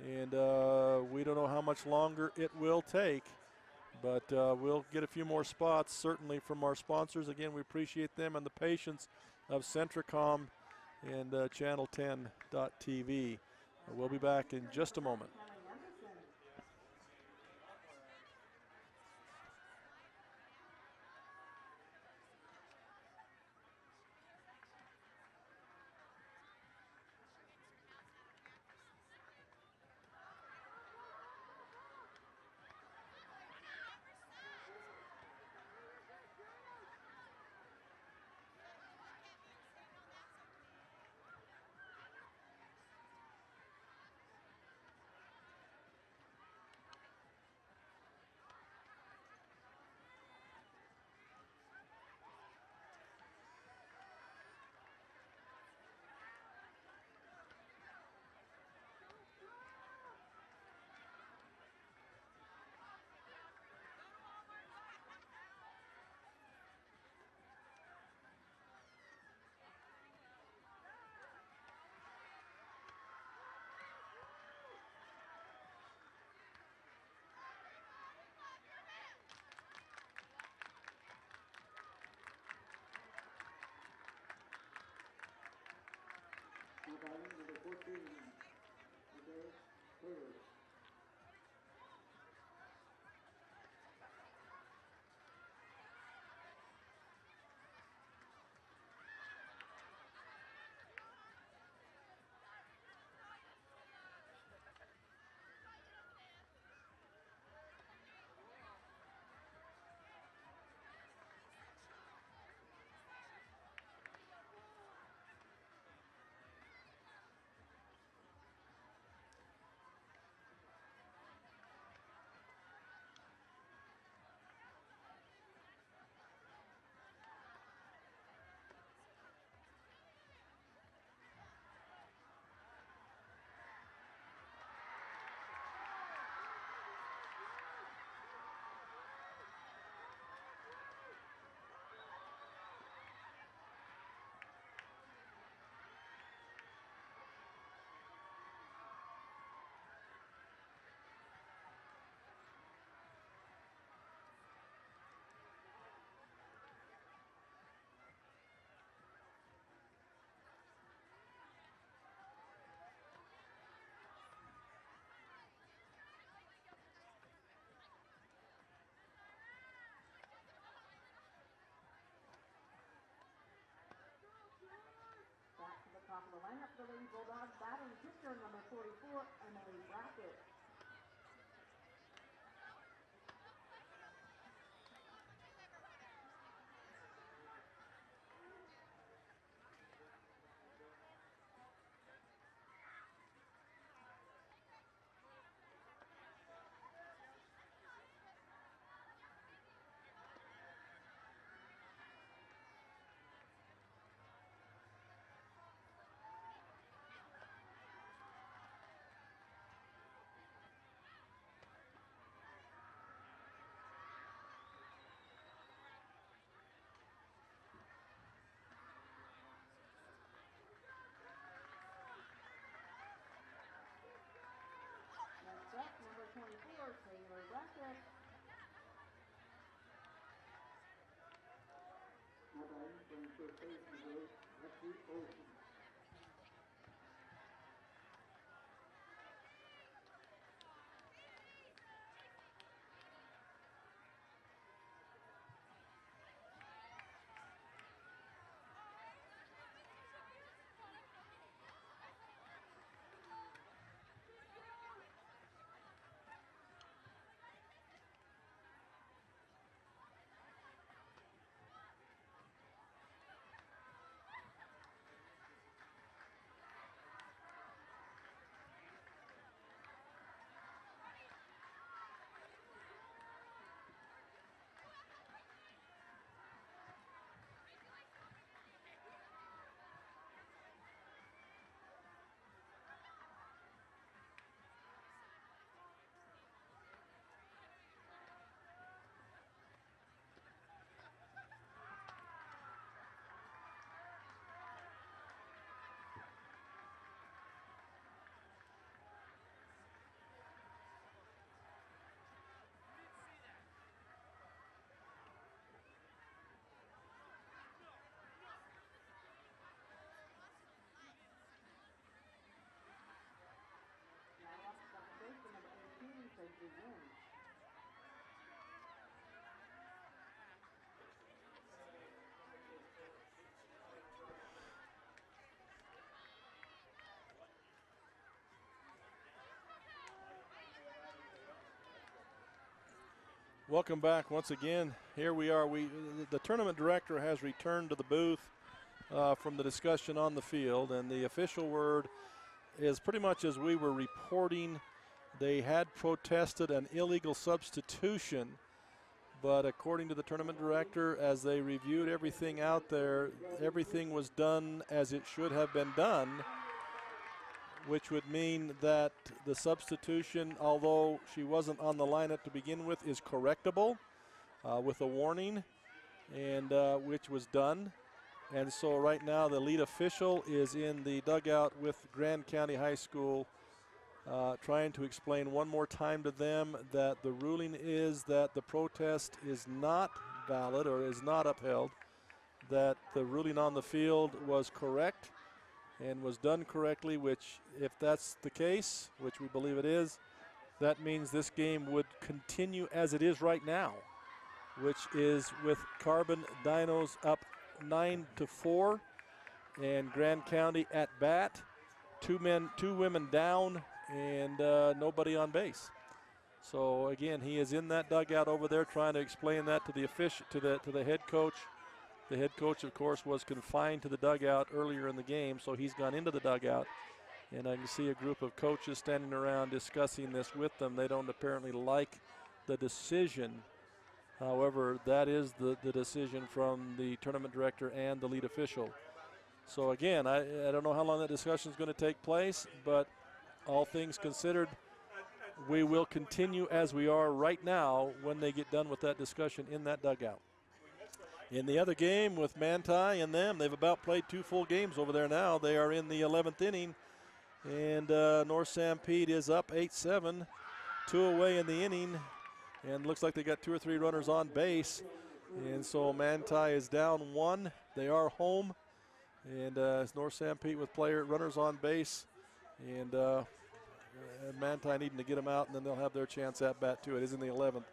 and we don't know how much longer it will take. But we'll get a few more spots, certainly, from our sponsors. Again, we appreciate them and the patience of Centricom and Channel 10.tv. We'll be back in just a moment. Top of the lineup, the Lady Bulldogs batting pitcher number 44, Emily Brackett. Next up, number 24, Taylor Brackett. From first base, Lexi Olsen. Welcome back once again. Here we are. The tournament director has returned to the booth from the discussion on the field, and the official word is pretty much as we were reporting. They had protested an illegal substitution, but according to the tournament director, as they reviewed everything out there, everything was done as it should have been done, which would mean that the substitution, although she wasn't on the lineup to begin with, is correctable with a warning, and which was done. And so right now the lead official is in the dugout with Grand County High School, trying to explain one more time to them that the ruling is that the protest is not valid or is not upheld, that the ruling on the field was correct and was done correctly, which if that's the case, which we believe it is, that means this game would continue as it is right now, which is with Carbon Dinos up 9-4 and Grand County at bat, two women down, and nobody on base. So again, he is in that dugout over there trying to explain that to the official, to the head coach. The head coach, of course, was confined to the dugout earlier in the game, so he's gone into the dugout. And I can see a group of coaches standing around discussing this with them. They don't apparently like the decision. However, that is the decision from the tournament director and the lead official. So again, I don't know how long that discussion is going to take place, but all things considered, we will continue as we are right now when they get done with that discussion in that dugout. In the other game with Manti and them, they've about played 2 full games over there now. They are in the 11th inning, and North Sanpete is up 8-7, 2 away in the inning, and looks like they got 2 or 3 runners on base. And so Manti is down 1. They are home, and it's North Sanpete with runners on base, and Manti needing to get them out, and then they'll have their chance at bat too. It is in the 11th.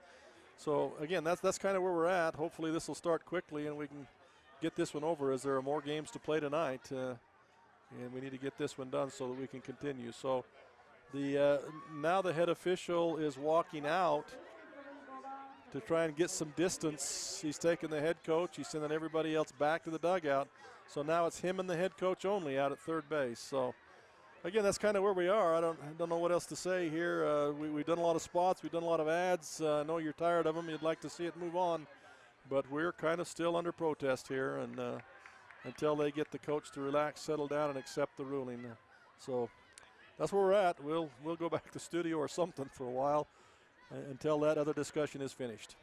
So again, that's kind of where we're at. Hopefully this will start quickly and we can get this one over, as there are more games to play tonight, and we need to get this one done so that we can continue. So now the head official is walking out to try and get some distance. He's taking the head coach. He's sending everybody else back to the dugout. So now it's him and the head coach only out at third base. So again, that's kind of where we are. I don't know what else to say here. We've done a lot of spots. We've done a lot of ads. I know you're tired of them. You'd like to see it move on. But we're kind of still under protest here, and until they get the coach to relax, settle down, and accept the ruling. So that's where we're at. We'll go back to studio or something for a while until that other discussion is finished.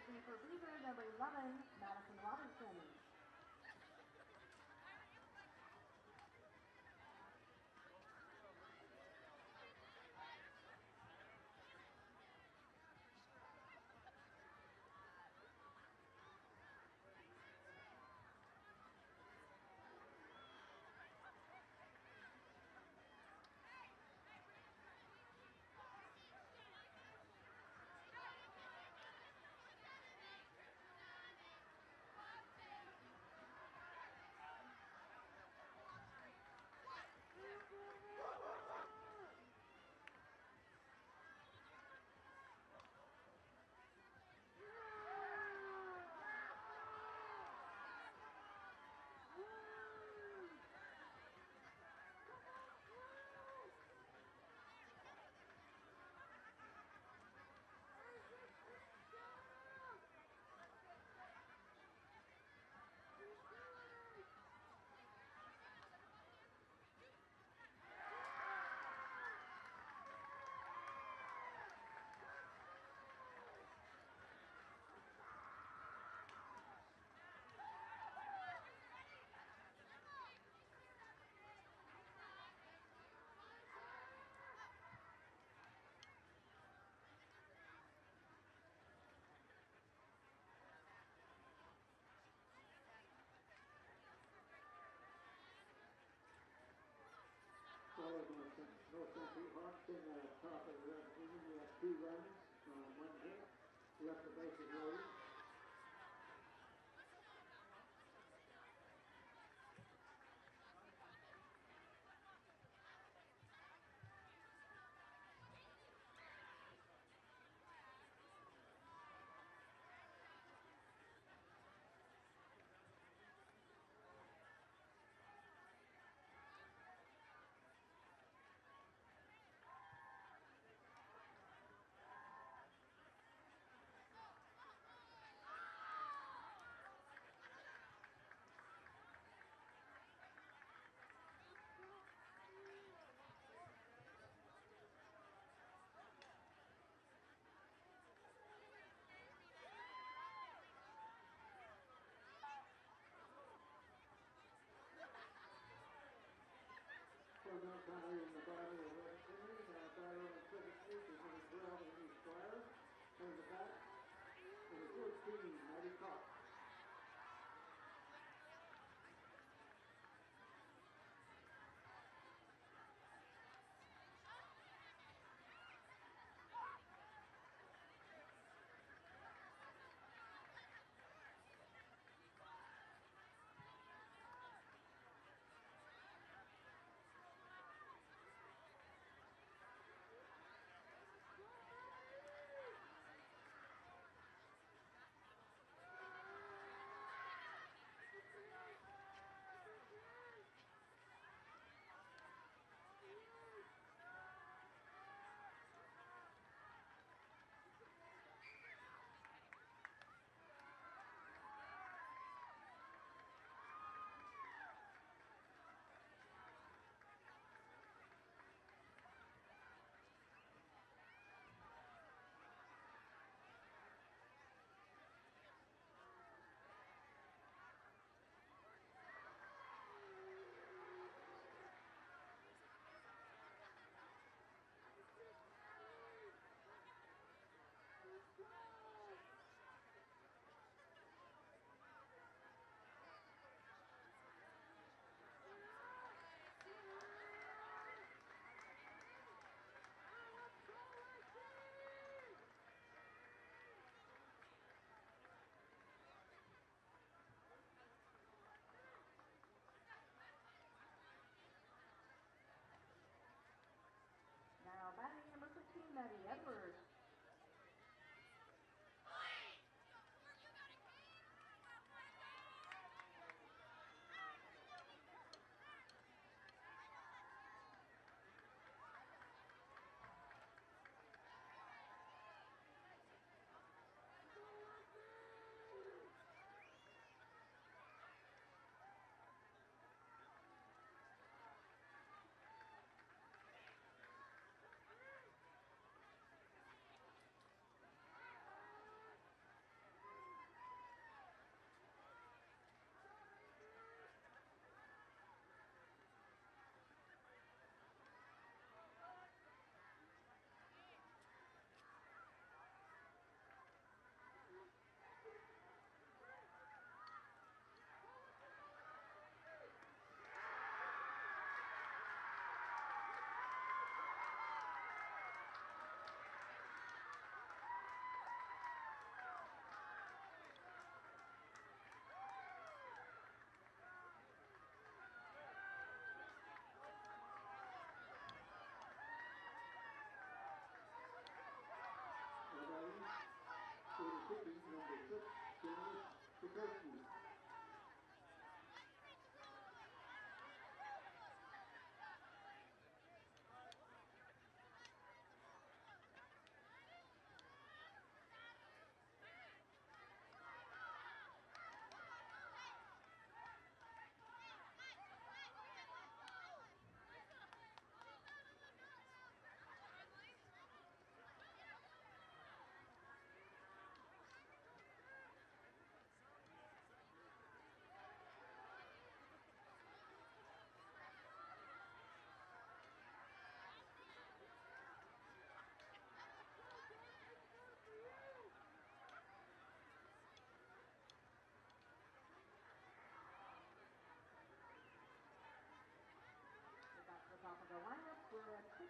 jersey for Beaver, number 11, Madison Robinson. Followed by North Country Hawks in the top of the red team. We have 2 runs on 1 hit. Left the bases loaded. For Mount Conley in the bottom of the red team. Batter on the second base is number 12, Amy Squire. Turns it back. Number 14, Maddie Cox.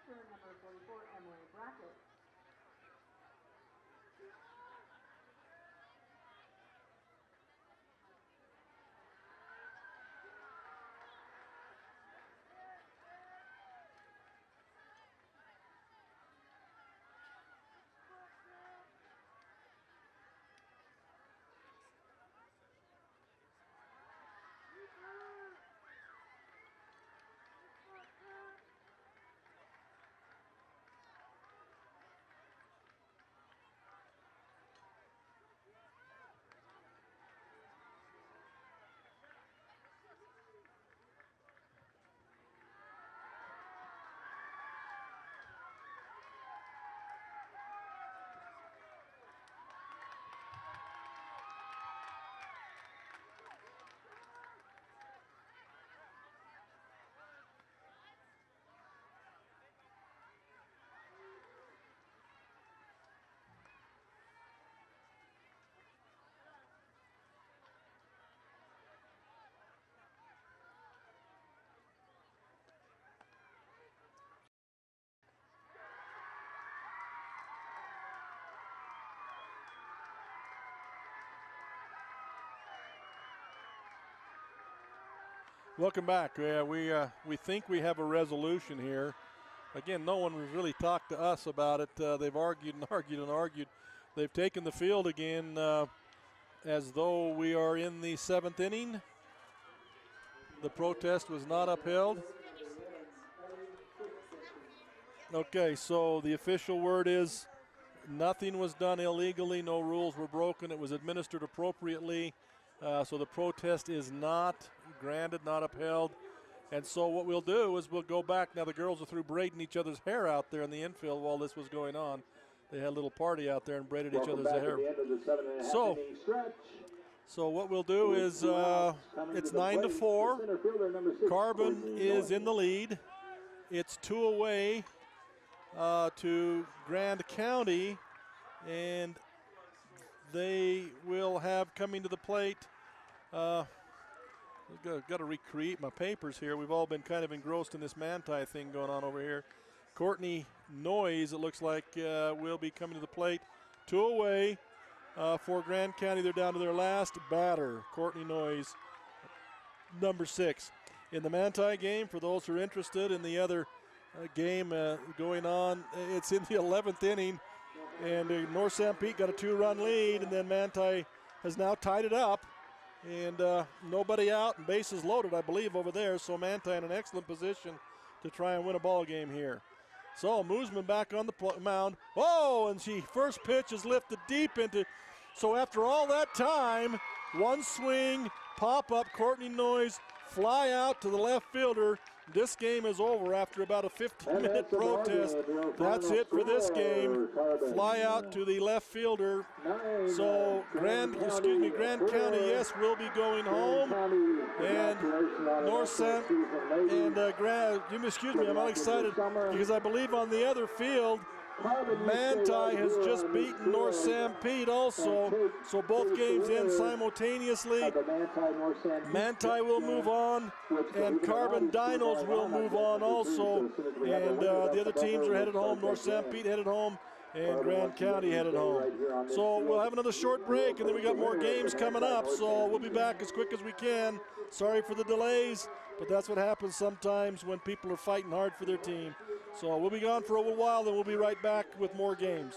catcher, number 44, Emily Brackett. Welcome back. We think we have a resolution here. Again, no one has really talked to us about it. They've argued and argued and argued. They've taken the field again as though we are in the 7th inning. The protest was not upheld. Okay, so the official word is nothing was done illegally, no rules were broken, it was administered appropriately. So the protest is not granted, not upheld. And so what we'll do is we'll go back. Now the girls are through braiding each other's hair out there in the infield while this was going on. They had a little party out there and braided each other's hair. So what we'll do is it's 9-4. Carbon is in the lead. It's 2 away to Grand County, and they will have coming to the plate. I've got to recreate my papers here. We've all been kind of engrossed in this Manti thing going on over here. Courtney Noyes, it looks like, will be coming to the plate. 2 away for Grand County. They're down to their last batter, Courtney Noyes, number 6. In the Manti game, for those who are interested in the other game going on, it's in the 11th inning. And North St. Pete got a 2-run lead, and then Manti has now tied it up. And nobody out and bases loaded, I believe, over there. So Manti in an excellent position to try and win a ball game here. So Moosman back on the mound. Oh, and she first pitch is lifted deep into. So after all that time, one swing, pop up, Courtney Noyes, fly out to the left fielder. This game is over after about a 15-minute protest. That's it for this game. Fly out to the left fielder. So Grand County, yes, will be going home. And North St. and excuse me, I'm all excited because I believe on the other field, Manti has just beaten North St. Pete also, so both games end simultaneously. Manti will move on, and Carbon Dinos will move on also, and the other teams are headed home. North St. Pete headed home, and Grand County headed home. So we'll have another short break, and then we got more games coming up, so we'll be back as quick as we can. Sorry for the delays, but that's what happens sometimes when people are fighting hard for their team. So we'll be gone for a little while, then we'll be right back with more games.